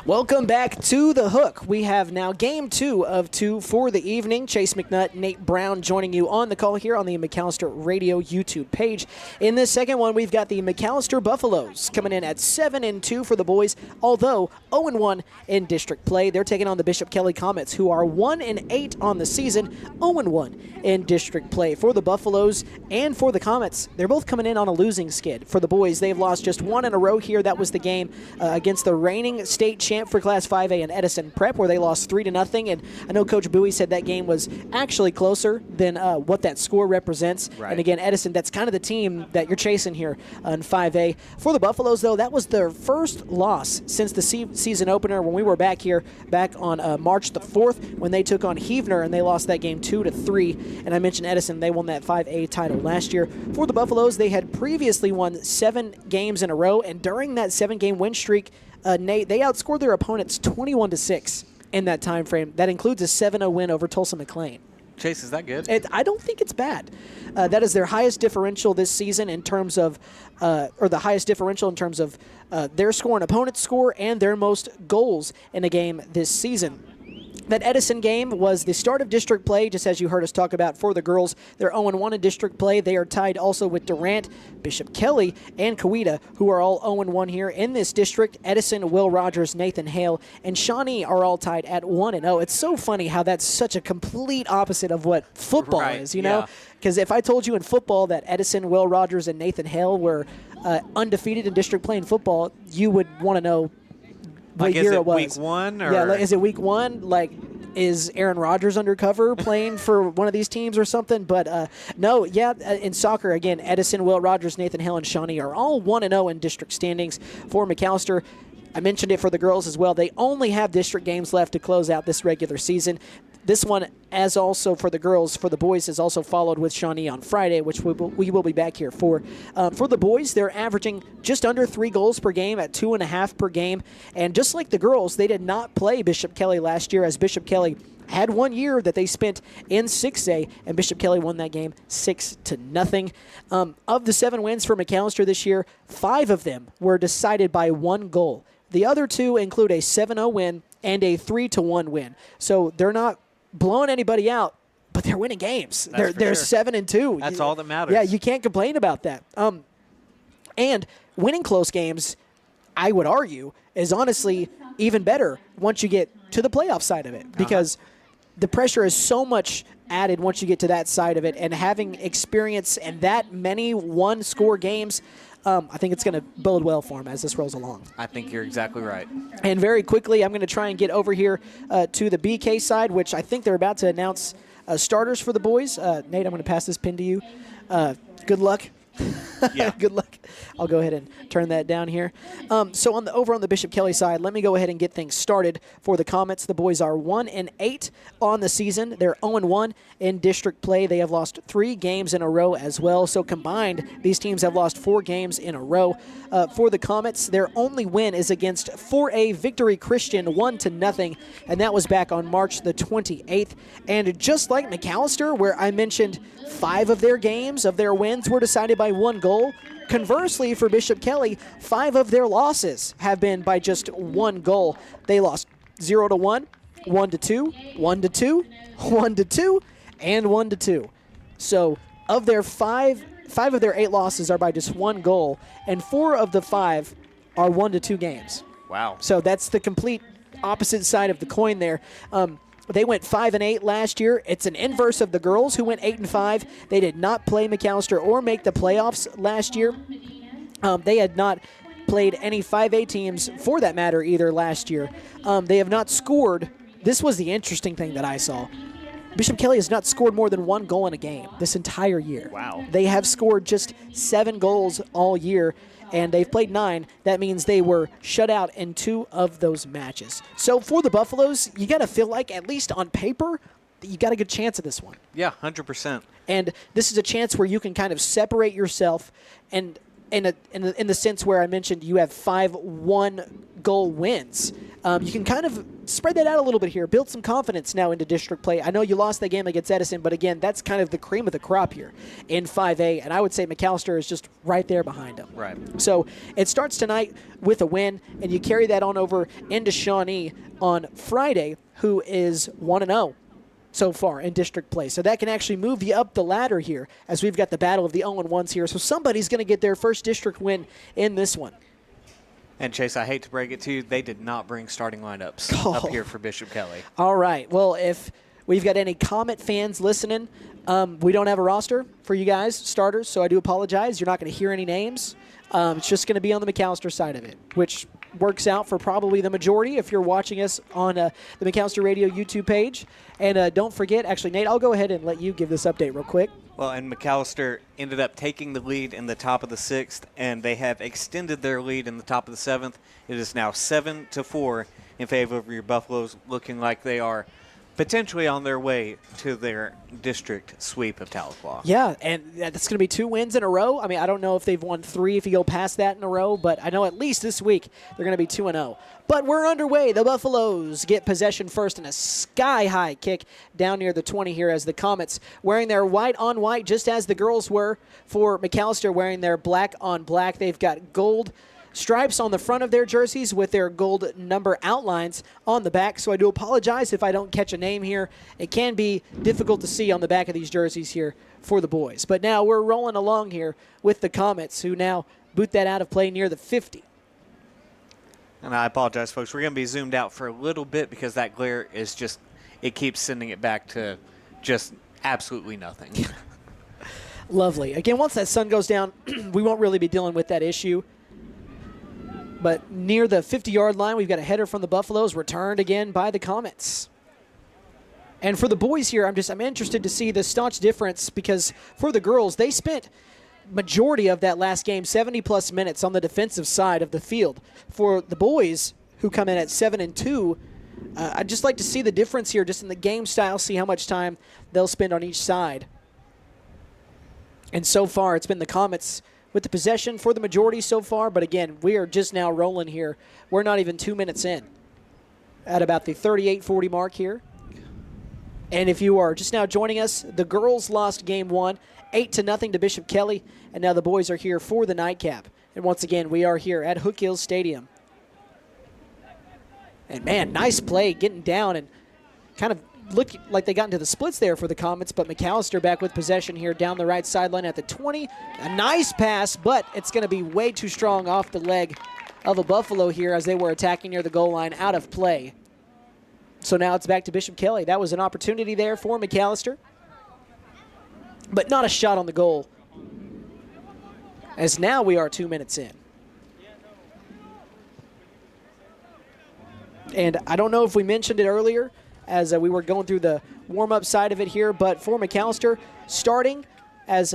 Welcome back to The Hook. We have now game 2 of 2 for the evening. Chase McNutt, Nate Brown joining you on the call here on the McAlester Radio YouTube page. In this second one, we've got the McAlester Buffaloes coming in at 7-2 for the boys, although 0-1 in district play. They're taking on the Bishop Kelley Comets, who are 1-8 on the season, 0-1 in district play. For the Buffaloes and for the Comets, they're both coming in on a losing skid. For the boys, they've lost just one in a row here. That was the game against the reigning state champ for Class 5A in Edison Prep, where they lost 3-0. And I know Coach Bowie said that game was actually closer than what that score represents. Right. And again, Edison, that's kind of the team that you're chasing here in 5A. For the Buffaloes, though, that was their first loss since the season opener when we were back here back on March the 4th when they took on Heavener, and they lost that game 2-3. And I mentioned Edison, they won that 5A title last year. For the Buffaloes, they had previously won 7 games in a row, and during that 7-game win streak, Nate, they outscored their opponents 21-6 in that time frame. That includes a 7-0 win over Tulsa McLean. Chase, is that good? I don't think it's bad. That is their highest differential this season in terms of, or the highest differential in terms of their score and opponent's score and their most goals in a game this season. That Edison game was the start of district play, just as you heard us talk about for the girls. They're 0-1 in district play. They are tied also with Durant, Bishop Kelley, and Coweta, who are all 0-1 here in this district. Edison, Will Rogers, Nathan Hale, and Shawnee are all tied at 1-0. It's so funny how that's such a complete opposite of what football is, you know? Because if I told you in football that Edison, Will Rogers, and Nathan Hale were undefeated in district play in football, you would want to know what like, year is it it was. week 1? Or? Yeah, is it week 1? Like, is Aaron Rodgers undercover playing for one of these teams or something? But no, in soccer, again, Edison, Will Rogers, Nathan Hill, and Shawnee are all 1-0 in district standings for McAlester. I mentioned it for the girls as well. They only have district games left to close out this regular season. This one, as also for the girls, for the boys, is also followed with Shawnee on Friday, which we will be back here for. For the boys, they're averaging just under 3 goals per game at 2.5 per game. And just like the girls, they did not play Bishop Kelley last year, as Bishop Kelley had 1 year that they spent in 6A, and Bishop Kelley won that game 6-0. Of the 7 wins for McAlester this year, 5 of them were decided by 1 goal. The other 2 include a 7-0 win and a 3-1 win. So they're not blowing anybody out, but they're winning games. They're 7-2. That's all that matters. Yeah, you can't complain about that. And winning close games, I would argue, is honestly even better once you get to the playoff side of it, because the pressure is so much added once you get to that side of it, and having experience in that many one-score games, I think it's going to bode well for him as this rolls along. I think you're exactly right. And very quickly, I'm going to try and get over here to the BK side, which I think they're about to announce starters for the boys. Nate, I'm going to pass this pin to you. Good luck. Yeah. Good luck. I'll go ahead and turn that down here. So over on the Bishop Kelley side, let me go ahead and get things started for the Comets. The boys are 1-8 on the season. They're 0-1 in district play. They have lost 3 games in a row as well. So combined, these teams have lost 4 games in a row. For the Comets, their only win is against 4A Victory Christian 1-0, and that was back on March the 28th. And just like McAlester, where I mentioned 5 of their games, of their wins, were decided by 1 goal, conversely, for Bishop Kelley, 5 of their losses have been by just 1 goal. They lost 0-1, 1-2, 1-2, 1-2, and 1-2. So of their 5 of their 8 losses are by just 1 goal, and 4 of the 5 are 1-2 games. Wow. So that's the complete opposite side of the coin there. They went 5-8 last year. It's an inverse of the girls, who went 8-5. They did not play McAlester or make the playoffs last year. They had not played any 5A teams, for that matter, either last year. They have not scored. This was the interesting thing that I saw. Bishop Kelley has not scored more than 1 goal in a game this entire year. Wow. They have scored just 7 goals all year, and they've played 9. That means they were shut out in 2 of those matches. So for the Buffaloes, you got to feel like, at least on paper, that you got a good chance of this one. Yeah, 100%. And this is a chance where you can kind of separate yourself and in the sense where I mentioned you have 5 1-goal wins. You can kind of spread that out a little bit here, build some confidence now into district play. I know you lost that game against Edison, but again, that's kind of the cream of the crop here in 5A, and I would say McAlester is just right there behind them. Right. So it starts tonight with a win, and you carry that on over into Shawnee on Friday, who is 1-0. So far in district play. So that can actually move you up the ladder here as we've got the battle of the 0-1s here. So somebody's going to get their first district win in this one. And Chase, I hate to break it to you, they did not bring starting lineups up here for Bishop Kelley. All right. Well, if we've got any Comet fans listening, we don't have a roster for you guys, starters, so I do apologize. You're not going to hear any names. It's just going to be on the McAlester side of it, which works out for probably the majority if you're watching us on the McAlester Radio YouTube page. And don't forget, actually, Nate, I'll go ahead and let you give this update real quick. Well, and McAlester ended up taking the lead in the top of the 6th, and they have extended their lead in the top of the 7th. It is now 7-4 in favor of your Buffaloes, looking like they are potentially on their way to their district sweep of Tahlequah. Yeah, and that's going to be 2 wins in a row. I mean, I don't know if they've won 3 if you go past that in a row, but I know at least this week they're going to be 2-0. But we're underway. The Buffaloes get possession first in a sky-high kick down near the 20 here as the Comets, wearing their white on white, just as the girls were for McAlester, wearing their black on black. They've got gold stripes on the front of their jerseys with their gold number outlines on the back. So I do apologize if I don't catch a name here. It can be difficult to see on the back of these jerseys here for the boys. But now we're rolling along here with the Comets, who now boot that out of play near the 50. And I apologize, folks. We're going to be zoomed out for a little bit because that glare is just, it keeps sending it back to just absolutely nothing. Lovely. Again, once that sun goes down, we won't really be dealing with that issue. But near the 50-yard line, we've got a header from the Buffaloes, returned again by the Comets. And for the boys here, I'm interested to see the staunch difference because for the girls, they spent majority of that last game, 70-plus minutes on the defensive side of the field. For the boys, who come in at 7-2, I'd just like to see the difference here just in the game style, see how much time they'll spend on each side. And so far, it's been the Comets with the possession for the majority so far, but again, we are just now rolling here. We're not even 2 minutes in at about the 38-40 mark here. And if you are just now joining us, the girls lost game 1, 8-0 to Bishop Kelley, and now the boys are here for the nightcap. And once again, we are here at Hook Hills Stadium. And man, nice play getting down and kind of looked like they got into the splits there for the Comets, but McAlester back with possession here down the right sideline at the 20. A nice pass, but it's going to be way too strong off the leg of a Buffalo here as they were attacking near the goal line, out of play. So now it's back to Bishop Kelley. That was an opportunity there for McAlester, but not a shot on the goal, as now we are 2 minutes in. And I don't know if we mentioned it earlier as we were going through the warm-up side of it here, but for McAlester, starting as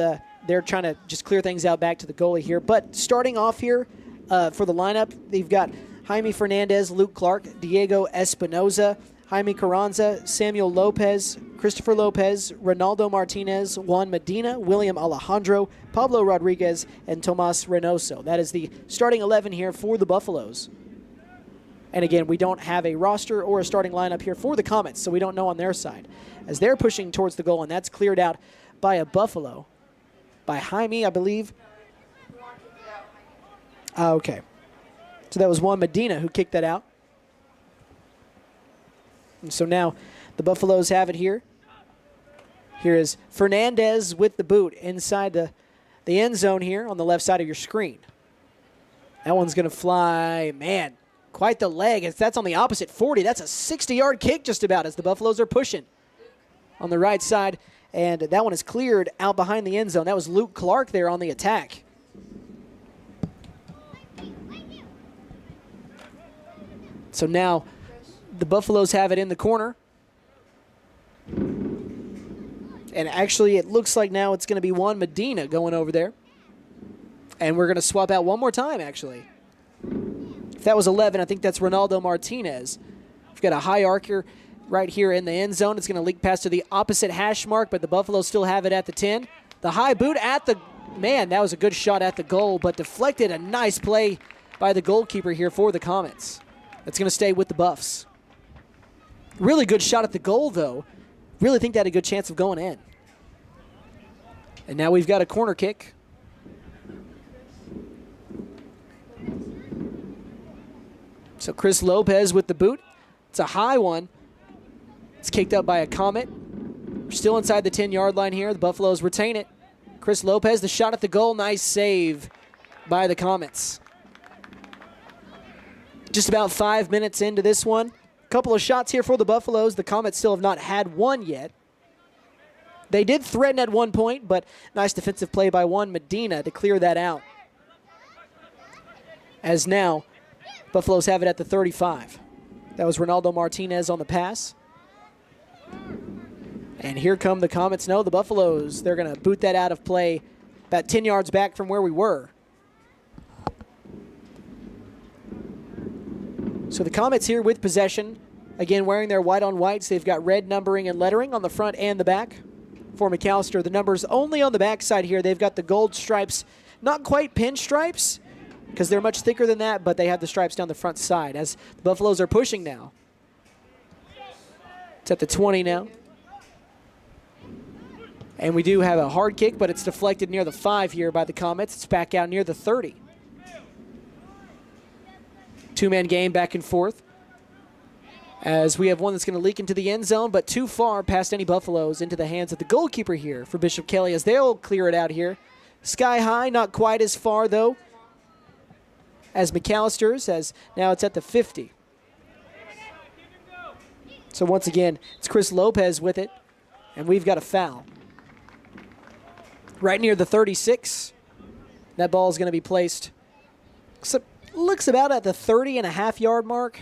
they're trying to just clear things out back to the goalie here, but starting off here for the lineup, they've got Jaime Fernandez, Luke Clark, Diego Espinoza, Jaime Carranza, Samuel Lopez, Christopher Lopez, Ronaldo Martinez, Juan Medina, William Alejandro, Pablo Rodriguez, and Tomas Reynoso. That is the starting 11 here for the Buffaloes. And again, we don't have a roster or a starting lineup here for the Comets, so we don't know on their side. As they're pushing towards the goal, and that's cleared out by a Buffalo, by Jaime, I believe. Okay. So that was Juan Medina who kicked that out. And so now the Buffaloes have it here. Here is Fernandez with the boot inside the end zone here on the left side of your screen. That one's going to fly, man. Quite the leg. That's on the opposite 40. That's a 60-yard kick just about as the Buffaloes are pushing on the right side. And that one is cleared out behind the end zone. That was Luke Clark there on the attack. So now the Buffaloes have it in the corner. And actually it looks like now it's going to be Juan Medina going over there. And we're going to swap out one more time, actually. If that was 11, I think that's Ronaldo Martinez. We've got a high archer right here in the end zone. It's going to leak past to the opposite hash mark, but the Buffaloes still have it at the 10. The high boot at the Man, that was a good shot at the goal, but deflected. A nice play by the goalkeeper here for the Comets. That's going to stay with the Buffs. Really good shot at the goal, though. Really think that had a good chance of going in. And now we've got a corner kick. So Chris Lopez with the boot. It's a high one. It's kicked up by a Comet. We're still inside the 10-yard line here. The Buffaloes retain it. Chris Lopez, the shot at the goal. Nice save by the Comets. Just about 5 minutes into this one. A couple of shots here for the Buffaloes. The Comets still have not had one yet. They did threaten at one point, but nice defensive play by Juan Medina to clear that out. As now, Buffaloes have it at the 35. That was Ronaldo Martinez on the pass. And here come the Comets. No, the Buffaloes, they're going to boot that out of play about 10 yards back from where we were. So the Comets here with possession. Again, wearing their white on whites. They've got red numbering and lettering on the front and the back. For McAlester, the numbers only on the back side here. They've got the gold stripes, not quite pinstripes, because they're much thicker than that, but they have the stripes down the front side as the Buffaloes are pushing now. It's at the 20 now. And we do have a hard kick, but it's deflected near the 5 here by the Comets. It's back out near the 30. Two-man game back and forth. As we have one that's going to leak into the end zone, but too far past any Buffaloes into the hands of the goalkeeper here for Bishop Kelley as they'll clear it out here. Sky high, not quite as far, though, as McAllister's, as now it's at the 50. So once again, it's Chris Lopez with it, and we've got a foul. Right near the 36. That ball is going to be placed, so looks about at the 30.5-yard mark.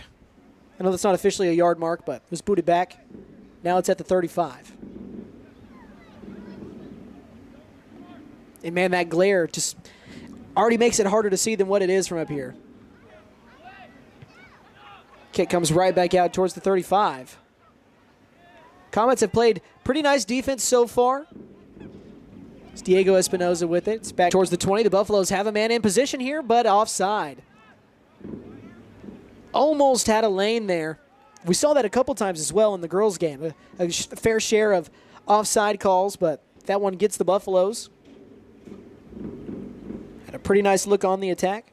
I know that's not officially a yard mark, but it was booted back. Now it's at the 35. And man, that glare just already makes it harder to see than what it is from up here. Kick comes right back out towards the 35. Comets have played pretty nice defense so far. It's Diego Espinoza with it. It's back towards the 20. The Buffaloes have a man in position here, but offside. Almost had a lane there. We saw that a couple times as well in the girls' game. A fair share of offside calls, but that one gets the Buffaloes. Had a pretty nice look on the attack.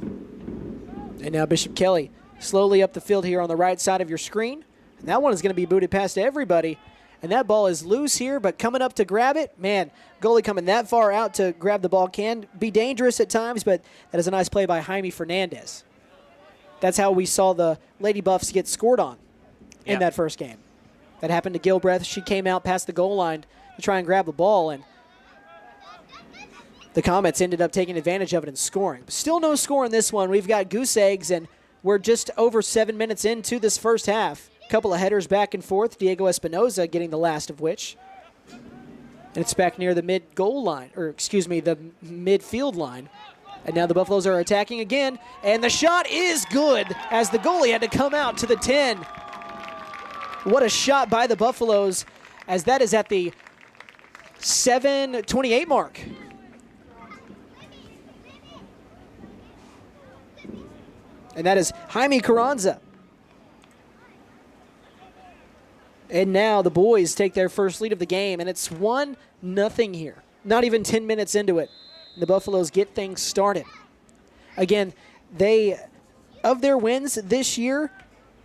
And now Bishop Kelley slowly up the field here on the right side of your screen. And that one is going to be booted past everybody. And that ball is loose here, but coming up to grab it, man, goalie coming that far out to grab the ball can be dangerous at times, but that is a nice play by Jaime Fernandez. That's how we saw the Lady Buffs get scored on in that first game. That happened to Gilbreth. She came out past the goal line to try and grab the ball, and the Comets ended up taking advantage of it and scoring. But still no score in this one. We've got goose eggs, and we're just over 7 minutes into this first half. Couple of headers back and forth. Diego Espinoza getting the last of which. And it's back near the mid-goal line, or excuse me, the midfield line. And now the Buffaloes are attacking again. And the shot is good as the goalie had to come out to the 10. What a shot by the Buffaloes as that is at the 7:28 mark. And that is Jaime Carranza. And now the boys take their first lead of the game, and it's 1-0 here. Not even 10 minutes into it. The Buffaloes get things started. Again, of their wins this year,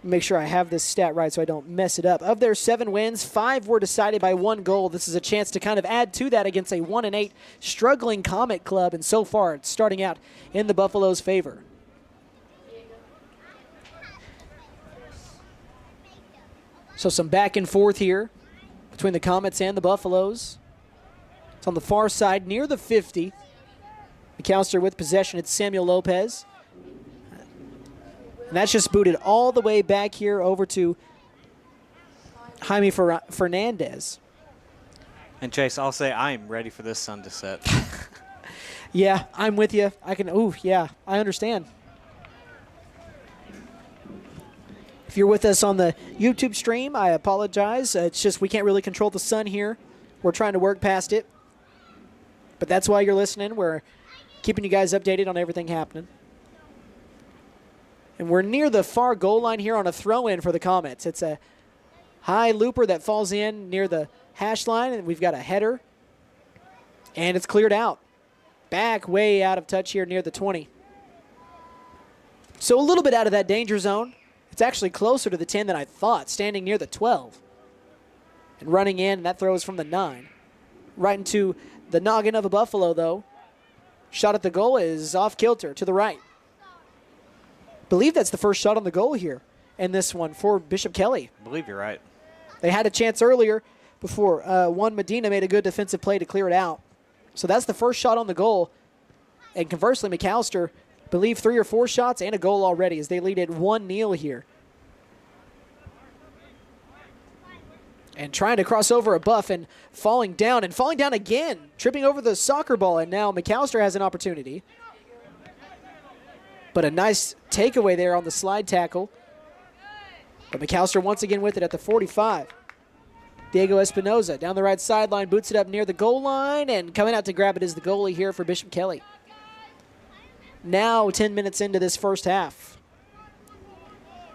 make sure I have this stat right so I don't mess it up. Of their 7 wins, 5 were decided by 1 goal. This is a chance to kind of add to that against a 1-8 struggling Comet club, and so far it's starting out in the Buffaloes' favor. So some back and forth here between the Comets and the Buffaloes. It's on the far side near the 50. McAlester with possession. It's Samuel Lopez. And that's just booted all the way back here over to Jaime Fernandez. And Chase, I'll say I'm ready for this sun to set. Yeah, I'm with you. I understand. If you're with us on the YouTube stream, I apologize. It's just we can't really control the sun here we're trying to work past it. But that's why you're listening. We're keeping you guys updated on everything happening. And we're near the far goal line here on a throw-in for the Comets. It's a high looper that falls in near the hash line, and we've got a header. And it's cleared out. Back way out of touch here near the 20. So a little bit out of that danger zone. It's actually closer to the 10 than I thought, standing near the 12. And running in, and that throws from the 9. Right into the noggin of a Buffalo, though. Shot at the goal is off kilter to the right. Believe that's the first shot on the goal here in this one for Bishop Kelley. I believe you're right. They had a chance earlier before Juan Medina made a good defensive play to clear it out. So that's the first shot on the goal. And conversely, McAlester, believe 3 or 4 shots and a goal already as they lead at 1-0 here. And trying to cross over a buff and falling down again, tripping over the soccer ball. And now McAlester has an opportunity. But a nice takeaway there on the slide tackle. But McAlester once again with it at the 45. Diego Espinoza down the right sideline, boots it up near the goal line, and coming out to grab it is the goalie here for Bishop Kelley. Now 10 minutes into this first half.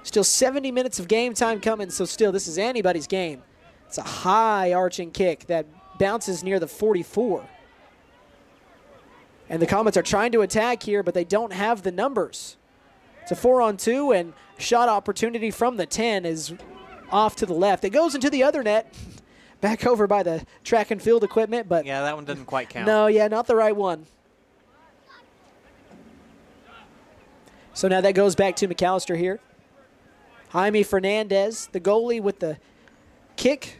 Still 70 minutes of game time coming, so still this is anybody's game. It's a high arching kick that bounces near the 44. And the Comets are trying to attack here, but they don't have the numbers. It's a 4-on-2, and shot opportunity from the 10 is off to the left. It goes into the other net, back over by the track and field equipment, but yeah, that one doesn't quite count. No, yeah, not the right one. So now that goes back to McAlester here. Jaime Fernandez, the goalie with the kick.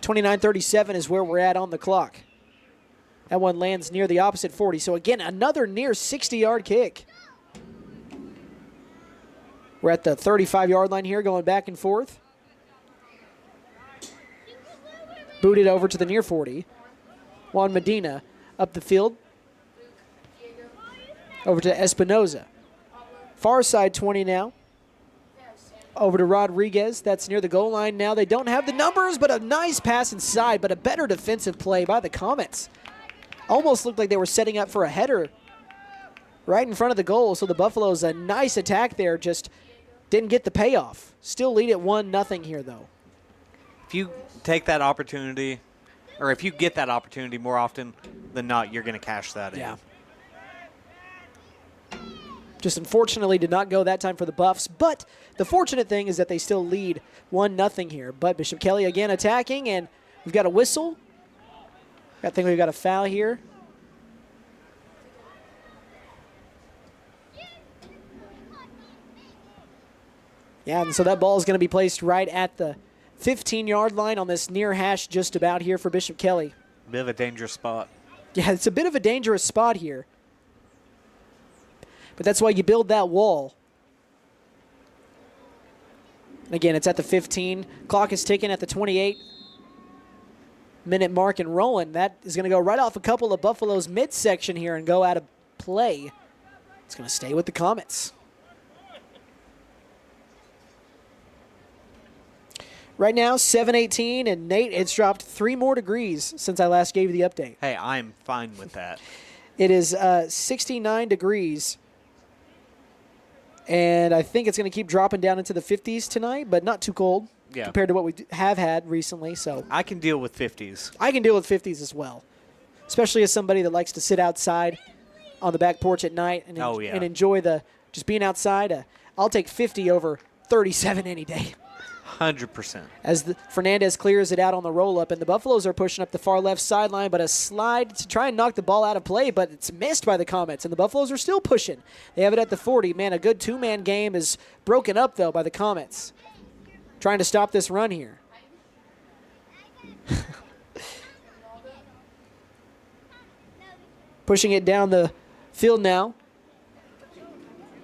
29:37 is where we're at on the clock. That one lands near the opposite 40. So again, another near 60-yard kick. We're at the 35-yard line here, going back and forth. Booted over to the near 40. Juan Medina up the field. Over to Espinoza. Far side 20 now. Over to Rodriguez. That's near the goal line now. They don't have the numbers, but a nice pass inside, but a better defensive play by the Comets. Almost looked like they were setting up for a header right in front of the goal. So the Buffaloes, a nice attack there, just didn't get the payoff. Still lead at 1-0 here, though. If you take that opportunity, or if you get that opportunity more often than not, you're going to cash that in. Yeah. Just unfortunately did not go that time for the Buffs. But the fortunate thing is that they still lead 1-0 here. But Bishop Kelley again attacking, and we've got a whistle. I think we've got a foul here. Yeah, and so that ball is going to be placed right at the 15-yard line on this near hash just about here for Bishop Kelley. Bit of a dangerous spot. Yeah, it's a bit of a dangerous spot here. But that's why you build that wall. And again, it's at the 15. Clock is ticking at the 28-minute mark and rolling. That is going to go right off a couple of Buffalo's midsection here and go out of play. It's going to stay with the Comets. Right now, 7:18, and Nate, it's dropped 3 more degrees since I last gave you the update. Hey, I'm fine with that. It is 69 degrees. And I think it's going to keep dropping down into the 50s tonight, but not too cold compared to what we have had recently. So I can deal with 50s. I can deal with 50s as well, especially as somebody that likes to sit outside on the back porch at night and, and enjoy just being outside. I'll take 50 over 37 any day. 100%. As Fernandez clears it out on the roll-up, and the Buffaloes are pushing up the far left sideline, but a slide to try and knock the ball out of play, but it's missed by the Comets, and the Buffaloes are still pushing. They have it at the 40. Man, a good 2-man game is broken up, though, by the Comets. Trying to stop this run here. Pushing it down the field now.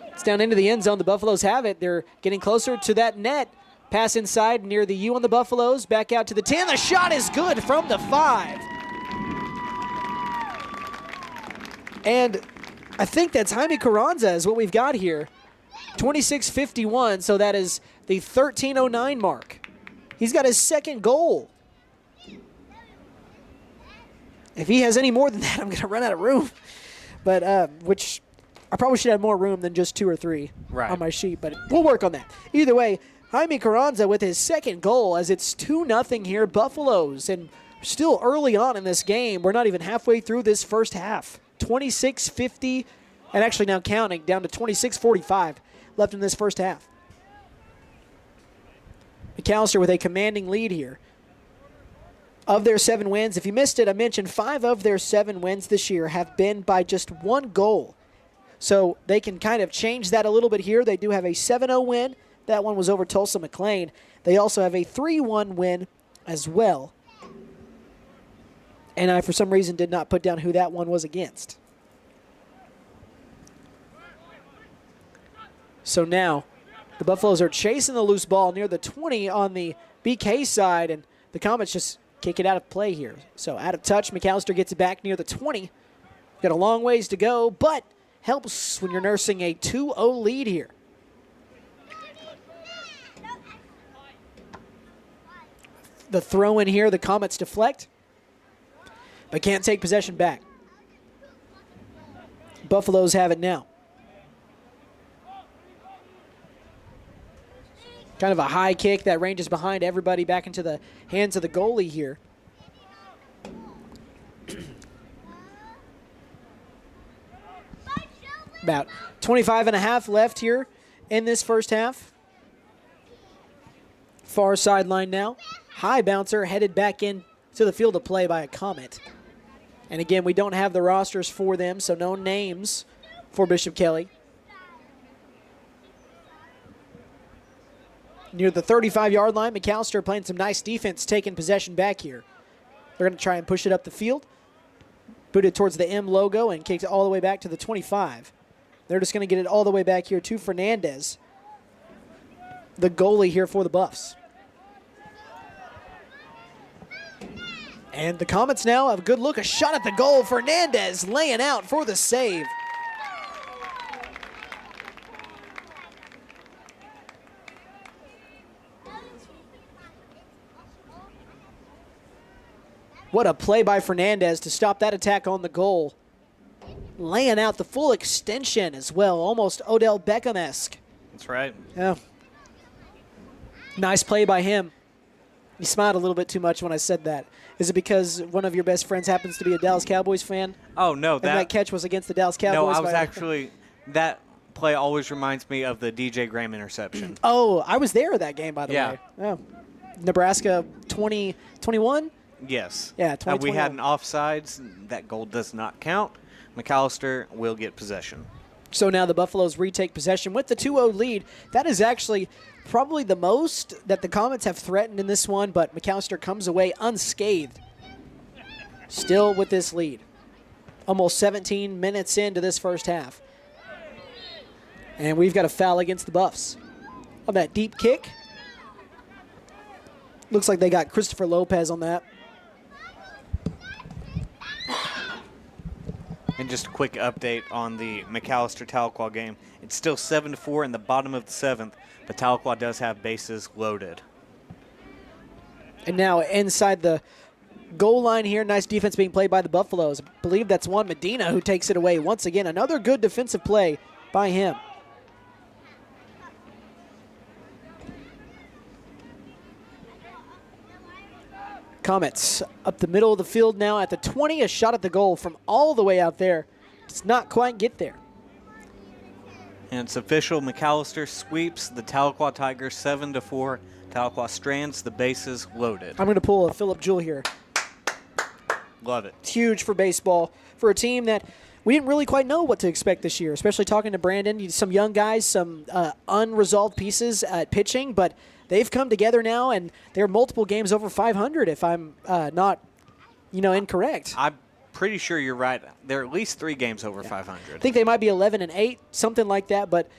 It's down into the end zone. The Buffaloes have it. They're getting closer to that net. Pass inside near the U on the Buffaloes. Back out to the 10. The shot is good from the 5. And I think that's Jaime Carranza is what we've got here. 26:51, so that is the 13:09 mark. He's got his second goal. If he has any more than that, I'm going to run out of room. But which I probably should have more room than just 2 or 3 on my sheet, but we'll work on that. Either way, Jaime Carranza with his second goal as it's 2-0 here, Buffaloes. And still early on in this game. We're not even halfway through this first half. 26-50, and actually now counting, down to 26-45 left in this first half. McAlester with a commanding lead here. Of their 7 wins, if you missed it, I mentioned 5 of their 7 wins this year have been by just 1 goal. So they can kind of change that a little bit here. They do have a 7-0 win. That one was over Tulsa McLean. They also have a 3-1 win as well. And I, for some reason, did not put down who that one was against. So now the Buffaloes are chasing the loose ball near the 20 on the BK side, and the Comets just kick it out of play here. So out of touch, McAlester gets it back near the 20. Got a long ways to go, but helps when you're nursing a 2-0 lead here. The throw in here, the Comets deflect, but can't take possession back. Buffaloes have it now. Kind of a high kick that ranges behind everybody back into the hands of the goalie here. About 25 and a half left here in this first half. Far sideline now. High bouncer headed back in to the field of play by a Comet. And again, we don't have the rosters for them, so no names for Bishop Kelley. Near the 35-yard line, McAlester playing some nice defense, taking possession back here. They're going to try and push it up the field. Boot it towards the M logo and kicks it all the way back to the 25. They're just going to get it all the way back here to Fernandez, the goalie here for the Buffs. And the Comets now have a good look, a shot at the goal. Fernandez laying out for the save. What a play by Fernandez to stop that attack on the goal. Laying out the full extension as well, almost Odell Beckham-esque. That's right. Yeah. Nice play by him. You smiled a little bit too much when I said that. Is it because one of your best friends happens to be a Dallas Cowboys fan? Oh, no. And that catch was against the Dallas Cowboys? No, I was actually – that play always reminds me of the DJ Graham interception. Oh, I was there at that game, by the way. Oh. Nebraska 2021? Yes. Yeah, 2021. We had an offsides. That goal does not count. McAlester will get possession. So now the Buffaloes retake possession with the 2-0 lead. That is actually probably the most that the Comets have threatened in this one, but McAlester comes away unscathed. Still with this lead. Almost 17 minutes into this first half. And we've got a foul against the Buffs. On that deep kick. Looks like they got Christopher Lopez on that. And just a quick update on the McAlester-Tahlequah game. It's still 7-4 in the bottom of the 7th, but Tahlequah does have bases loaded. And now inside the goal line here, nice defense being played by the Buffaloes. I believe that's Juan Medina who takes it away once again. Another good defensive play by him. Comets up the middle of the field now at the 20. A shot at the goal from all the way out there. Does not quite get there. And it's official. McAlester sweeps the Tahlequah Tigers 7-4. Tahlequah strands the bases loaded. I'm going to pull a Philip Jewell here. Love it. It's huge for baseball, for a team that we didn't really quite know what to expect this year, especially talking to Brandon. Some young guys, some unresolved pieces at pitching, but they've come together now, and they're multiple games over 500, if I'm not, incorrect. I'm pretty sure you're right. They're at least 3 games over 500. I think they might be 11-8, something like that, but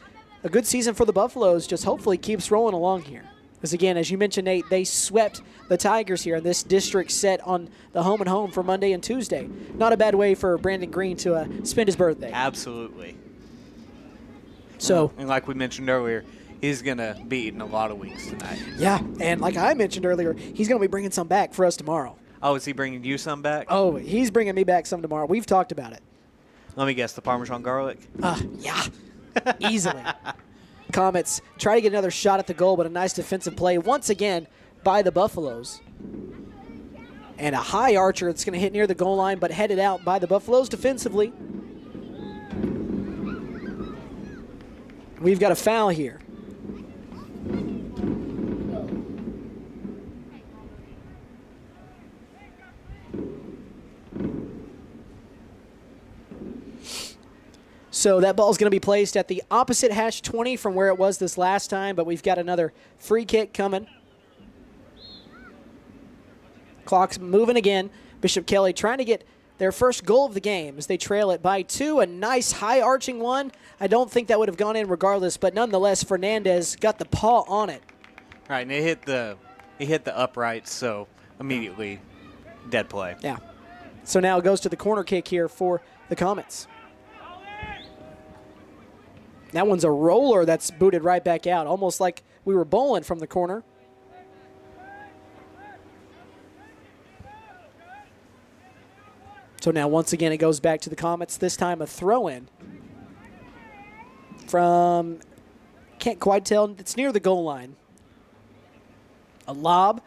a good season for the Buffaloes just hopefully keeps rolling along here. Because, again, as you mentioned, Nate, they swept the Tigers here in this district set on the home and home for Monday and Tuesday. Not a bad way for Brandon Green to spend his birthday. Absolutely. So, and like we mentioned earlier, he's going to be eating a lot of wings tonight. Yeah, and like I mentioned earlier, he's going to be bringing some back for us tomorrow. Oh, is he bringing you some back? Oh, he's bringing me back some tomorrow. We've talked about it. Let me guess, the Parmesan garlic? Yeah, easily. Comets try to get another shot at the goal, but a nice defensive play once again by the Buffaloes. And a high archer that's going to hit near the goal line, but headed out by the Buffaloes defensively. We've got a foul here. So that ball's going to be placed at the opposite hash 20 from where it was this last time, but we've got another free kick coming. Clock's moving again. Bishop Kelley trying to get their first goal of the game as they trail it by 2. A nice high arching one. I don't think that would have gone in regardless, but nonetheless, Fernandez got the paw on it. Right, and it hit the upright, so immediately dead play. Yeah. So now it goes to the corner kick here for the Comets. That one's a roller that's booted right back out, almost like we were bowling from the corner. So now once again it goes back to the Comets, this time a throw-in from, can't quite tell, it's near the goal line. A lob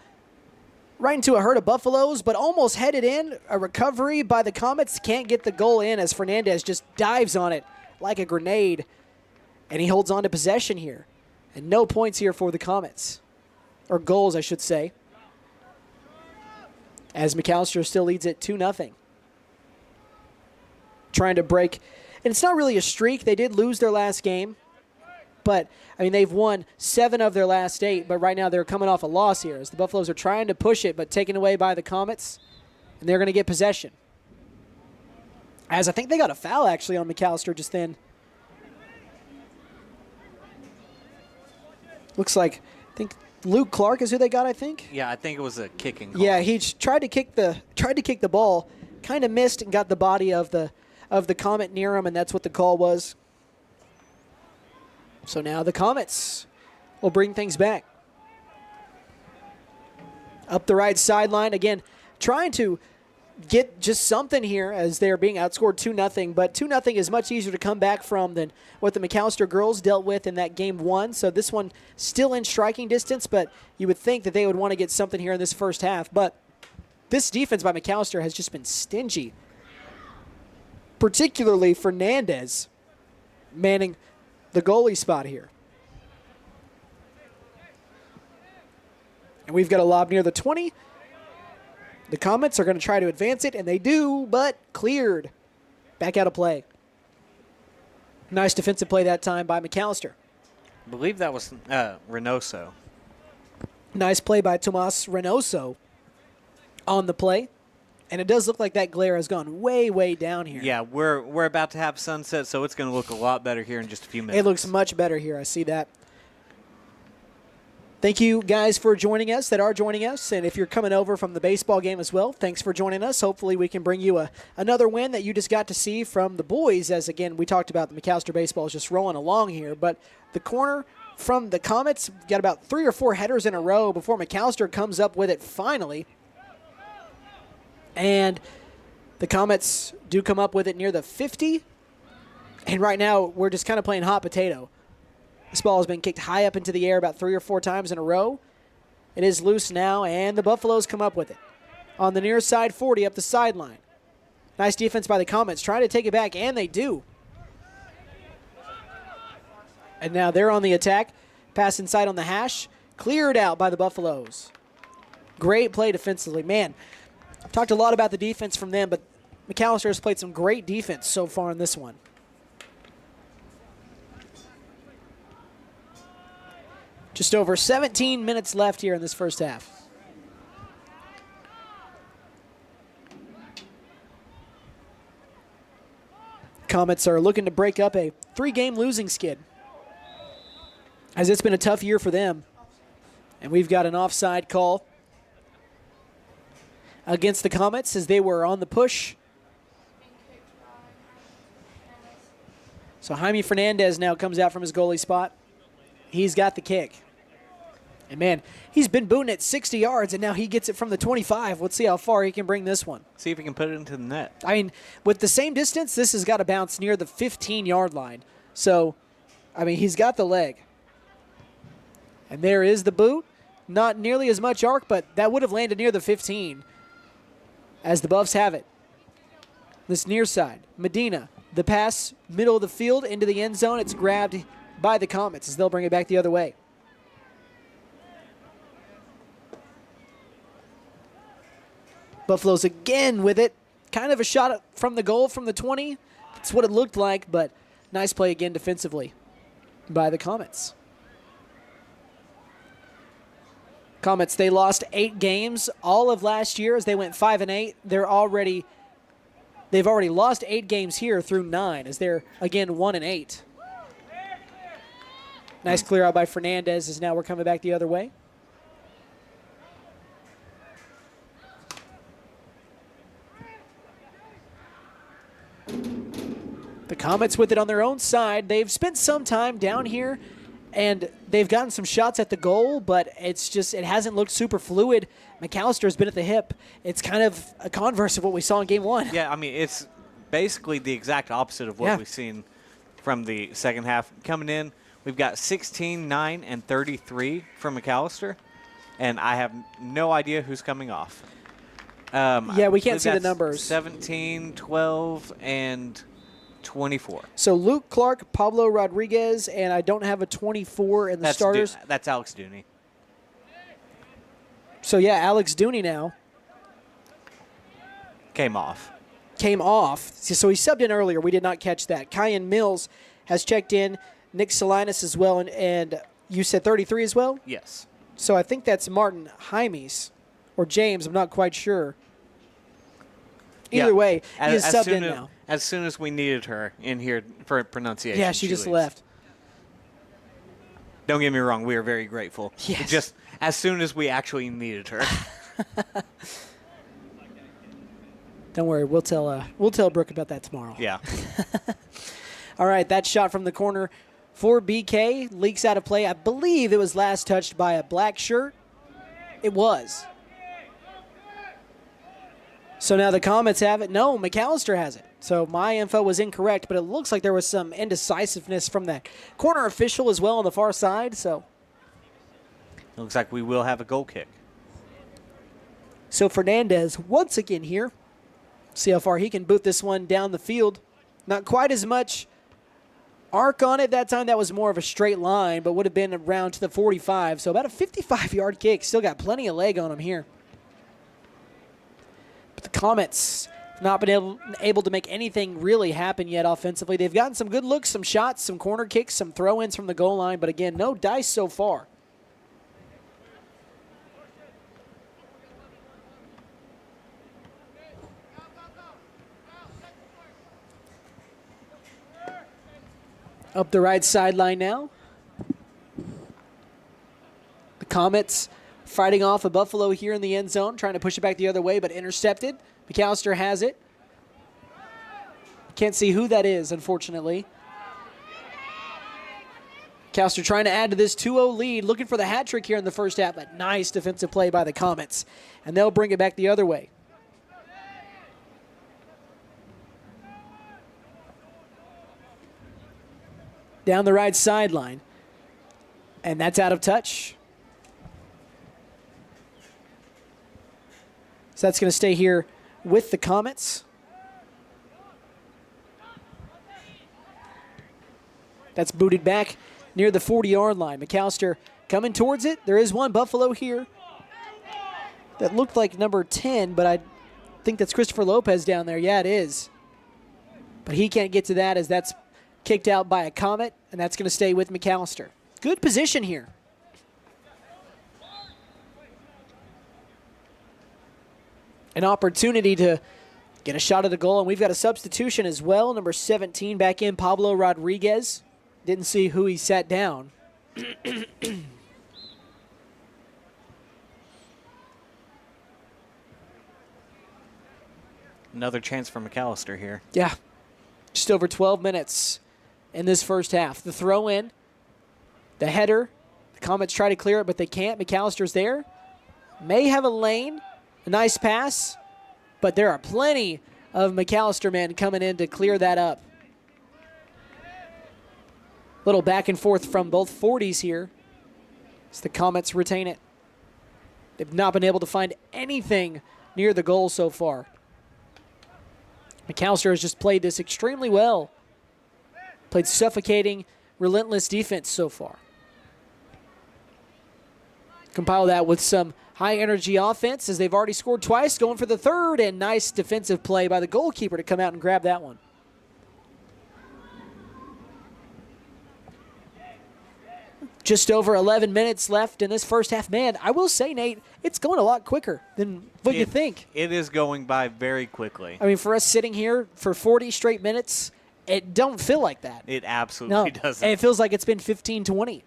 right into a herd of Buffaloes, but almost headed in. A recovery by the Comets, can't get the goal in as Fernandez just dives on it like a grenade. And he holds on to possession here. And no points here for the Comets. Or goals, I should say. As McAlester still leads it 2-0. Trying to break. And it's not really a streak. They did lose their last game. But, I mean, they've won 7 of their last 8. But right now they're coming off a loss here. As the Buffaloes are trying to push it, but taken away by the Comets. And they're going to get possession. As I think they got a foul, actually, on McAlester just then. Looks like, I think Luke Clark is who they got, I think. Yeah, I think it was a kicking call. Yeah, he tried to kick the ball, kind of missed and got the body of the Comet near him, and that's what the call was. So now the Comets will bring things back. Up the right sideline again, trying to get just something here as they're being outscored 2-0, but 2-0 is much easier to come back from than what the McAlester girls dealt with in that game 1. So this one still in striking distance, but you would think that they would want to get something here in this first half. But this defense by McAlester has just been stingy, particularly Fernandez manning the goalie spot here. And we've got a lob near the 20. The Comets are going to try to advance it, and they do, but cleared. Back out of play. Nice defensive play that time by McAlester. I believe that was Reynoso. Nice play by Tomas Reynoso on the play. And it does look like that glare has gone way, way down here. Yeah, we're about to have sunset, so it's going to look a lot better here in just a few minutes. It looks much better here. I see that. Thank you guys for joining us that are joining us. And if you're coming over from the baseball game as well, thanks for joining us. Hopefully we can bring you another win that you just got to see from the boys. As, again, we talked about the McAlester baseball is just rolling along here. But the corner from the Comets got about 3 or 4 headers in a row before McAlester comes up with it finally. And the Comets do come up with it near the 50. And right now we're just kind of playing hot potato. This ball has been kicked high up into the air about 3 or 4 times in a row. It is loose now, and the Buffaloes come up with it. On the near side 40 up the sideline. Nice defense by the Comets, trying to take it back, and they do. And now they're on the attack. Pass inside on the hash. Cleared out by the Buffaloes. Great play defensively. Man, I've talked a lot about the defense from them, but McAlester has played some great defense so far in this one. Just over 17 minutes left here in this first half. Comets are looking to break up a 3-game losing skid, as it's been a tough year for them. And we've got an offside call against the Comets as they were on the push. So Jaime Fernandez now comes out from his goalie spot. He's got the kick. And, man, he's been booting it 60 yards, and now he gets it from the 25. Let's see how far he can bring this one. See if he can put it into the net. I mean, with the same distance, this has got to bounce near the 15-yard line. So, I mean, he's got the leg. And there is the boot. Not nearly as much arc, but that would have landed near the 15 as the Buffs have it. This near side, Medina, the pass, middle of the field into the end zone. It's grabbed by the Comets as they'll bring it back the other way. Buffalo's again with it. Kind of a shot from the goal from the 20. That's what it looked like, but nice play again defensively by the Comets. Comets, they lost 8 games all of last year as they went 5-8. They've already lost 8 games here through 9 as they're again 1-8. Nice clear out by Fernandez as now we're coming back the other way. The Comets with it on their own side. They've spent some time down here, and they've gotten some shots at the goal, but it hasn't looked super fluid. McAllister's been at the hip. It's kind of a converse of what we saw in game 1. Yeah, I mean, it's basically the exact opposite of what we've seen from the second half. Coming in, we've got 16, 9, and 33 from McAllister, and I have no idea who's coming off. Yeah, we can't see the numbers. 17, 12, and 24. So Luke Clark, Pablo Rodriguez, and I don't have a 24 in the starters. That's Alex Dooney. So, yeah, Alex Dooney now. Came off. So he subbed in earlier. We did not catch that. Kyan Mills has checked in. Nick Salinas as well. And you said 33 as well? Yes. So I think that's Martin Jaimes or James. I'm not quite sure. Either way, he is subbed in now. As soon as we needed her in here for pronunciation. Yeah, she just leaves. left. Don't get me wrong, we are very grateful. Yes. Just as soon as we actually needed her. Don't worry, we'll tell Brooke about that tomorrow. Yeah. All right, that shot from the corner for BK leaks out of play. I believe it was last touched by a black shirt. It was. So now the Comets have it. No, McAllister has it. So my info was incorrect, but it looks like there was some indecisiveness from that corner official as well on the far side. So It looks like we will have a goal kick. So Fernandez once again here. See how far he can boot this one down the field. Not quite as much arc on it that time. That was more of a straight line, but would have been around to the 45. So about a 55-yard kick. Still got plenty of leg on him here. But the Comets have not been able to make anything really happen yet offensively. They've gotten some good looks, some shots, some corner kicks, some throw-ins from the goal line. But again, no dice so far. Up the right sideline now. The Comets fighting off a Buffalo here in the end zone, trying to push it back the other way, but intercepted. McAllister has it. Can't see who that is, unfortunately. McAllister trying to add to this 2-0 lead, looking for the hat trick here in the first half, but nice defensive play by the Comets. And they'll bring it back the other way. Down the right sideline. And that's out of touch. So that's going to stay here with the Comets. That's booted back near the 40-yard line. McAllister coming towards it. There is one Buffalo here that looked like number 10, but I think that's Christopher Lopez down there. Yeah, it is. But he can't get to that as that's kicked out by a Comet, and that's going to stay with McAllister. Good position here. An opportunity to get a shot at the goal, and we've got a substitution as well. Number 17 back in, Pablo Rodriguez. Didn't see who he sat down. Another chance for McAllister here. Yeah, just over 12 minutes in this first half. The throw in, the header, The Comets try to clear it, but they can't. McAllister's there. May have a lane. A nice pass. But there are plenty of McAllister men coming in to clear that up. Little back and forth from both 40s here as the Comets retain it. They've not been able to find anything near the goal so far. McAllister has just played this extremely well. Played suffocating, relentless defense so far. Compile that with some high-energy offense as they've already scored twice, going for the third, and nice defensive play by the goalkeeper to come out and grab that one. Just over 11 minutes left in this first half. Man, I will say, Nate, it's going a lot quicker than what you think. It is going by very quickly. I mean, for us sitting here for 40 straight minutes, it don't feel like that. It absolutely doesn't. And it feels like it's been 15, 20.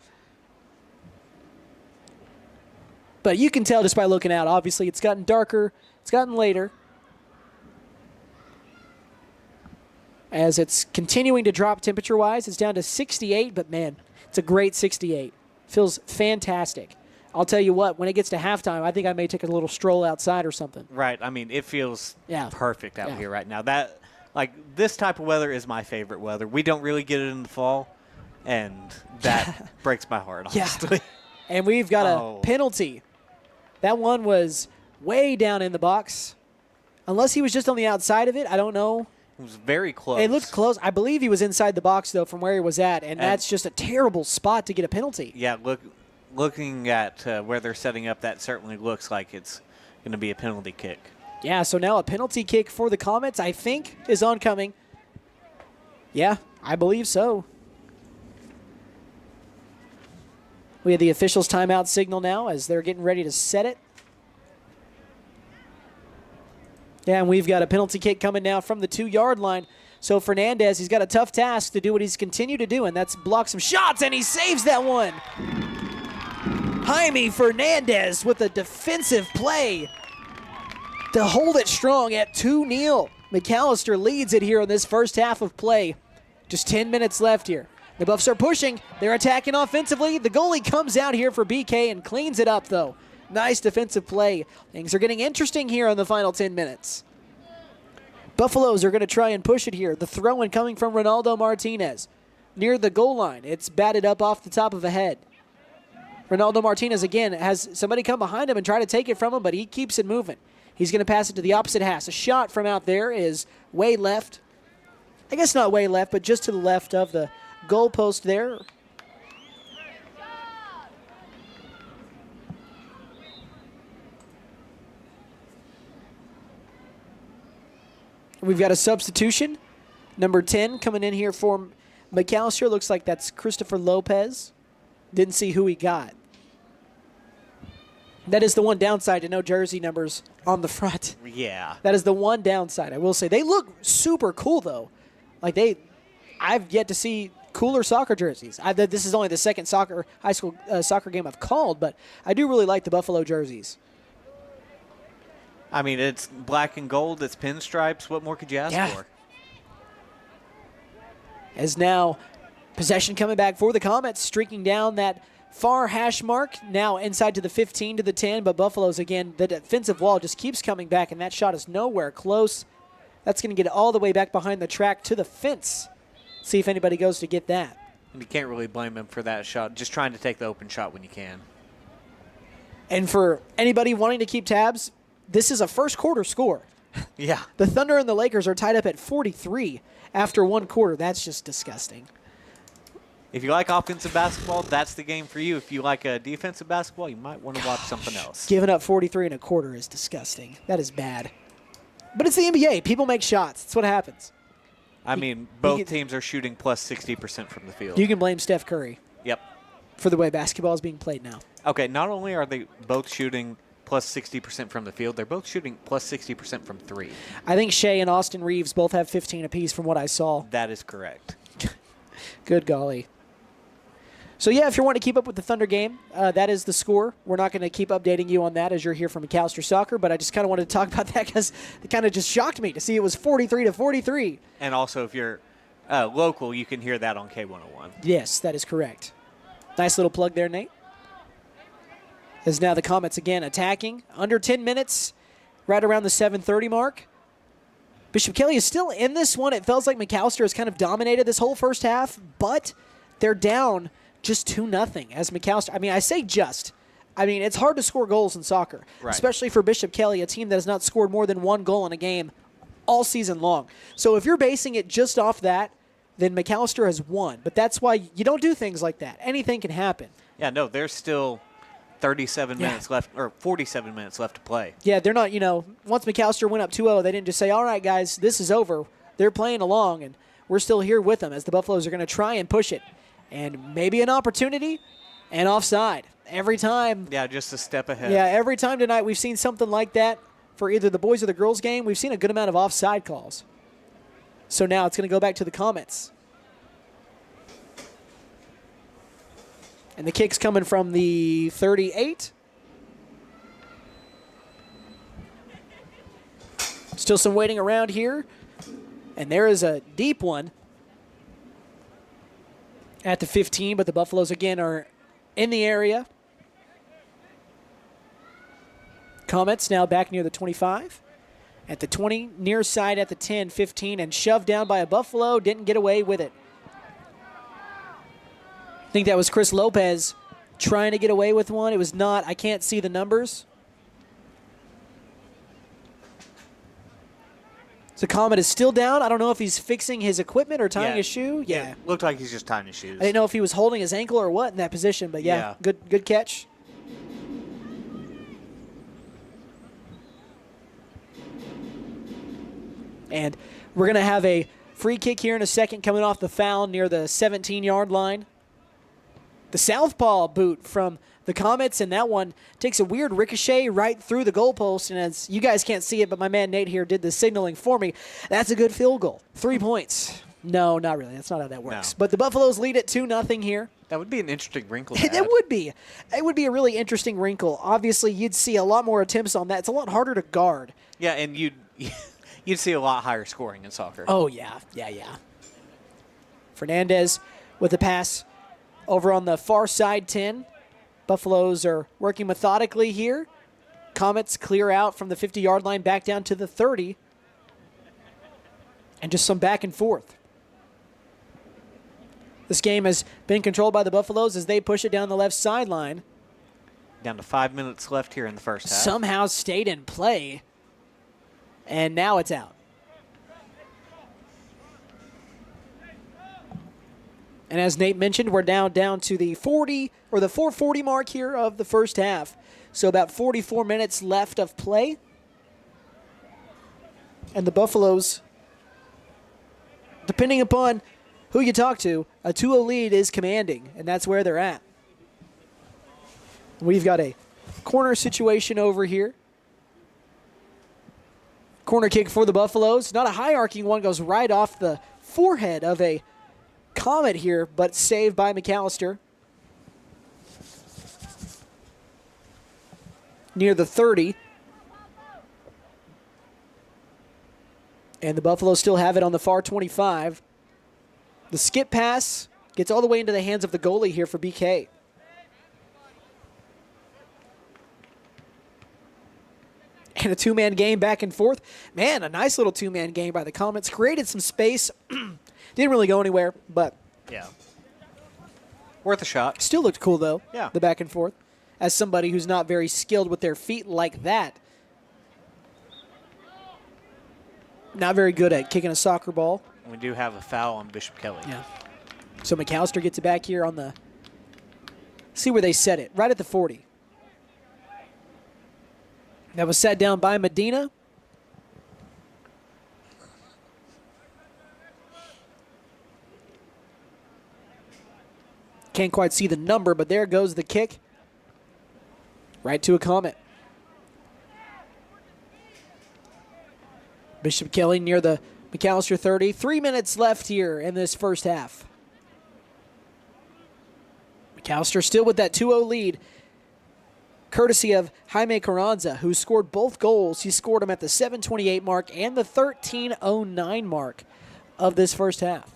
But you can tell just by looking out. Obviously, it's gotten darker. It's gotten later. As it's continuing to drop temperature-wise, it's down to 68, but man, it's a great 68. Feels fantastic. I'll tell you what, when it gets to halftime, I think I may take a little stroll outside or something. Right. I mean, it feels perfect out here right now. This type of weather is my favorite weather. We don't really get it in the fall, and that breaks my heart, honestly. And we've got a penalty. That one was way down in the box. Unless he was just on the outside of it, I don't know. It was very close. It looked close. I believe he was inside the box, though, from where he was at, and that's just a terrible spot to get a penalty. Yeah, looking at where they're setting up, that certainly looks like it's going to be a penalty kick. Yeah, so now a penalty kick for the Comets, I think, is oncoming. Yeah, I believe so. We have the officials' timeout signal now as they're getting ready to set it. Yeah, and we've got a penalty kick coming now from the 2-yard line. So Fernandez, he's got a tough task to do what he's continued to do, and that's block some shots, and he saves that one. Jaime Fernandez with a defensive play to hold it strong at 2-0. McAllister leads it here in this first half of play. Just 10 minutes left here. The Buffs are pushing. They're attacking offensively. The goalie comes out here for BK and cleans it up, though. Nice defensive play. Things are getting interesting here in the final 10 minutes. Buffaloes are going to try and push it here. The throw-in coming from Ronaldo Martinez. Near the goal line, it's batted up off the top of a head. Ronaldo Martinez, again, has somebody come behind him and try to take it from him, but he keeps it moving. He's going to pass it to the opposite half. A shot from out there is way left. I guess not way left, but just to the left of the goalpost there. We've got a substitution. Number 10 coming in here for McAllister. Looks like that's Christopher Lopez. Didn't see who he got. That is the one downside to no jersey numbers on the front. Yeah. That is the one downside, I will say. They look super cool, though. I've yet to see cooler soccer jerseys. This is only the second high school soccer game I've called, but I do really like the Buffalo jerseys. I mean, it's black and gold. It's pinstripes. What more could you ask for? As now possession coming back for the Comets, streaking down that far hash mark, now inside to the 15 to the 10, but Buffalo's, again, the defensive wall just keeps coming back, and that shot is nowhere close. That's going to get it all the way back behind the track to the fence. See if anybody goes to get that. And you can't really blame him for that shot, just trying to take the open shot when you can. And for anybody wanting to keep tabs, this is a first quarter score. Yeah. The Thunder and the Lakers are tied up at 43 after one quarter. That's just disgusting. If you like offensive basketball, that's the game for you. If you like defensive basketball, you might want to watch something else. Giving up 43 and a quarter is disgusting. That is bad. But it's the NBA. People make shots. That's what happens. I mean, both teams are shooting plus 60% from the field. You can blame Steph Curry. Yep. For the way basketball is being played now. Okay, not only are they both shooting plus 60% from the field, they're both shooting plus 60% from three. I think Shea and Austin Reeves both have 15 apiece from what I saw. That is correct. Good golly. So, yeah, if you're wanting to keep up with the Thunder game, that is the score. We're not going to keep updating you on that as you're here from McAlester Soccer, but I just kind of wanted to talk about that because it kind of just shocked me to see it was 43 to 43. And also, if you're local, you can hear that on K101. Yes, that is correct. Nice little plug there, Nate. As now the Comets again attacking. Under 10 minutes, right around the 7:30 mark. Bishop Kelley is still in this one. It feels like McAlester has kind of dominated this whole first half, but they're down just 2-0 as McAlester. I mean, I say just. I mean, it's hard to score goals in soccer, especially for Bishop Kelley, a team that has not scored more than 1 goal in a game all season long. So if you're basing it just off that, then McAlester has won. But that's why you don't do things like that. Anything can happen. Yeah, no, there's still 37 minutes left, or 47 minutes left to play. Yeah, they're not, once McAlester went up 2-0, they didn't just say, all right, guys, this is over. They're playing along, and we're still here with them as the Buffaloes are going to try and push it. And maybe an opportunity and offside. Every time. Yeah, just a step ahead. Yeah, every time tonight we've seen something like that for either the boys or the girls game. We've seen a good amount of offside calls. So now it's going to go back to the Comets. And the kick's coming from the 38. Still some waiting around here. And there is a deep one at the 15, but the Buffaloes again are in the area. Comets now back near the 25. At the 20, near side at the 10, 15, and shoved down by a Buffalo. Didn't get away with it. I think that was Chris Lopez trying to get away with one. It was not. I can't see the numbers. So Comet is still down. I don't know if he's fixing his equipment or tying his shoe. Yeah. It looked like he's just tying his shoes. I didn't know if he was holding his ankle or what in that position, but yeah. Good catch. And we're going to have a free kick here in a second coming off the foul near the 17-yard line. The southpaw boot from the Comets, and that one takes a weird ricochet right through the goalpost. And as you guys can't see it, but my man Nate here did the signaling for me. That's a good field goal. 3 points. No, not really. That's not how that works. No. But the Buffaloes lead it 2-0 here. That would be an interesting wrinkle. That would be. It would be a really interesting wrinkle. Obviously, you'd see a lot more attempts on that. It's a lot harder to guard. Yeah, and you'd see a lot higher scoring in soccer. Oh, yeah. Fernandez with the pass over on the far side 10. Buffaloes are working methodically here. Comets clear out from the 50-yard line back down to the 30. And just some back and forth. This game has been controlled by the Buffaloes as they push it down the left sideline. Down to 5 minutes left here in the first half. Somehow stayed in play. And now it's out. And as Nate mentioned, we're now down to the 40 or the 4:40 mark here of the first half. So about 44 minutes left of play. And the Buffaloes, depending upon who you talk to, a 2-0 lead is commanding, and that's where they're at. We've got a corner situation over here. Corner kick for the Buffaloes. Not a high arcing one, goes right off the forehead of a Comet here, but saved by McAlester. Near the 30. And the Buffaloes still have it on the far 25. The skip pass gets all the way into the hands of the goalie here for BK. And a two-man game back and forth. Man, a nice little two-man game by the Comets. Created some space. Didn't really go anywhere, but yeah, worth a shot. Still looked cool, though, yeah. The back and forth. As somebody who's not very skilled with their feet like that. Not very good at kicking a soccer ball. We do have a foul on Bishop Kelley. Yeah. So McAlester gets it back here on the, see where they set it, right at the 40. That was set down by Medina. Can't quite see the number, but there goes the kick. Right to a Comet. Bishop Kelley near the McAlester 30. 3 minutes left here in this first half. McAlester still with that 2-0 lead. Courtesy of Jaime Carranza, who scored both goals. He scored them at the 7:28 mark and the 13:09 mark of this first half.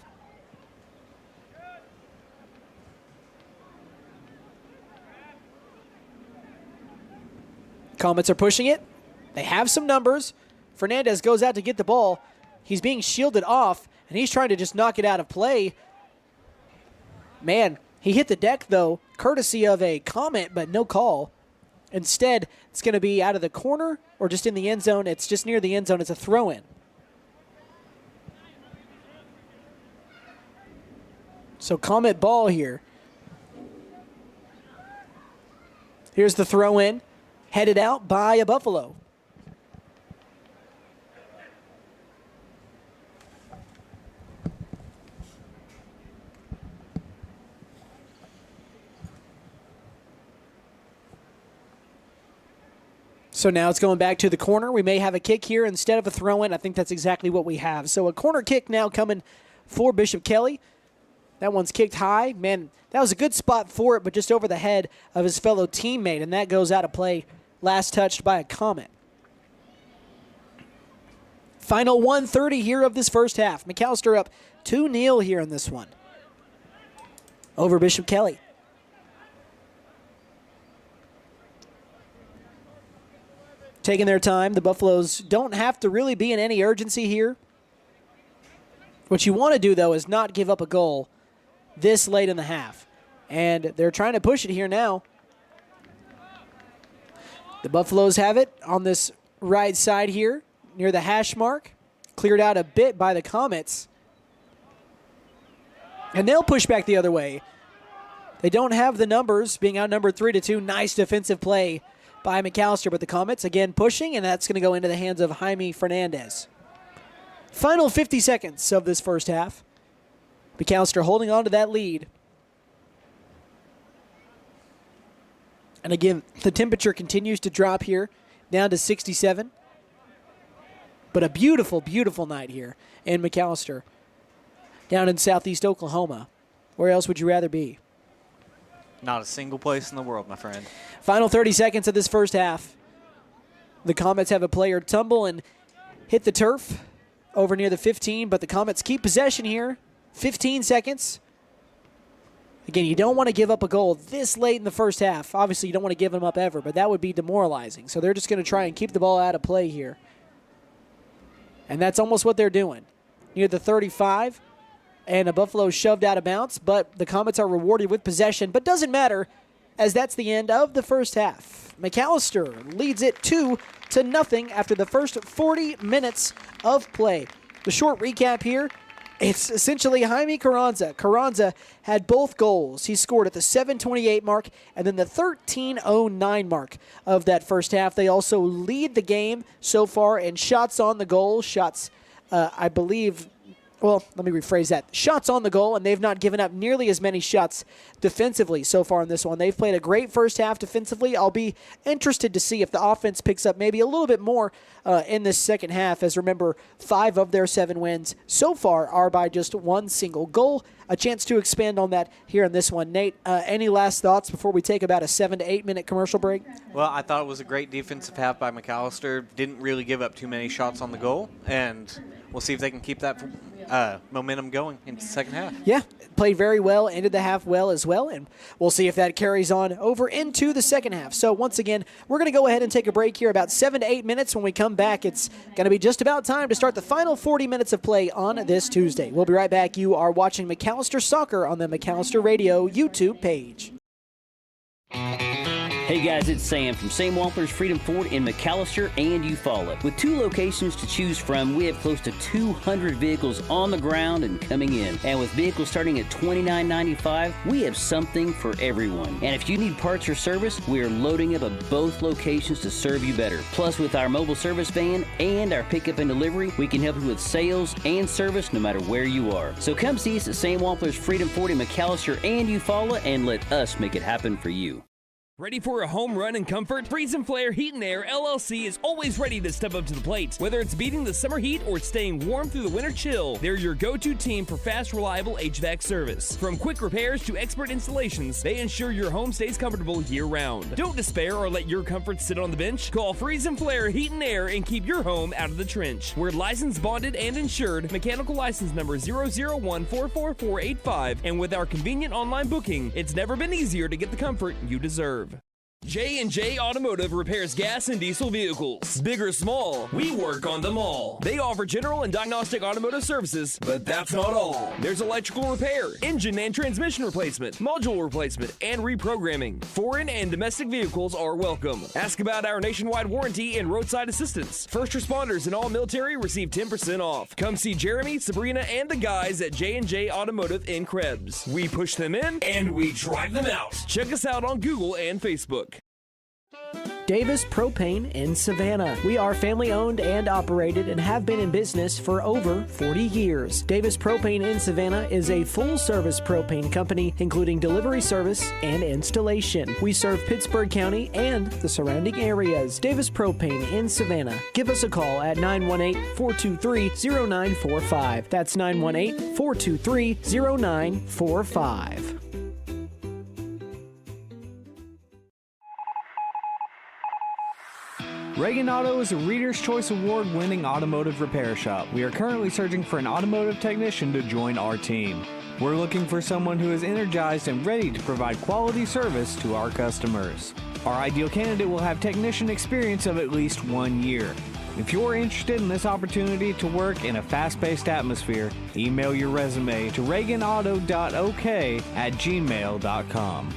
Comets are pushing it. They have some numbers. Fernandez goes out to get the ball. He's being shielded off, and he's trying to just knock it out of play. Man, he hit the deck, though, courtesy of a Comet, but no call. Instead, it's going to be out of the corner or just in the end zone. It's just near the end zone. It's a throw-in. So Comet ball here. Here's the throw-in, headed out by a Buffalo. So now it's going back to the corner. We may have a kick here instead of a throw-in. I think that's exactly what we have. So a corner kick now coming for Bishop Kelley. That one's kicked high. Man, that was a good spot for it, but just over the head of his fellow teammate, and that goes out of play. Last touched by a Comet. Final 1:30 here of this first half. McAlester up 2-0 here in this one over Bishop Kelley. Taking their time. The Buffaloes don't have to really be in any urgency here. What you want to do, though, is not give up a goal this late in the half. And they're trying to push it here now. The Buffaloes have it on this right side here near the hash mark. Cleared out a bit by the Comets. And they'll push back the other way. They don't have the numbers, being outnumbered 3-2. Nice defensive play by McAlester, but the Comets again pushing, and that's going to go into the hands of Jaime Fernandez. Final 50 seconds of this first half. McAlester holding on to that lead. And again, the temperature continues to drop here, down to 67. But a beautiful, beautiful night here in McAlester, down in southeast Oklahoma. Where else would you rather be? Not a single place in the world, my friend. Final 30 seconds of this first half. The Comets have a player tumble and hit the turf over near the 15, but the Comets keep possession here. 15 seconds. Again, you don't want to give up a goal this late in the first half. Obviously, you don't want to give them up ever, but that would be demoralizing. So they're just going to try and keep the ball out of play here. And that's almost what they're doing. Near the 35, and a Buffalo shoved out of bounds, but the Comets are rewarded with possession, but doesn't matter, as that's the end of the first half. McAlester leads it 2-0 after the first 40 minutes of play. The short recap here, it's essentially Jaime Carranza. Carranza had both goals. He scored at the 7:28 mark and then the 13:09 mark of that first half. They also lead the game so far in shots on the goal. Shots, I believe... Well, let me rephrase that. Shots on the goal, and they've not given up nearly as many shots defensively so far in this one. They've played a great first half defensively. I'll be interested to see if the offense picks up maybe a little bit more in this second half, as remember, 5 of their 7 wins so far are by just one single goal. A chance to expand on that here in this one. Nate, any last thoughts before we take about a 7 to 8 minute commercial break? Well, I thought it was a great defensive half by McAlester. Didn't really give up too many shots on the goal, and we'll see if they can keep that momentum going into the second half. Yeah, played very well, ended the half well as well, and we'll see if that carries on over into the second half. So once again, we're going to go ahead and take a break here, about 7 to 8 minutes. When we come back, it's going to be just about time to start the final 40 minutes of play on this Tuesday. We'll be right back. You are watching McAlester Soccer on the McAlester Radio YouTube page. Hey guys, it's Sam from Sam Wampler's Freedom Ford in McAlester and Eufaula. With 2 locations to choose from, we have close to 200 vehicles on the ground and coming in. And with vehicles starting at $29.95, we have something for everyone. And if you need parts or service, we are loading up at both locations to serve you better. Plus, with our mobile service van and our pickup and delivery, we can help you with sales and service no matter where you are. So come see us at Sam Wampler's Freedom Ford in McAlester and Eufaula and let us make it happen for you. Ready for a home run and comfort? Freeze and Flare Heat and Air LLC is always ready to step up to the plate. Whether it's beating the summer heat or staying warm through the winter chill, they're your go-to team for fast, reliable HVAC service. From quick repairs to expert installations, they ensure your home stays comfortable year-round. Don't despair or let your comfort sit on the bench. Call Freeze and Flare Heat and Air and keep your home out of the trench. We're licensed, bonded, and insured. Mechanical license number 0014445. And with our convenient online booking, it's never been easier to get the comfort you deserve. J&J Automotive repairs gas and diesel vehicles. Big or small, we work on them all. They offer general and diagnostic automotive services, but that's not all. There's electrical repair, engine and transmission replacement, module replacement, and reprogramming. Foreign and domestic vehicles are welcome. Ask about our nationwide warranty and roadside assistance. First responders and all military receive 10% off. Come see Jeremy, Sabrina, and the guys at J&J Automotive in Krebs. We push them in, and we drive them out. Check us out on Google and Facebook. Davis Propane in Savannah. We are family owned and operated and have been in business for over 40 years. Davis Propane in Savannah is a full service propane company, including delivery service and installation. We serve Pittsburgh County and the surrounding areas. Davis Propane in Savannah. Give us a call at 918-423-0945. That's 918-423-0945. Reagan Auto is a Reader's Choice Award-winning automotive repair shop. We are currently searching for an automotive technician to join our team. We're looking for someone who is energized and ready to provide quality service to our customers. Our ideal candidate will have technician experience of at least 1 year. If you're interested in this opportunity to work in a fast-paced atmosphere, email your resume to reaganauto.ok@gmail.com.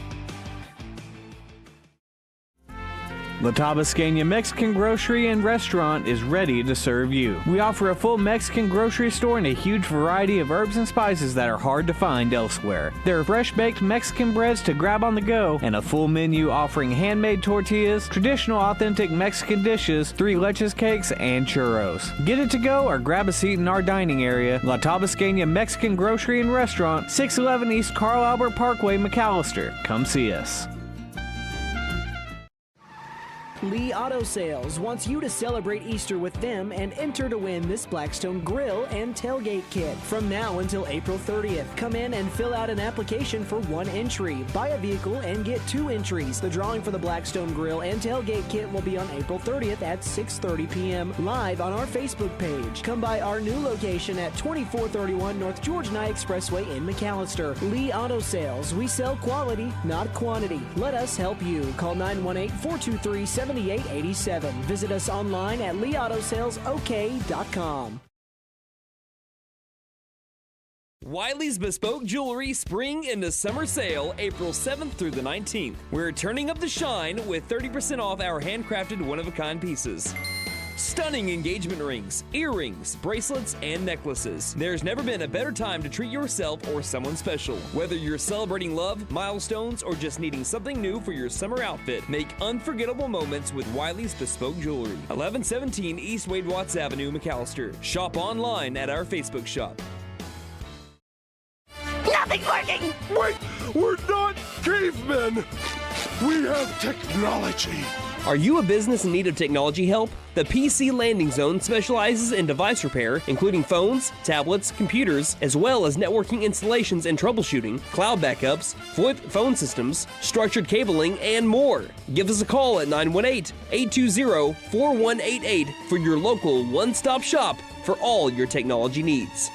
La Tabasqueña Mexican Grocery and Restaurant is ready to serve you. We offer a full Mexican grocery store and a huge variety of herbs and spices that are hard to find elsewhere. There are fresh-baked Mexican breads to grab on the go and a full menu offering handmade tortillas, traditional authentic Mexican dishes, 3 leches cakes, and churros. Get it to go or grab a seat in our dining area. La Tabasqueña Mexican Grocery and Restaurant, 611 East Carl Albert Parkway, McAlester. Come see us. Lee Auto Sales wants you to celebrate Easter with them and enter to win this Blackstone grill and tailgate kit. From now until April 30th, come in and fill out an application for 1 entry. Buy a vehicle and get 2 entries. The drawing for the Blackstone grill and tailgate kit will be on April 30th at 6:30 p.m. live on our Facebook page. Come by our new location at 2431 North George Nye Expressway in McAlester. Lee Auto Sales. We sell quality, not quantity. Let us help you. Call 918-423-7887. Visit us online at leautosalesok.com. Wiley's Bespoke Jewelry Spring into Summer Sale, April 7th through the 19th. We're turning up the shine with 30% off our handcrafted one-of-a-kind pieces. Stunning engagement rings, earrings, bracelets, and necklaces. There's never been a better time to treat yourself or someone special. Whether you're celebrating love, milestones, or just needing something new for your summer outfit, make unforgettable moments with Wiley's Bespoke Jewelry. 1117 East Wade Watts Avenue, McAlester. Shop online at our Facebook shop. Nothing's working! Wait, we're not cavemen! We have technology! Are you a business in need of technology help? The PC Landing Zone specializes in device repair, including phones, tablets, computers, as well as networking installations and troubleshooting, cloud backups, VoIP phone systems, structured cabling, and more. Give us a call at 918-820-4188 for your local one-stop shop for all your technology needs.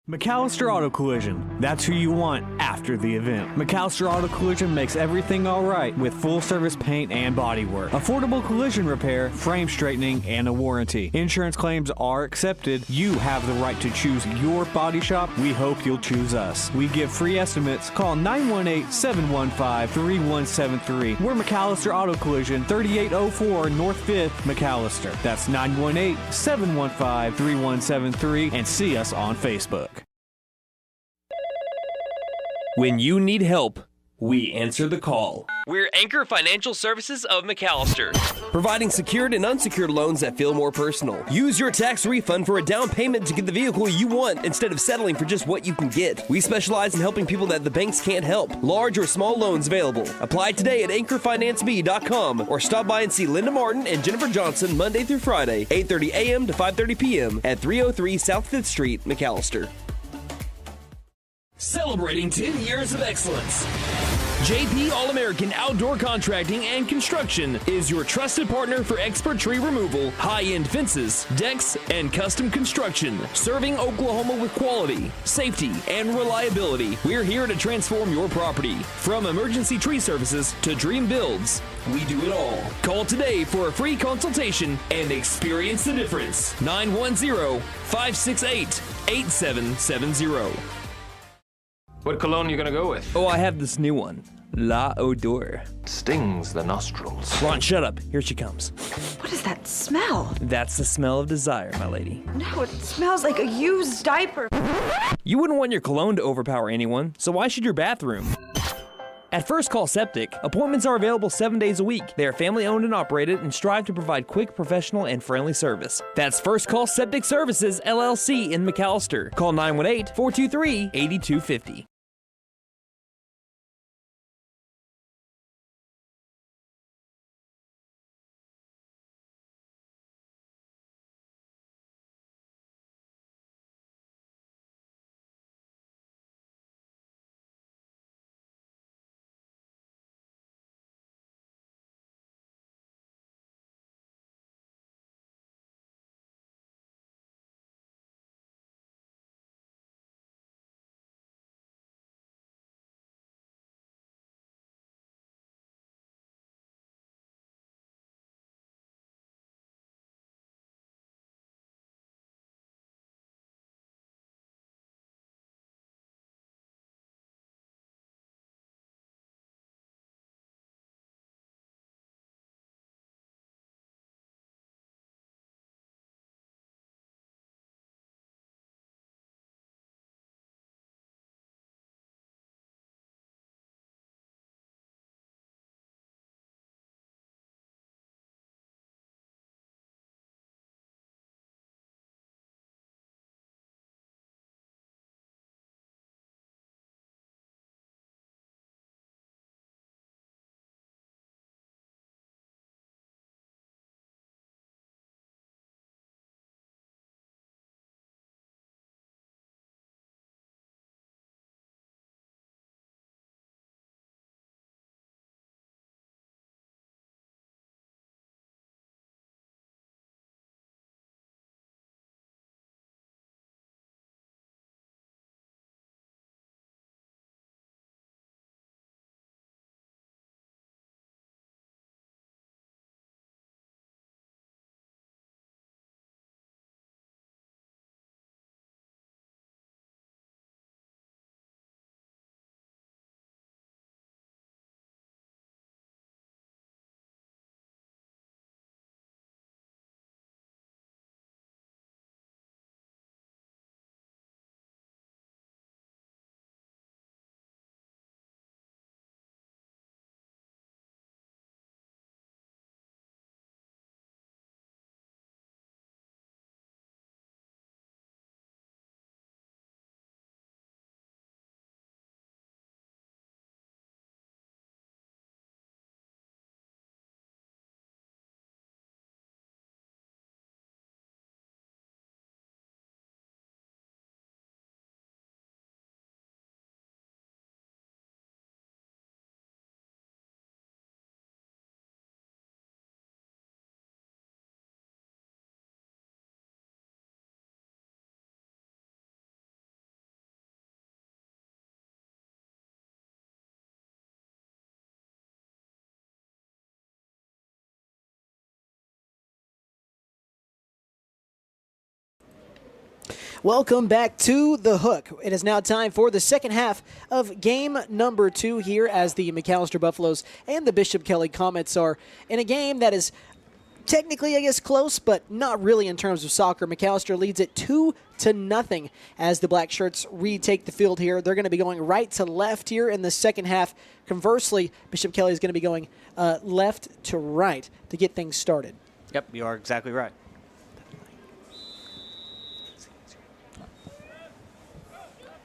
McAlester Auto Collision. That's who you want after the event. McAlester Auto Collision makes everything all right with full service paint and body work, affordable collision repair, frame straightening, and a warranty. Insurance claims are accepted. You have the right to choose your body shop. We hope you'll choose us. We give free estimates. Call 918-715-3173. We're McAlester Auto Collision, 3804 North 5th, McAlester. That's 918-715-3173, and see us on Facebook. When you need help, we answer the call. We're Anchor Financial Services of McAlester, providing secured and unsecured loans that feel more personal. Use your tax refund for a down payment to get the vehicle you want instead of settling for just what you can get. We specialize in helping people that the banks can't help. Large or small loans available. Apply today at anchorfinanceme.com or stop by and see Linda Martin and Jennifer Johnson Monday through Friday, 8:30 a.m. to 5:30 p.m. at 303 South 5th Street, McAlester. Celebrating 10 years of excellence. JP All-American Outdoor Contracting and Construction is your trusted partner for expert tree removal, high-end fences, decks, and custom construction. Serving Oklahoma with quality, safety, and reliability. We're here to transform your property. From emergency tree services to dream builds, we do it all. Call today for a free consultation and experience the difference. 910-568-8770. What cologne are you gonna go with? Oh, I have this new one. La Odeur. Stings the nostrils. Ron, shut up. Here she comes. What is that smell? That's the smell of desire, my lady. No, it smells like a used diaper. You wouldn't want your cologne to overpower anyone, so why should your bathroom? At First Call Septic, appointments are available 7 days a week. They are family owned and operated and strive to provide quick, professional, and friendly service. That's First Call Septic Services, LLC in McAlester. Call 918-423-8250. Welcome back to The Hook. It is now time for the second half of game number 2 here as the McAlester Buffaloes and the Bishop Kelley Comets are in a game that is technically, I guess, close, but not really in terms of soccer. McAlester leads it 2-0 as the Black Shirts retake the field here. They're going to be going right to left here in the second half. Conversely, Bishop Kelley is going to be going left to right to get things started. Yep, you are exactly right.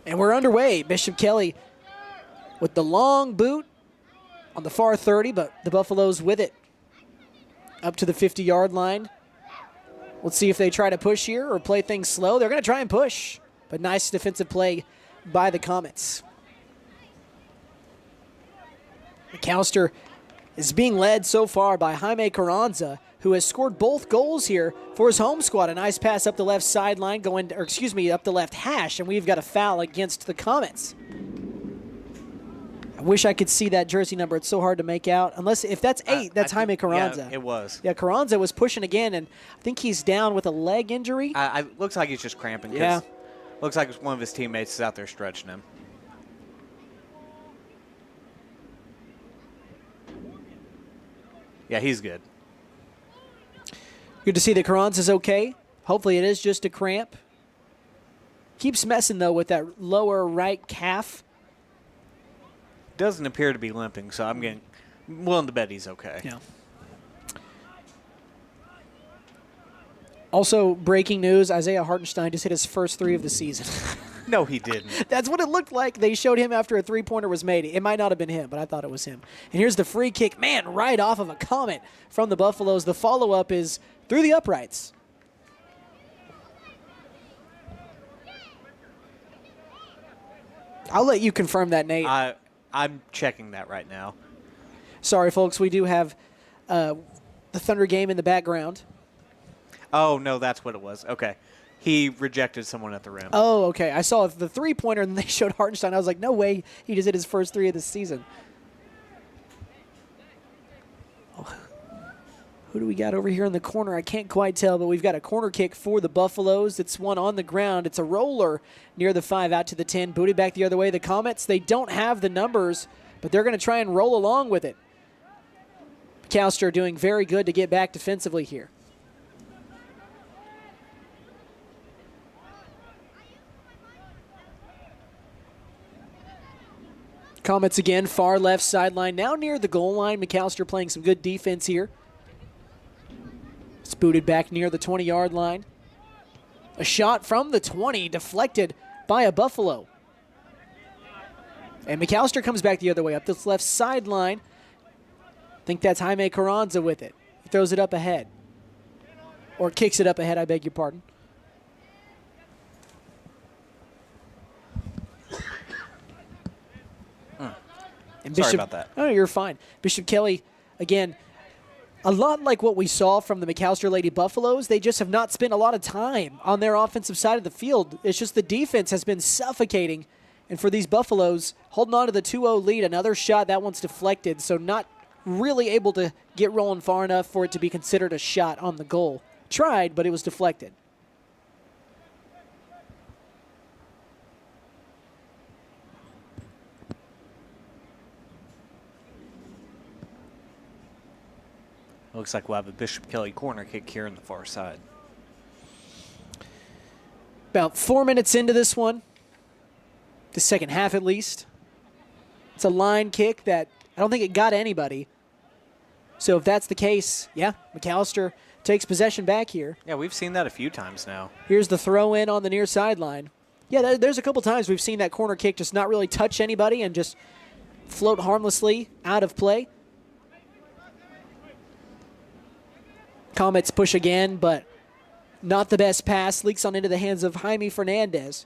And we're underway. Bishop Kelley with the long boot on the far 30, but the Buffaloes with it up to the 50-yard line. Let's see if they try to push here or play things slow. They're going to try and push, but nice defensive play by the Comets. McAlester is being led so far by Jaime Carranza, who has scored both goals here for his home squad. A nice pass up the left sideline, up the left hash, and we've got a foul against the Comets. I wish I could see that jersey number. It's so hard to make out. If that's 8, that's Jaime Carranza. Yeah, it was. Yeah, Carranza was pushing again, and I think he's down with a leg injury. Looks like he's just cramping. Yeah. Looks like one of his teammates is out there stretching him. Yeah, he's good. Good to see that Carranza's okay. Hopefully it is just a cramp. Keeps messing, though, with that lower right calf. Doesn't appear to be limping, so I'm willing to bet he's okay. Yeah. Also, breaking news, Isaiah Hartenstein just hit his first 3 of the season. No, he didn't. That's what it looked like. They showed him after a 3-pointer was made. It might not have been him, but I thought it was him. And here's the free kick. Man, right off of a Comet from the Buffaloes. The follow-up is through the uprights. I'll let you confirm that, Nate. I'm checking that right now. Sorry, folks. We do have the Thunder game in the background. Oh, no, that's what it was. Okay. He rejected someone at the rim. Oh, okay. I saw the 3-pointer, and they showed Hartenstein. I was like, no way he just hit his first 3 of the season. Oh. Who do we got over here in the corner? I can't quite tell, but we've got a corner kick for the Buffaloes. It's one on the ground. It's a roller near the 5 out to the 10. Booted back the other way. The Comets, they don't have the numbers, but they're going to try and roll along with it. McAlester doing very good to get back defensively here. Comets again, far left sideline, now near the goal line. McAlester playing some good defense here. It's booted back near the 20-yard line. A shot from the 20, deflected by a Buffalo. And McAlester comes back the other way, up this left sideline. I think that's Jaime Carranza with it. He throws it up ahead. Or kicks it up ahead, I beg your pardon. And Sorry about that. Oh, you're fine. Bishop Kelley, again, a lot like what we saw from the McAlester Lady Buffaloes. They just have not spent a lot of time on their offensive side of the field. It's just the defense has been suffocating. And for these Buffaloes, holding on to the 2-0 lead, another shot, that one's deflected. So not really able to get rolling far enough for it to be considered a shot on the goal. Tried, but it was deflected. Looks like we'll have a Bishop Kelley corner kick here on the far side. About 4 minutes into this one, the second half at least. It's a line kick that I don't think it got anybody. So if that's the case, yeah, McAlester takes possession back here. Yeah, we've seen that a few times now. Here's the throw in on the near sideline. Yeah, there's a couple times we've seen that corner kick just not really touch anybody and just float harmlessly out of play. Comets push again, but not the best pass. Leaks on into the hands of Jaime Fernandez,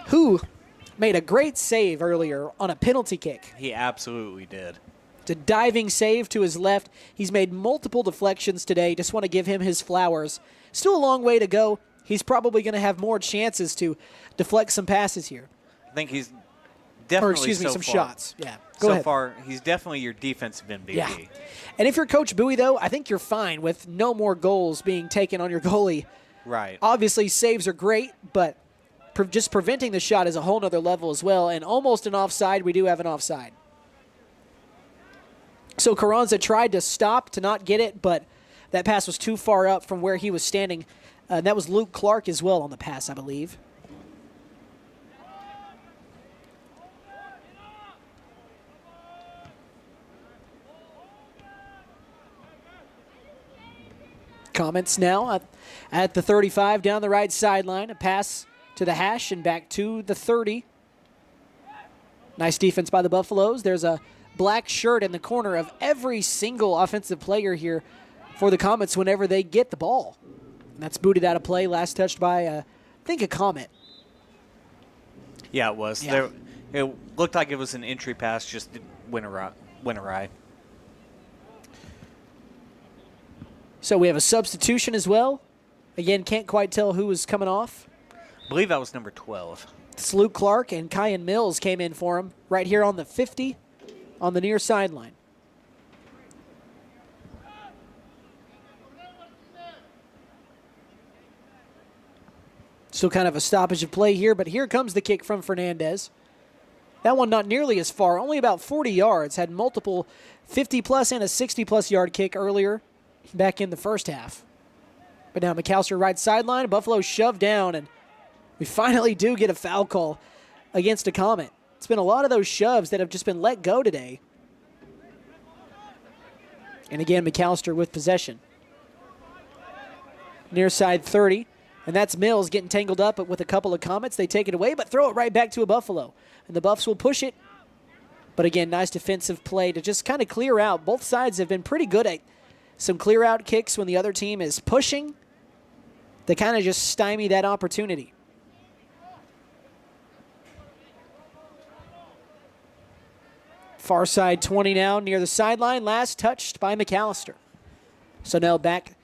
who made a great save earlier on a penalty kick. He absolutely did. It's a diving save to his left. He's made multiple deflections today. Just want to give him his flowers. Still a long way to go. He's probably going to have more chances to deflect some passes here. I think he's definitely some far, shots. Yeah. Go ahead. So far, he's definitely your defensive MVP. Yeah. And if you're Coach Bowie, though, I think you're fine with no more goals being taken on your goalie. Right. Obviously, saves are great, but just preventing the shot is a whole nother level as well. And almost an offside. We do have an offside. So Carranza tried to stop to not get it, but that pass was too far up from where he was standing. That was Luke Clark as well on the pass, I believe. Comets now at the 35 down the right sideline. A pass to the hash and back to the 30. Nice defense by the Buffaloes. There's a black shirt in the corner of every single offensive player here for the Comets whenever they get the ball. And that's booted out of play, last touched by, I think, a Comet. Yeah, it was. Yeah. It looked like it was an entry pass, just went awry. So we have a substitution as well. Again, can't quite tell who was coming off. I believe that was number 12. It's Luke Clark, and Kyan Mills came in for him right here on the 50 on the near sideline. Still kind of a stoppage of play here, but here comes the kick from Fernandez. That one not nearly as far, only about 40 yards. Had multiple 50-plus and a 60-plus yard kick earlier back in the first half. But now McAlester right sideline, Buffalo shoved down, and we finally do get a foul call against a Comet. It's been a lot of those shoves that have just been let go today. And again, McAlester with possession. Near side 30. And that's Mills getting tangled up with a couple of Comets. They take it away, but throw it right back to a Buffalo. And the Buffs will push it. But again, nice defensive play to just kind of clear out. Both sides have been pretty good at some clear out kicks when the other team is pushing. They kind of just stymie that opportunity. Far side 20 now, near the sideline. Last touched by McAlester. So now back.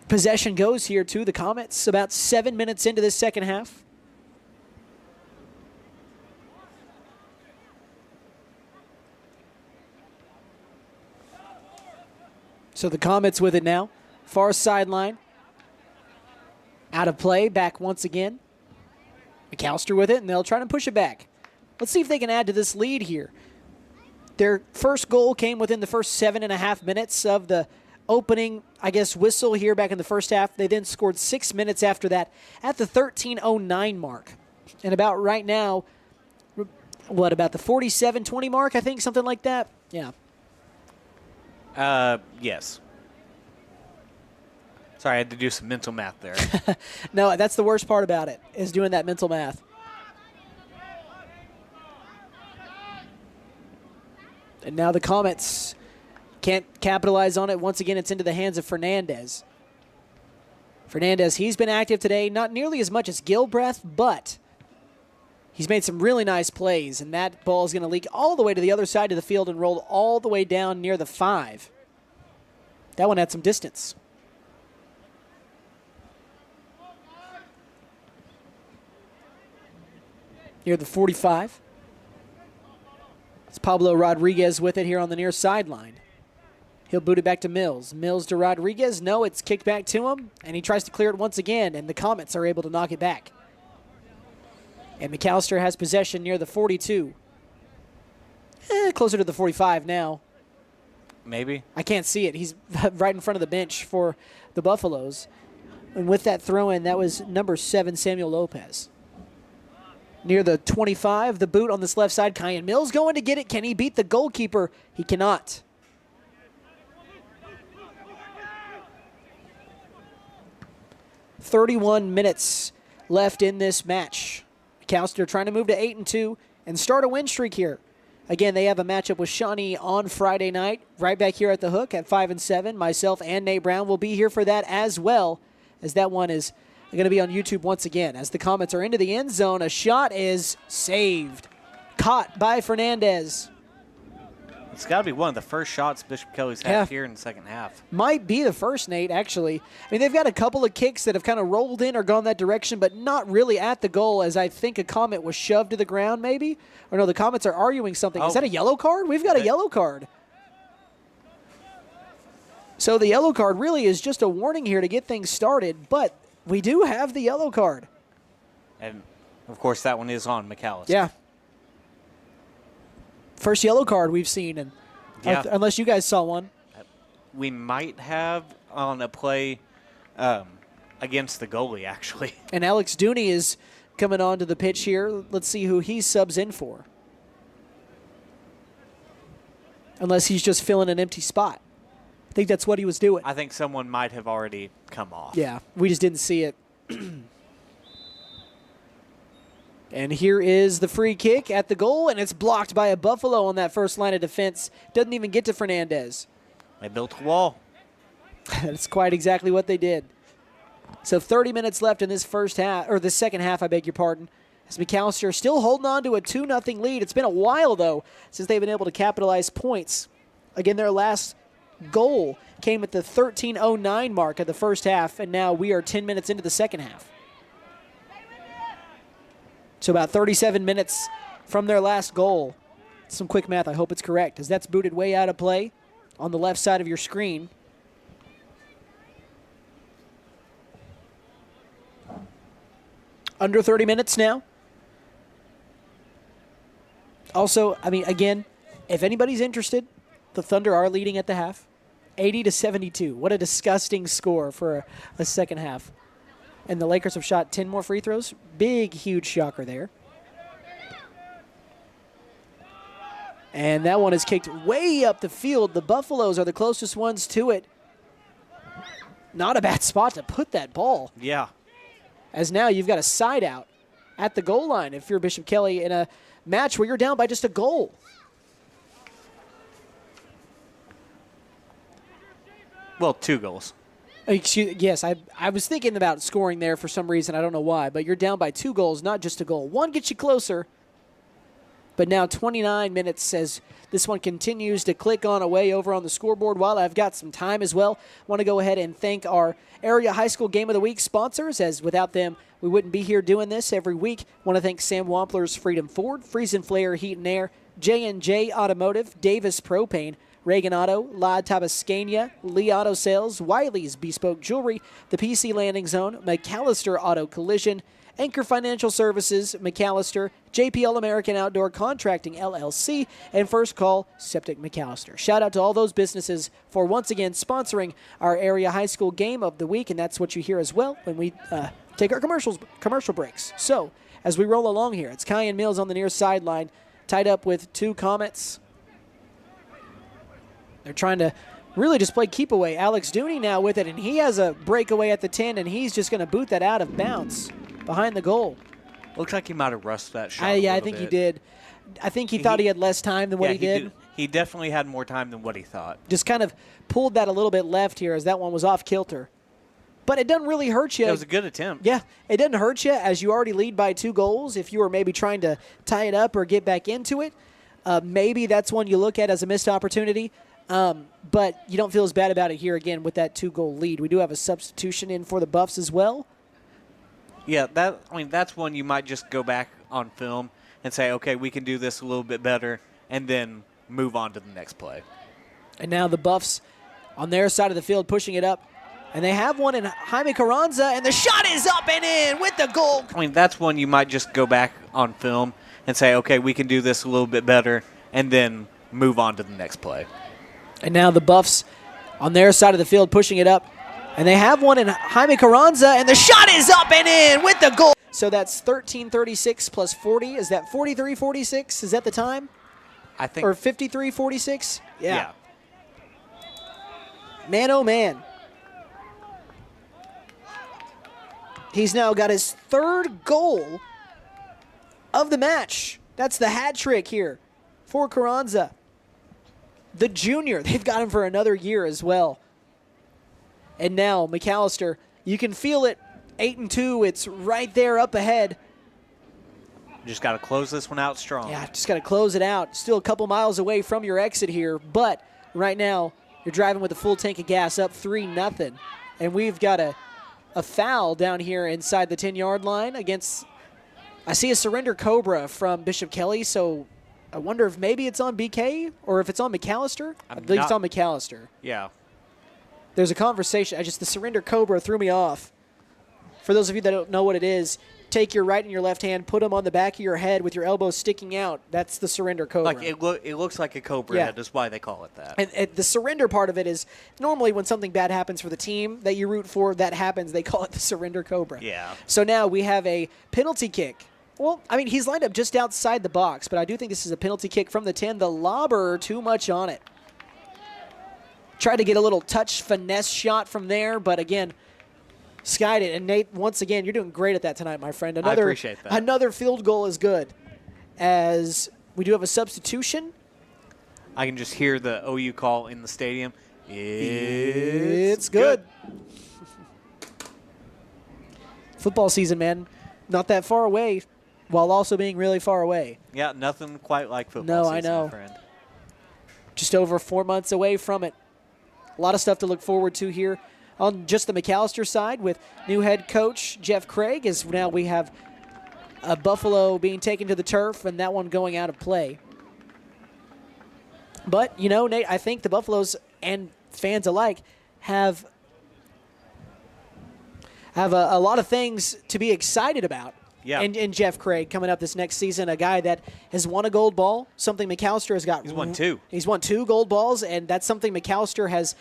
Possession goes here to the Comets about 7 minutes into this second half. So the Comets with it now. Far sideline. Out of play, back once again. McAlester with it, and they'll try to push it back. Let's see if they can add to this lead here. Their first goal came within the first 7.5 minutes of the opening, I guess, whistle here back in the first half. They then scored 6 minutes after that at the 13:09 mark. And about right now, what, about the 47:20 mark, I think, something like that? Yeah. Yes. Sorry, I had to do some mental math there. No, that's the worst part about it, is doing that mental math. And now the Comets can't capitalize on it. Once again, it's into the hands of Fernandez. Fernandez, he's been active today, not nearly as much as Gilbreth, but he's made some really nice plays, and that ball is going to leak all the way to the other side of the field and roll all the way down near the 5. That one had some distance. Near the 45. It's Pablo Rodriguez with it here on the near sideline. He'll boot it back to Mills. Mills to Rodriguez. No, it's kicked back to him, and he tries to clear it once again, and the Comets are able to knock it back. And McAlester has possession near the 42. Closer to the 45 now. Maybe. I can't see it. He's right in front of the bench for the Buffaloes. And with that throw-in, that was number 7, Samuel Lopez. Near the 25, the boot on this left side. Kyan Mills going to get it. Can he beat the goalkeeper? He cannot. "31 minutes left in this match. McAlester trying to move to 8-2 and start a win streak here. Again, they have a matchup with Shawnee on Friday night, right back here at the Hook at 5-7. Myself and Nate Brown will be here for that as well, as that one is going to be on YouTube once again. As the Comets are into the end zone, a shot is saved. Caught by Fernandez. It's got to be one of the first shots Bishop Kelley's had here in the second half. Might be the first, Nate, actually. I mean, they've got a couple of kicks that have kind of rolled in or gone that direction, but not really at the goal, as I think a Comet was shoved to the ground, maybe? Or no, the Comets are arguing something. Is that a yellow card? We've got a yellow card. So the yellow card really is just a warning here to get things started, but we do have the yellow card. And, of course, that one is on McAlester. Yeah. First yellow card we've seen, and unless you guys saw one. We might have on a play against the goalie, actually. And Alex Dooney is coming onto the pitch here. Let's see who he subs in for. Unless he's just filling an empty spot. I think that's what he was doing. I think someone might have already come off. Yeah, we just didn't see it. And here is the free kick at the goal, and it's blocked by a Buffalo on that first line of defense. Doesn't even get to Fernandez. They built a wall. That's quite exactly what they did. So 30 minutes left in this first half, or the second half, I beg your pardon, As McAlester still holding on to a 2-0 lead. It's been a while, though, since they've been able to capitalize points. Again, their last goal came at the 13:09 mark of the first half, and now we are 10 minutes into the second half. So about 37 minutes from their last goal. Some quick math, I hope it's correct, as that's booted way out of play on the left side of your screen. Under 30 minutes now. Also, I mean, again, if anybody's interested, the Thunder are leading at the half, 80-72. What a disgusting score for a second half. And the Lakers have shot 10 more free throws. Big, huge shocker there. And that one is kicked way up the field. The Buffaloes are the closest ones to it. Not a bad spot to put that ball. Yeah. As now you've got a side out at the goal line if you're Bishop Kelley in a match where you're down by just a goal. Well, 2 goals. Yes, I was thinking about scoring there for some reason. I don't know why. But you're down by 2 goals, not just a goal. One gets you closer. But now 29 minutes says this one continues to click on away over on the scoreboard. While I've got some time as well, want to go ahead and thank our Area High School Game of the Week sponsors, as without them, we wouldn't be here doing this every week. Want to thank Sam Wampler's Freedom Ford, Friesen Flair Heat and Air, J&J Automotive, Davis Propane, Reagan Auto, La Tabascania, Lee Auto Sales, Wiley's Bespoke Jewelry, the PC Landing Zone, McAlester Auto Collision, Anchor Financial Services, McAlester, JPL American Outdoor Contracting, LLC, and First Call Septic McAlester. Shout out to all those businesses for once again sponsoring our Area High School Game of the Week, and that's what you hear as well when we take our commercial breaks. So, as we roll along here, it's Kyan Mills on the near sideline, tied up with 2 Comets. They're trying to really just play keep away. Alex Dooney now with it, and he has a breakaway at the 10, and he's just going to boot that out of bounds behind the goal. Looks like he might have rushed that shot. I think he did. I think he thought he had less time than what he did. He definitely had more time than what he thought. Just kind of pulled that a little bit left here as that one was off kilter. But it doesn't really hurt you. It was a good attempt. Yeah, it doesn't hurt you as you already lead by 2 goals. If you were maybe trying to tie it up or get back into it, maybe that's one you look at as a missed opportunity. But you don't feel as bad about it here again with that 2-goal lead. We do have a substitution in for the Buffs as well. Yeah, that's one you might just go back on film and say, okay, we can do this a little bit better, and then move on to the next play. And now the Buffs on their side of the field pushing it up. And they have one in Jaime Carranza, and the shot is up and in with the goal. That's one you might just go back on film and say, okay, we can do this a little bit better, and then move on to the next play. And now the Buffs on their side of the field pushing it up. And they have one in Jaime Carranza, and the shot is up and in with the goal. So that's 13:36 plus 40. Is that 43:46? Is that the time? I think. Or 53:46? Yeah. Man, oh, man. He's now got his 3rd goal of the match. That's the hat trick here for Carranza. The junior, they've got him for another year as well. And now McAlester, you can feel it, 8-2. It's right there up ahead. Just got to close this one out strong. Yeah, just got to close it out. Still a couple miles away from your exit here, but right now you're driving with a full tank of gas up 3-0. And we've got a foul down here inside the 10-yard line against, I see a surrender Cobra from Bishop Kelley, so I wonder if maybe it's on BK or if it's on McAlester. I believe it's on McAlester. Yeah. There's a conversation. The surrender Cobra threw me off. For those of you that don't know what it is, take your right and your left hand, put them on the back of your head with your elbows sticking out. That's the surrender Cobra. Like it looks like a Cobra head. That's why they call it that. And the surrender part of it is normally when something bad happens for the team that you root for, that happens, they call it the surrender Cobra. Yeah. So now we have a penalty kick. Well, I mean, he's lined up just outside the box, but I do think this is a penalty kick from the 10. The lobber, too much on it. Tried to get a little touch finesse shot from there, but again, skied it. And Nate, once again, you're doing great at that tonight, my friend. I appreciate that. Another field goal is good, as we do have a substitution. I can just hear the OU call in the stadium. It's good. Football season, man, not that far away. while also being really far away. Yeah, nothing quite like football No, season, I know. my friend. Just over 4 months away from it. A lot of stuff to look forward to here on just the McAlester side with new head coach Jeff Craig, as now we have Buffalo being taken to the turf and that one going out of play. But, you know, Nate, I think the Buffaloes and fans alike have a lot of things to be excited about. Yeah. And Jeff Craig coming up this next season, a guy that has won a gold ball, something McAlester has got. He's won 2. He's won 2 gold balls, and that's something McAlester has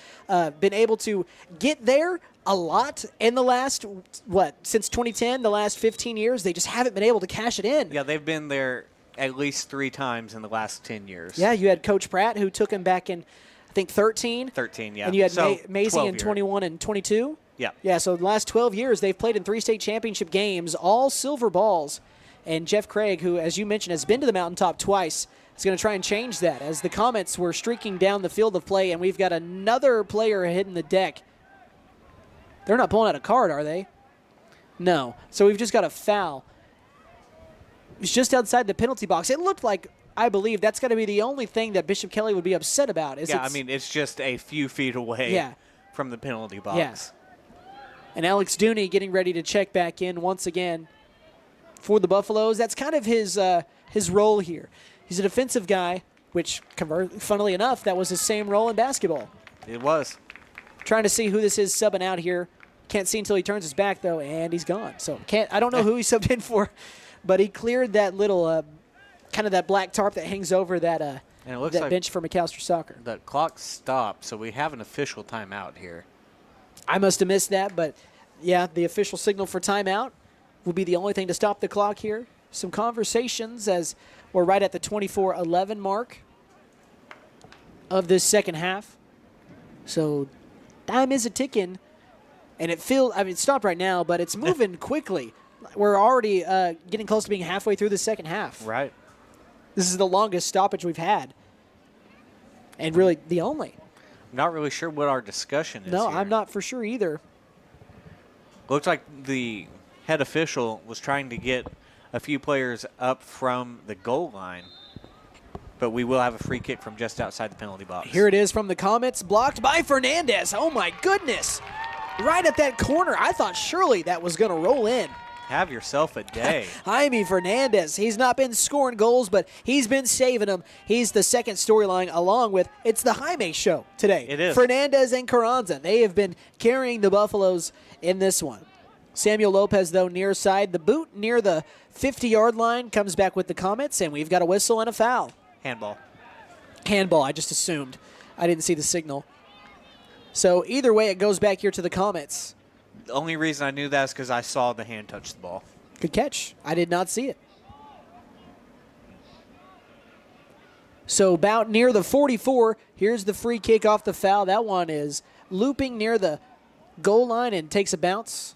been able to get there a lot in the last, since 2010, the last 15 years. They just haven't been able to cash it in. Yeah, they've been there at least 3 times in the last 10 years. Yeah, you had Coach Pratt, who took him back in, I think, 13. 13, yeah. And you had So, Maisie 12 in years. 21 and 22. Yeah. Yeah, so the last 12 years, they've played in 3 state championship games, all silver balls. And Jeff Craig, who, as you mentioned, has been to the mountaintop twice, is going to try and change that as the Comets were streaking down the field of play, and we've got another player hitting the deck. They're not pulling out a card, are they? No. So we've just got a foul. It's just outside the penalty box. It looked like, I believe, that's got to be the only thing that Bishop Kelley would be upset about. Yeah, I mean, it's just a few feet away from the penalty box. Yeah. And Alex Dooney getting ready to check back in once again for the Buffaloes. That's kind of his role here. He's a defensive guy, which, funnily enough, that was his same role in basketball. It was. Trying to see who this is subbing out here. Can't see until he turns his back, though, and he's gone. So I don't know who he subbed in for, but he cleared that little kind of that black tarp that hangs over that And it looks like bench for McAlester Soccer. The clock stopped, so we have an official timeout here. I must have missed that, but yeah, the official signal for timeout will be the only thing to stop the clock here. Some conversations as we're right at the 24-11 mark of this second half. So time is a-ticking, and it stopped right now, but it's moving quickly. We're already getting close to being halfway through the second half. Right. This is the longest stoppage we've had, and really the only. Not really sure what our discussion is No, here. I'm not for sure either. Looks like the head official was trying to get a few players up from the goal line, but we will have a free kick from just outside the penalty box. Here it is from the Comets, blocked by Fernandez. Oh, my goodness. Right at that corner. I thought surely that was going to roll in. Have yourself a day. Jaime Fernandez. He's not been scoring goals, but he's been saving them. He's the second storyline along with, it's the Jaime show today. It is. Fernandez and Carranza. They have been carrying the Buffaloes in this one. Samuel Lopez, though, near side. The boot near the 50-yard line comes back with the Comets, and we've got a whistle and a foul. Handball. Handball, I just assumed. I didn't see the signal. So either way, it goes back here to the Comets. The only reason I knew that is because I saw the hand touch the ball. Good catch. I did not see it. So about near the 44, here's the free kick off the foul. That one is looping near the goal line and takes a bounce.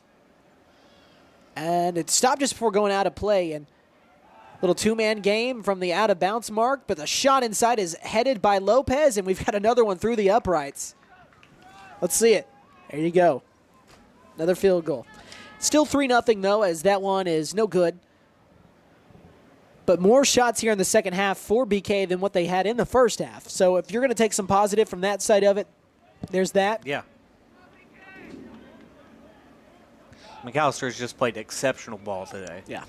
And it stopped just before going out of play. And little two-man game from the out-of-bounds mark, but the shot inside is headed by Lopez, and we've got another one through the uprights. Let's see it. There you go. Another field goal. Still 3-0, though, as that one is no good. But more shots here in the second half for BK than what they had in the first half. So if you're going to take some positive from that side of it, there's that. Yeah. McAllister's just played exceptional ball today. Yeah.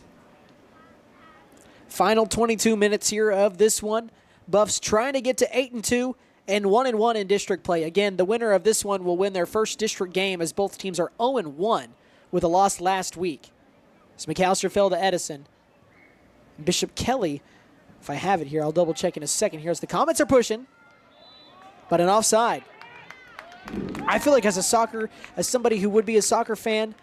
Final 22 minutes here of this one. Buffs trying to get to 8-2 and 1-1 in district play. Again, the winner of this one will win their first district game as both teams are 0-1 with a loss last week. So McAlester fell to Edison. Bishop Kelley, if I have it here, I'll double check in a second here as the Comets are pushing, but an offside. I feel like as somebody who would be a soccer fan,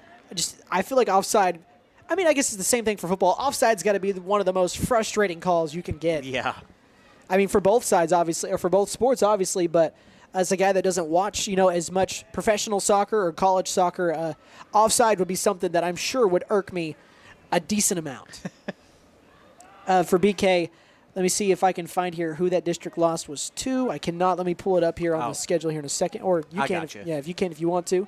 I feel like offside, I mean, I guess it's the same thing for football. Offside's got to be one of the most frustrating calls you can get. Yeah. I mean, for both sides, obviously, or for both sports, obviously, but as a guy that doesn't watch, as much professional soccer or college soccer, offside would be something that I'm sure would irk me a decent amount. For BK, let me see if I can find here who that district lost was to. I cannot. Let me pull it up here on the schedule here in a second. Or you can. If you can, if you want to.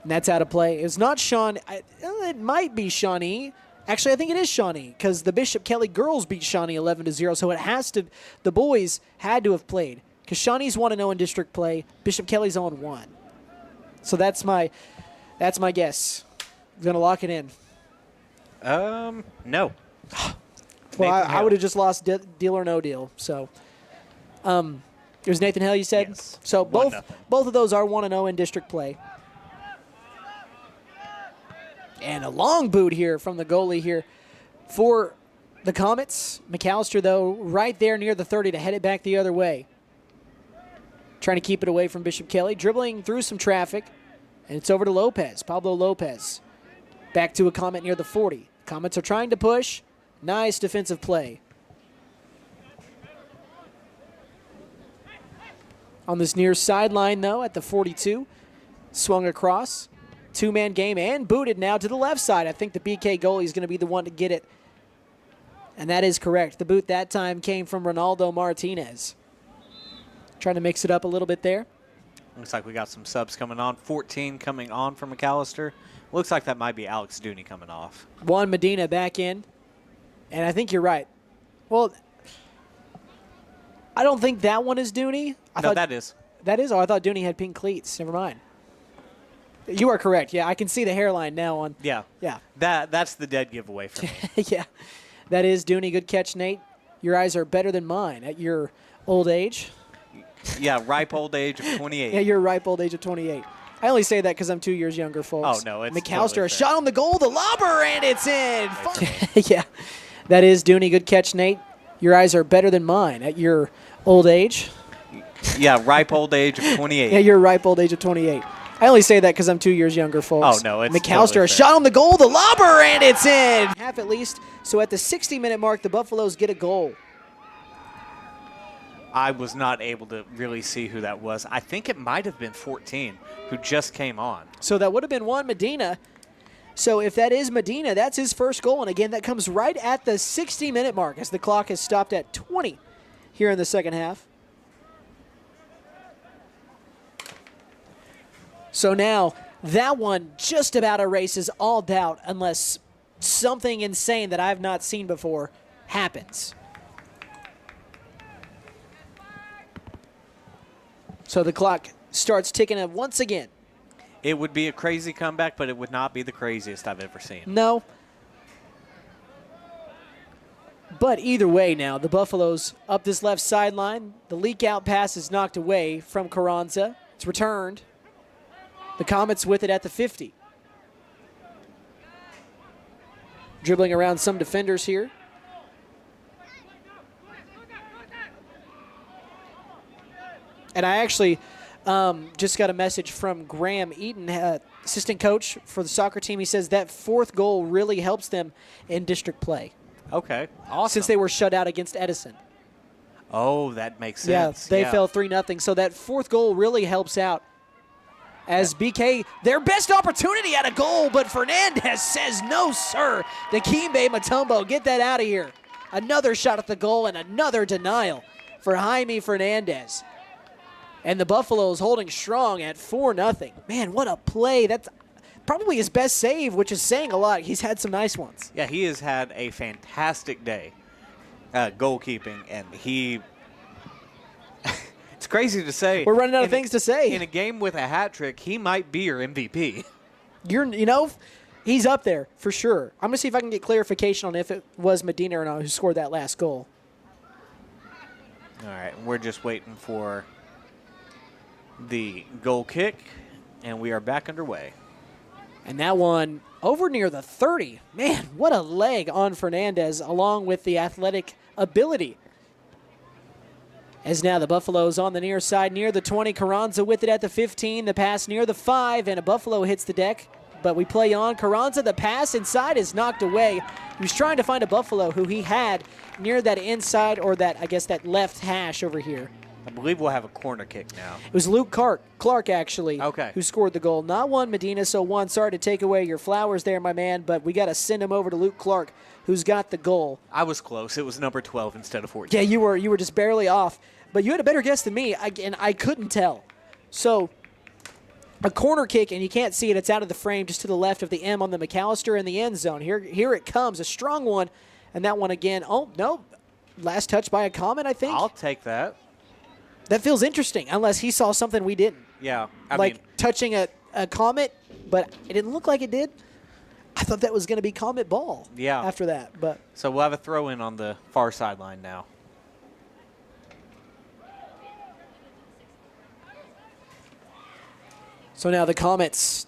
And that's out of play. It's not Sean. It might be Shawnee. Actually, I think it is Shawnee because the Bishop Kelley girls beat Shawnee 11-0, so it has to. The boys had to have played because Shawnee's 1-0 in district play. Bishop Kelley's 0-1. So that's my guess. I'm gonna lock it in. No. Well, I would have just lost deal or no deal. So, it was Nathan Hale, you said? Yes. So both 1-0. of those are 1-0 in district play. And a long boot here from the goalie here for the Comets. McAlester, though, right there near the 30 to head it back the other way. Trying to keep it away from Bishop Kelley. Dribbling through some traffic. And it's over to Lopez, Pablo Lopez. Back to a Comet near the 40. Comets are trying to push. Nice defensive play. On this near sideline, though, at the 42. Swung across. Two-man game and booted now to the left side. I think the BK goalie is going to be the one to get it. And that is correct. The boot that time came from Ronaldo Martinez. Trying to mix it up a little bit there. Looks like we got some subs coming on. 14 coming on from McAlester. Looks like that might be Alex Dooney coming off. Juan Medina back in. And I think you're right. Well, I don't think that one is Dooney. No, that is. That is? Oh, I thought Dooney had pink cleats. Never mind. You are correct. Yeah, I can see the hairline now on. Yeah. Yeah. That's the dead giveaway for me. Yeah. That is Dooney. Good catch, Nate. Your eyes are better than mine at your old age. Yeah, ripe old age of 28. Yeah, your ripe old age of 28. I only say that because I'm 2 years younger, folks. Oh, no, it's McAlester, totally a fair. shot on the goal, the lobber, and it's in. Yeah. That is Dooney. Good catch, Nate. Your eyes are better than mine at your old age. Yeah, ripe old age of 28. Yeah, your ripe old age of 28. I only say that because I'm 2 years younger, folks. Oh, no, it's McAlester, totally a fair. shot on the goal, the lobber, and it's in. Half at least. So at the 60-minute mark, the Buffaloes get a goal. I was not able to really see who that was. I think it might have been 14 who just came on. So that would have been Juan Medina. So if that is Medina, that's his first goal. And again, that comes right at the 60-minute mark as the clock has stopped at 20 here in the second half. So now that one just about erases all doubt unless something insane that I've not seen before happens. So the clock starts ticking up once again. It would be a crazy comeback, but it would not be the craziest I've ever seen. No. But either way now, the Buffaloes up this left sideline. The leak out pass is knocked away from Carranza. It's returned. The Comets with it at the 50. Dribbling around some defenders here. And I actually just got a message from Graham Eaton, assistant coach for the soccer team. He says that fourth goal really helps them in district play. Okay, awesome. Since they were shut out against Edison. Oh, that makes sense. Yeah, they fell 3-0. So that fourth goal really helps out. As BK, their best opportunity at a goal, but Fernandez says, no, sir. The Kimbe Matumbo, get that out of here. Another shot at the goal and another denial for Jaime Fernandez. And the Buffaloes holding strong at 4-0. Man, what a play. That's probably his best save, which is saying a lot. He's had some nice ones. Yeah, he has had a fantastic day goalkeeping, and he it's crazy to say. We're running out of things to say. In a game with a hat trick, he might be your MVP. He's up there for sure. I'm going to see if I can get clarification on if it was Medina or not who scored that last goal. All right, we're just waiting for the goal kick, and we are back underway. And that one over near the 30. Man, what a leg on Fernandez along with the athletic ability. As now the Buffaloes on the near side near the 20. Carranza with it at the 15. The pass near the 5, and a Buffalo hits the deck. But we play on. Carranza, the pass inside is knocked away. He was trying to find a Buffalo who he had near that inside or that, I guess, that left hash over here. I believe we'll have a corner kick now. It was Luke Clark actually, okay, who scored the goal. Not Juan Medina, so Juan, sorry to take away your flowers there, my man, but we got to send him over to Luke Clark, who's got the goal. I was close. It was number 12 instead of 14. Yeah, you were just barely off, but you had a better guess than me, and I couldn't tell. So a corner kick, and you can't see it. It's out of the frame just to the left of the M on the McAlester in the end zone. Here it comes, a strong one, and that one again. Oh, no, last touch by a Comet, I think. I'll take that. That feels interesting, unless he saw something we didn't. Yeah. I like mean, touching a Comet, but it didn't look like it did. I thought that was going to be Comet ball after that. But so we'll have a throw in on the far sideline now. So now the Comets,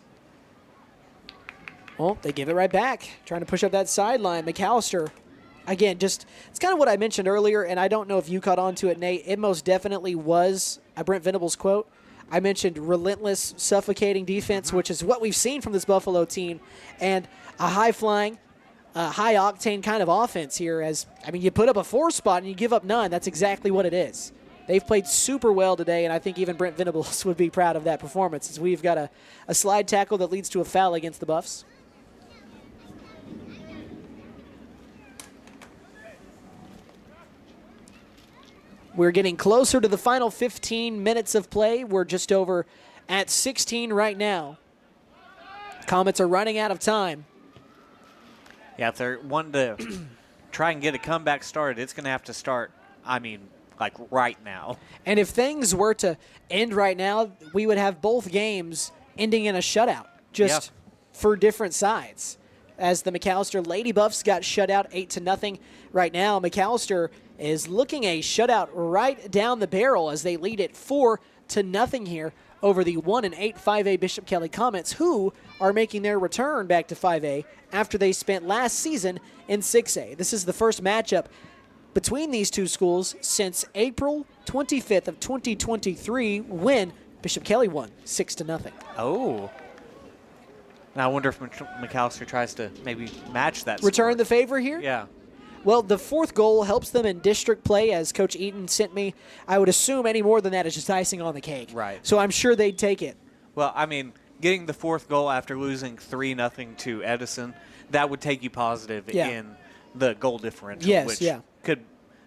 well, they give it right back, trying to push up that sideline. McAlester, again, it's kind of what I mentioned earlier, and I don't know if you caught on to it, Nate. It most definitely was a Brent Venables quote. I mentioned relentless, suffocating defense, which is what we've seen from this Buffalo team, and a high-flying, high-octane kind of offense here. You put up a 4 spot and you give up none. That's exactly what it is. They've played super well today, and I think even Brent Venables would be proud of that performance, as we've got a slide tackle that leads to a foul against the Buffs. We're getting closer to the final 15 minutes of play. We're just over at 16 right now. Comets are running out of time. Yeah, if they're wanting to try and get a comeback started, it's going to have to start, like right now. And if things were to end right now, we would have both games ending in a shutout, just for different sides. As the McAlester Lady Buffs got shut out 8-0 right now, McAlester is looking a shutout right down the barrel as they lead it 4-0 here over the 1-8 5A Bishop Kelley Comets, who are making their return back to 5A after they spent last season in 6A. This is the first matchup between these two schools since April 25th of 2023, when Bishop Kelley won 6-0. Oh. Now I wonder if McAlester tries to maybe match that Return score. the favor here? Yeah. Well, the 4th goal helps them in district play, as Coach Eaton sent me. I would assume any more than that is just icing on the cake. Right. So I'm sure they'd take it. Well, getting the 4th goal after losing 3-0 to Edison, that would take you positive in the goal differential, which could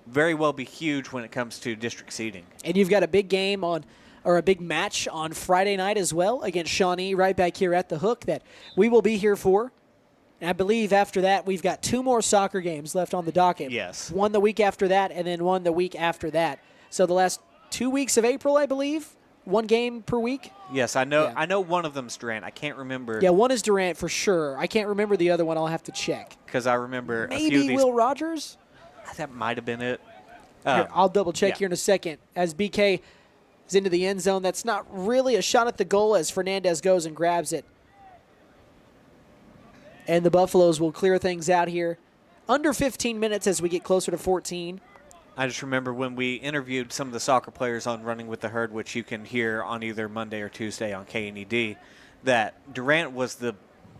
very well be huge when it comes to district seeding. And you've got a big game a big match on Friday night as well against Shawnee right back here at the Hook that we will be here for. And I believe after that, we've got 2 more soccer games left on the docket. Yes. One the week after that, and then one the week after that. So the last 2 weeks of April, I believe, 1 game per week. Yes, I know. Yeah. I know one of them's Durant. I can't remember. Yeah, one is Durant for sure. I can't remember the other one. I'll have to check. Because I remember maybe a few of these. Will Rogers? That might have been it. Here, I'll double check here in a second. As BK is into the end zone, that's not really a shot at the goal as Fernandez goes and grabs it. And the Buffaloes will clear things out here. Under 15 minutes as we get closer to 14. I just remember when we interviewed some of the soccer players on Running with the Herd, which you can hear on either Monday or Tuesday on KNED, that Durant was the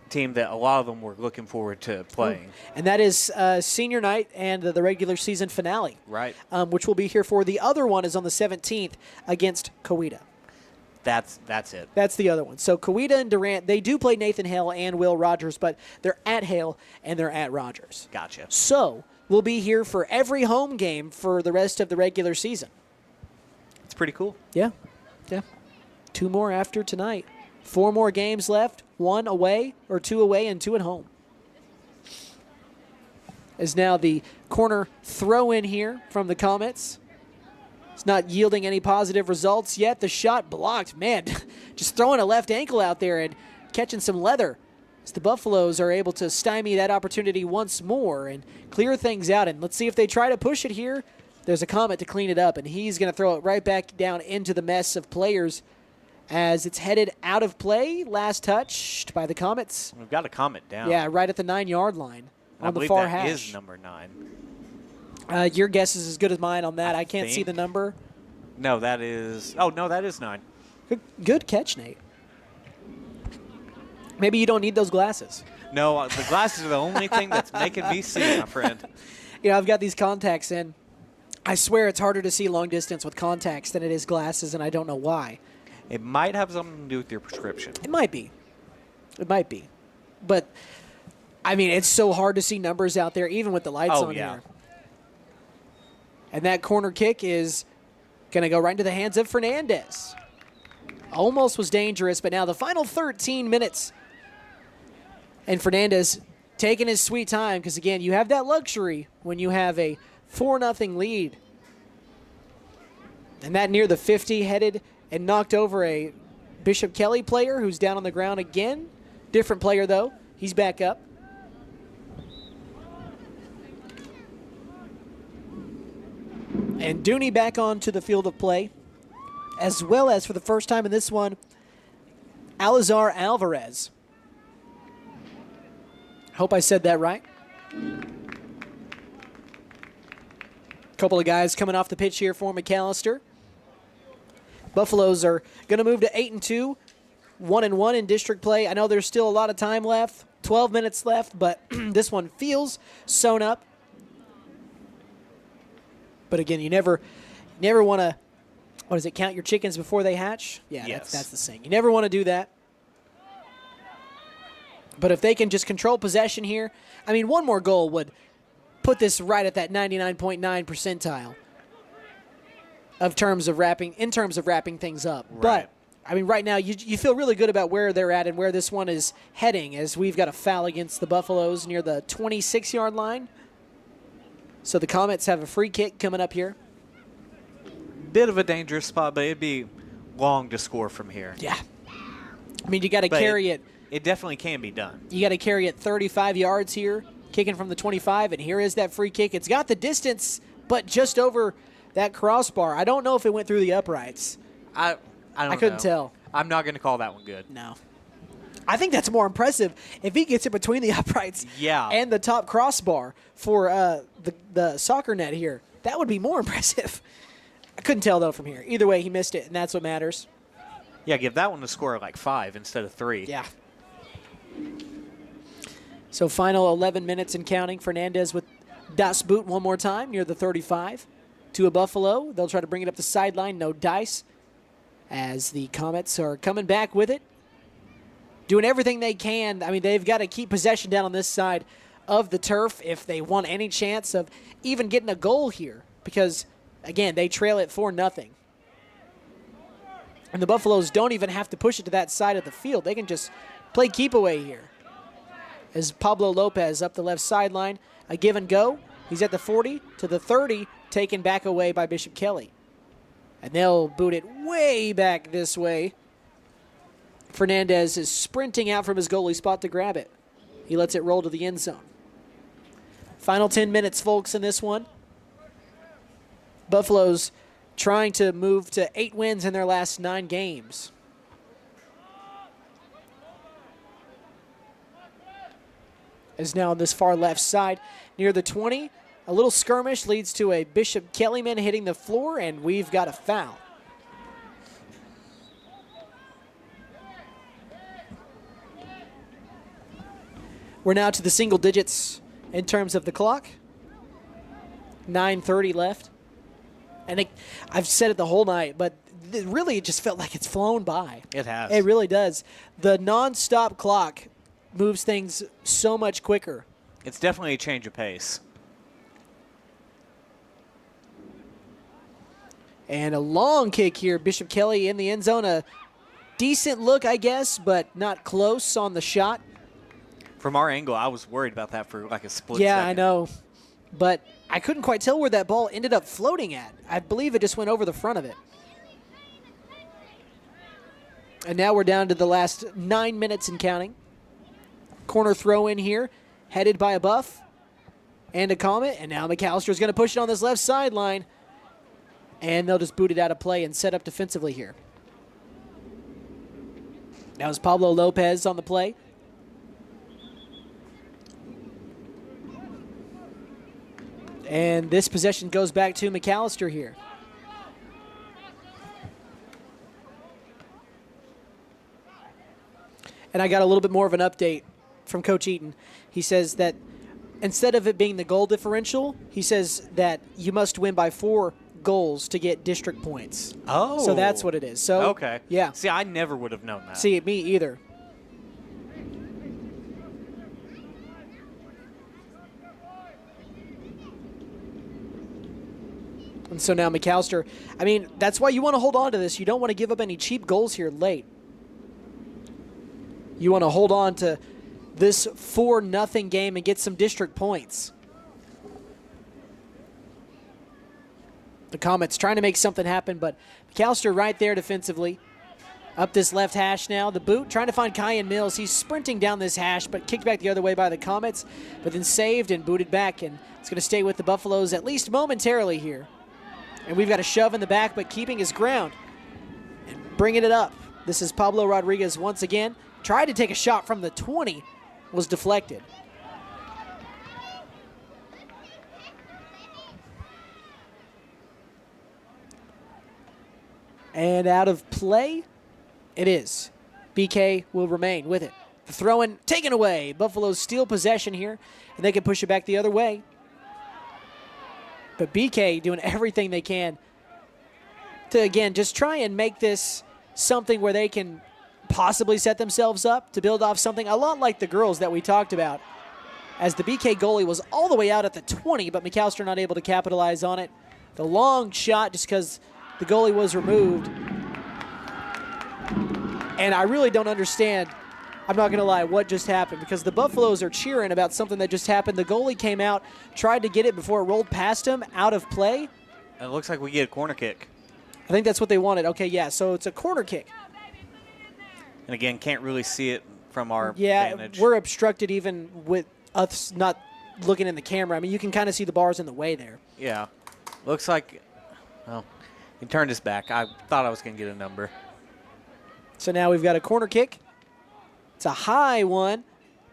team that a lot of them were looking forward to playing. And that is senior night and the regular season finale. Right. Which we'll be here for. The other one is on the 17th against Coweta. That's it. That's the other one. So Coweta and Durant, they do play Nathan Hale and Will Rogers, but they're at Hale and they're at Rogers. Gotcha. So we'll be here for every home game for the rest of the regular season. It's pretty cool. Yeah. 2 more after tonight. 4 more games left, 1 away or 2 away and 2 at home. Is now the corner throw in here from the Comets. It's not yielding any positive results yet. The shot blocked. Man, just throwing a left ankle out there and catching some leather. As the Buffaloes are able to stymie that opportunity once more and clear things out. And let's see if they try to push it here. There's a Comet to clean it up, and he's going to throw it right back down into the mess of players as it's headed out of play. Last touched by the Comets. We've got a Comet down. Yeah, right at the 9-yard line on the I far believe that hash. is number 9. Your guess is as good as mine on that. I can't see the number. No, that is. Oh, no, that is 9. Good catch, Nate. Maybe you don't need those glasses. No, the glasses are the only thing that's making me see, my friend. I've got these contacts in. I swear it's harder to see long distance with contacts than it is glasses, and I don't know why. It might have something to do with your prescription. It might be. But, it's so hard to see numbers out there, even with the lights on here. And that corner kick is going to go right into the hands of Fernandez. almost was dangerous, but now the final 13 minutes. And Fernandez taking his sweet time because, again, you have that luxury when you have a 4-0 lead. And that near the 50 headed and knocked over a Bishop Kelley player who's down on the ground again. Different player, though. He's back up. And Dooney back onto the field of play, as well as, for the first time in this one, Alazar Alvarez. Hope I said that right. Couple of guys coming off the pitch here for McAlester. Buffaloes are going to move to 8-2, 1-1 in district play. I know there's still a lot of time left, 12 minutes left, but this one feels sewn up. But again, you never want to, what is it, count your chickens before they hatch? Yeah, yes. that's the saying. You never want to do that. But if they can just control possession here, I mean, one more goal would put this right at that 99.9 percentile in terms of wrapping things up. Right. But I mean, right now you feel really good about where they're at and where this one is heading, as we've got a foul against the Buffaloes near the 26-yard line. So the Comets have a free kick coming up here. Bit of a dangerous spot, but it'd be long to score from here. Yeah. I mean, you got to carry it. It definitely can be done. You got to carry it 35 yards here, kicking from the 25, and here is that free kick. It's got the distance, but just over that crossbar. I don't know if it went through the uprights. I couldn't tell. I'm not going to call that one good. No. I think that's more impressive if he gets it between the uprights and the top crossbar for the soccer net here. That would be more impressive. I couldn't tell, though, from here. Either way, he missed it, and that's what matters. Yeah, give that one a score like 5 instead of 3. Yeah. So final 11 minutes and counting. Fernandez with Das Boot one more time near the 35 to a Buffalo. They'll try to bring it up the sideline. No dice as the Comets are coming back with it, doing everything they can. I mean, they've got to keep possession down on this side of the turf if they want any chance of even getting a goal here, because, again, they trail it 4-0. And the Buffaloes don't even have to push it to that side of the field. They can just play keep away here. As Pablo Lopez up the left sideline, a give and go. He's at the 40 to the 30, taken back away by Bishop Kelley. And they'll boot it way back this way. Fernandez is sprinting out from his goalie spot to grab it. He lets it roll to the end zone. Final 10 minutes, folks, in this one. Buffaloes trying to move to 8 wins in their last 9 games. Is now on this far left side near the 20. A little skirmish leads to a Bishop Kelleyman hitting the floor, and we've got a foul. We're now to the single digits in terms of the clock. 9:30 left. And I've said it the whole night, but it just felt like it's flown by. It has. It really does. The nonstop clock moves things so much quicker. It's definitely a change of pace. And a long kick here. Bishop Kelley in the end zone. A decent look, I guess, but not close on the shot. From our angle, I was worried about that for like a split Yeah, second. I know. But I couldn't quite tell where that ball ended up floating at. I believe it just went over the front of it. And now we're down to the last 9 minutes and counting. Corner throw in here, headed by a Buff and a Comet. And now McAllister's going to push it on this left sideline. And they'll just boot it out of play and set up defensively here. Now it's Pablo Lopez on the play. And this possession goes back to McAllister here. And I got a little bit more of an update from Coach Eaton. He says that instead of it being the goal differential, he says that you must win by 4 goals to get district points. Oh. So that's what it is. So okay. Yeah. See, I never would have known that. See, me either. And So now McAlester, I mean, that's why you want to hold on to this. You don't want to give up any cheap goals here late. You want to hold on to this 4-0 game and get some district points. The Comets trying to make something happen, but McAlester right there defensively. Up this left hash now. The boot trying to find Kyan Mills. He's sprinting down this hash, but kicked back the other way by the Comets, but then saved and booted back, and it's going to stay with the Buffaloes at least momentarily here. And we've got a shove in the back, but keeping his ground and bringing it up. This is Pablo Rodriguez once again. Tried to take a shot from the 20, was deflected. And out of play, it is. BK will remain with it. The throw-in taken away. Buffaloes steal possession here, and they can push it back the other way. But BK doing everything they can to, again, just try and make this something where they can possibly set themselves up to build off something a lot like the girls that we talked about, as the BK goalie was all the way out at the 20, but McAlester not able to capitalize on it. The long shot just because the goalie was removed. And I really don't understand, I'm not going to lie, what just happened, because the Buffaloes are cheering about something that just happened. The goalie came out, tried to get it before it rolled past him, out of play. It looks like we get a corner kick. I think that's what they wanted. Okay, yeah, so it's a corner kick. And again, can't really see it from our vantage. We're obstructed even with us not looking in the camera. I mean, you can kind of see the bars in the way there. Yeah. Looks like, well, he turned his back. I thought I was going to get a number. So now we've got a corner kick. It's a high one.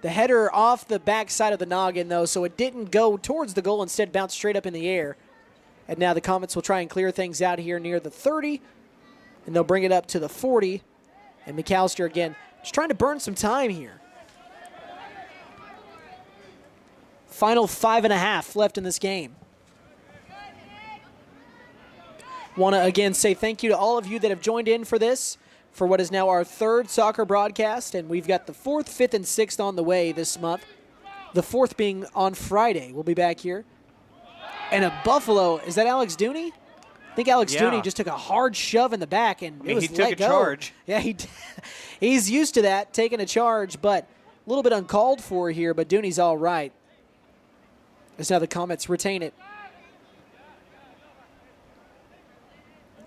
The header off the back side of the noggin, though, so it didn't go towards the goal. Instead, bounced straight up in the air. And now the Comets will try and clear things out here near the 30, and they'll bring it up to the 40. And McAlester, again, just trying to burn some time here. Final 5.5 left in this game. Want to, again, say thank you to all of you that have joined in for this, for what is now our third soccer broadcast, and we've got the 4th, 5th, and 6th on the way this month. The 4th being on Friday. We'll be back here. And a Buffalo, is that Alex Dooney? I think Alex Dooney just took a hard shove in the back, and it was he took let go. a charge. Yeah, he's used to that, taking a charge, but a little bit uncalled for here, but Dooney's all right. As now the Comets retain it.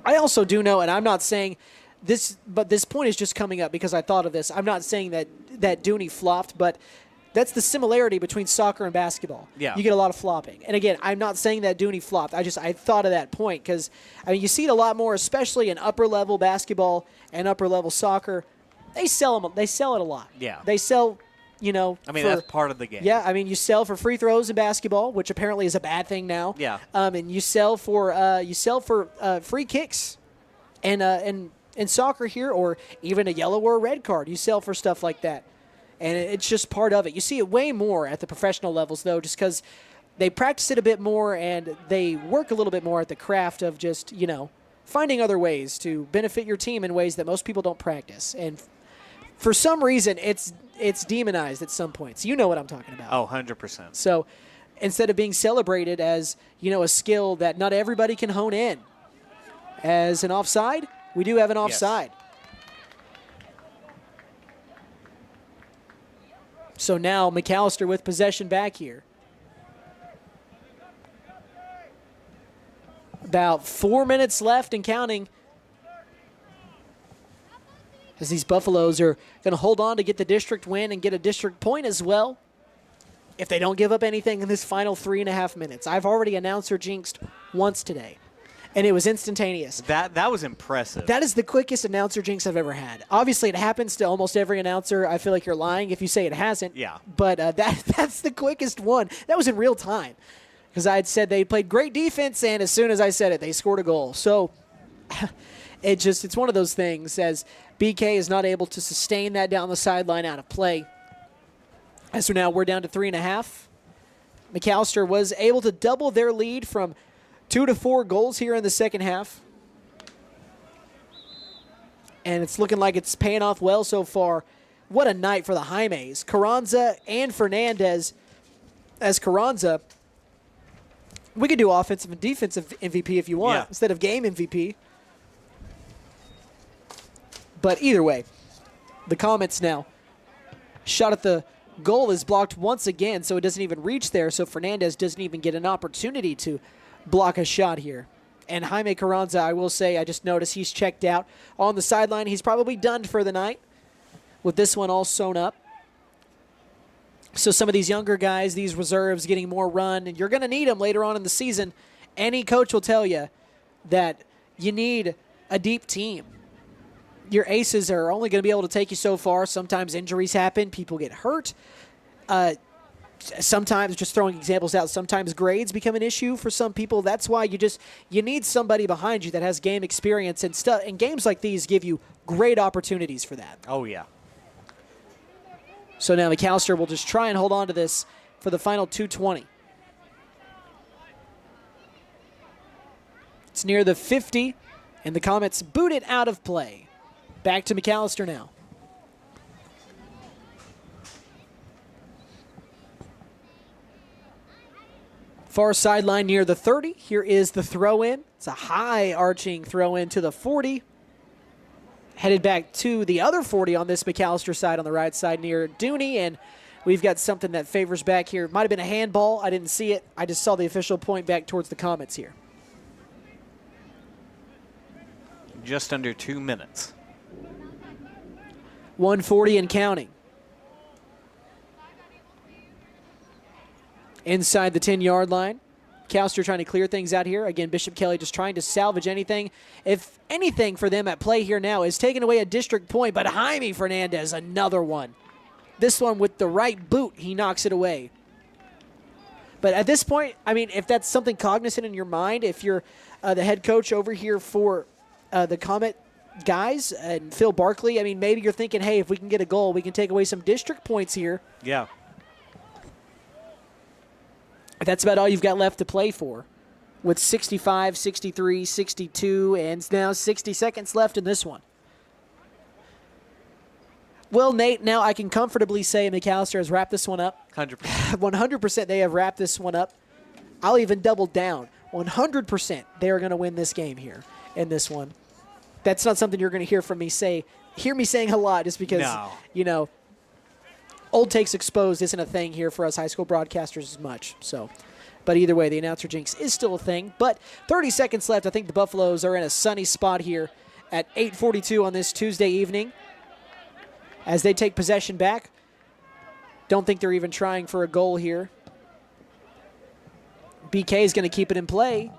I also do know, and I'm not saying this, but this point is just coming up because I thought of this. I'm not saying that Dooney flopped, but that's the similarity between soccer and basketball. Yeah. You get a lot of flopping. And again, I'm not saying that Dooney flopped. I thought of that point because, I mean, you see it a lot more, especially in upper-level basketball and upper-level soccer. They sell it a lot. Yeah. They sell, you know. I mean, that's part of the game. Yeah, I mean, you sell for free throws in basketball, which apparently is a bad thing now. Yeah. And you sell for free kicks, and in soccer here, or even a yellow or a red card. You sell for stuff like that. And it's just part of it. You see it way more at the professional levels, though, just because they practice it a bit more and they work a little bit more at the craft of just, you know, finding other ways to benefit your team in ways that most people don't practice. And for some reason, it's demonized at some points. You know what I'm talking about. Oh, 100%. So instead of being celebrated as, you know, a skill that not everybody can hone in, as an offside, we do have an offside. Yes. So now McAlester with possession back here. About 4 minutes left and counting, as these Buffaloes are going to hold on to get the district win and get a district point as well if they don't give up anything in this final 3.5 minutes. I've already announced or jinxed once today, and it was instantaneous. That was impressive. That is the quickest announcer jinx I've ever had. Obviously, it happens to almost every announcer. I feel like you're lying if you say it hasn't. Yeah. But that's the quickest one. That was in real time, because I had said they played great defense, and as soon as I said it, they scored a goal. So it's one of those things, as BK is not able to sustain that down the sideline out of play. And so now we're down to 3.5. McAlester was able to double their lead from 2 to 4 goals here in the second half. And it's looking like it's paying off well so far. What a night for the Jaimes. Carranza and Fernandez, as Carranza We could do offensive and defensive MVP if you want instead of game MVP. But either way, the Comets now. Shot at the goal is blocked once again, so it doesn't even reach there. So Fernandez doesn't even get an opportunity to block a shot here. And Jaime Carranza, I will say, I just noticed he's checked out on the sideline. He's probably done for the night with this one all sewn up. So some of these younger guys, these reserves, getting more run, and you're going to need them later on in the season. Any coach will tell you that you need a deep team. Your aces are only going to be able to take you so far. Sometimes injuries happen. People get hurt. Sometimes, just throwing examples out, sometimes grades become an issue for some people. That's why you need somebody behind you that has game experience and stuff. And games like these give you great opportunities for that. Oh, yeah. So now McAlester will just try and hold on to this for the final 2:20. It's near the 50, and the Comets boot it out of play. Back to McAlester now. Far sideline near the 30. Here is the throw-in. It's a high arching throw-in to the 40. Headed back to the other 40 on this McAlester side on the right side near Dooney, and we've got something that favors back here. Might have been a handball. I didn't see it. I just saw the official point back towards the Comets here. Just under 2 minutes. 140 and counting. Inside the 10-yard line. McAlester trying to clear things out here. Again, Bishop Kelley just trying to salvage anything. If anything for them at play here now is taking away a district point, but Jaime Fernandez, another one. This one with the right boot, he knocks it away. But at this point, I mean, if that's something cognizant in your mind, if you're the head coach over here for the Comet guys and Phil Barkley, I mean, maybe you're thinking, hey, if we can get a goal, we can take away some district points here. Yeah. That's about all you've got left to play for with 65, 63, 62, and now 60 seconds left in this one. Well, Nate, now I can comfortably say McAlester has wrapped this one up. 100%. 100% they have wrapped this one up. I'll even double down. 100% they are going to win this game here in this one. That's not something you're going to hear me saying a lot just because, you know, Old Takes Exposed isn't a thing here for us high school broadcasters as much. So, but either way, the announcer jinx is still a thing. But 30 seconds left. I think the Buffaloes are in a sunny spot here at 8:42 on this Tuesday evening as they take possession back. Don't think they're even trying for a goal here. BK is going to keep it in play.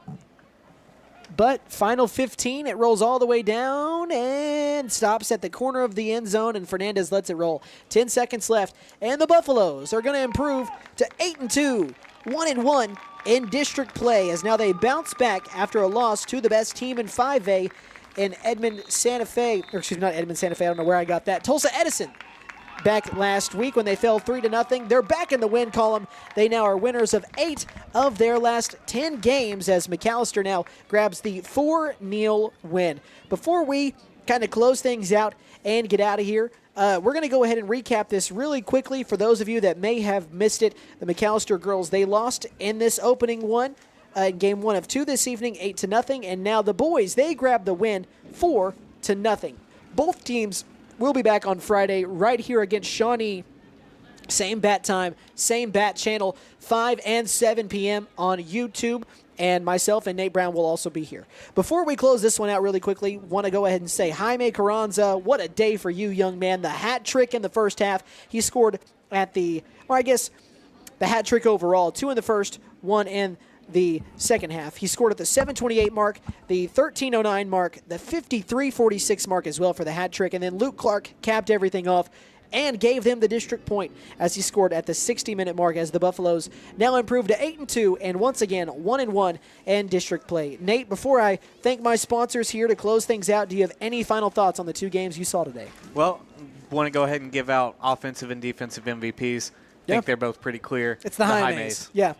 But final 15, it rolls all the way down and stops at the corner of the end zone, and Fernandez lets it roll. 10 seconds left, and the Buffaloes are going to improve to 8-2, 1-1 in district play as now they bounce back after a loss to the best team in 5A in Edmond Santa Fe. Or excuse me, not Edmond Santa Fe. I don't know where I got that. Tulsa Edison. Back last week when they fell 3-0. They're back in the win column. They now are winners of 8 of their last 10 games as McAlester now grabs the 4-0 win. Before we kind of close things out and get out of here, we're going to go ahead and recap this really quickly for those of you that may have missed it. The McAlester girls, they lost in this opening one. Game 1 of 2 this evening, 8-0. And now the boys, they grab the win 4-0. Both teams will be back on Friday right here against Shawnee. Same bat time, same bat channel, 5 and 7 p.m. on YouTube. And myself and Nate Brown will also be here. Before we close this one out really quickly, want to go ahead and say, Jaime Carranza, what a day for you, young man. The hat trick in the first half. He scored at the hat trick overall. 2 in the first, 1 in the second half. He scored at the 7:28 mark, the 13:09 mark, the 53:46 mark as well for the hat trick. And then Luke Clark capped everything off and gave them the district point as he scored at the 60-minute mark as the Buffaloes now improved to 8-2 and once again 1-1 in district play. Nate, before I thank my sponsors here to close things out, do you have any final thoughts on the 2 games you saw today? Well, want to go ahead and give out offensive and defensive MVPs. I think they're both pretty clear. It's the Jaimes. Yeah.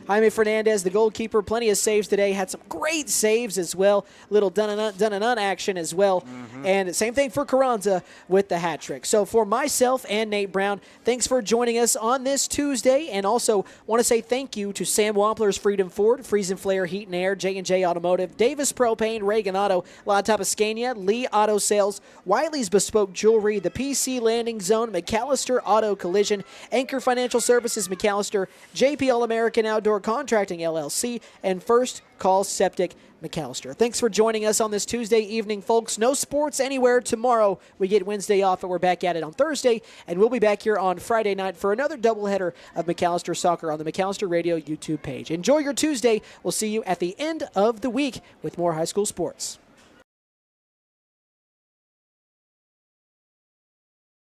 Jaime Fernandez, the goalkeeper, plenty of saves today. Had some great saves as well. Little dun-a-nun action as well. And same thing for Carranza with the hat trick. So for myself and Nate Brown, thanks for joining us on this Tuesday. And also want to say thank you to Sam Wampler's Freedom Ford, Friesen Flare Heat and Air, J&J Automotive, Davis Propane, Reagan Auto, La Tapiscania, Lee Auto Sales, Wiley's Bespoke Jewelry, the PC Landing Zone, McAlester Auto Collision, Anchor Financial Services McAlester, JP All-American Outdoor Contracting LLC, and First Call Septic McAlester. Thanks for joining us on this Tuesday evening, folks. No sports anywhere tomorrow. We get Wednesday off, and we're back at it on Thursday, and we'll be back here on Friday night for another doubleheader of McAlester Soccer on the McAlester Radio YouTube page. Enjoy your Tuesday. We'll see you at the end of the week with more high school sports.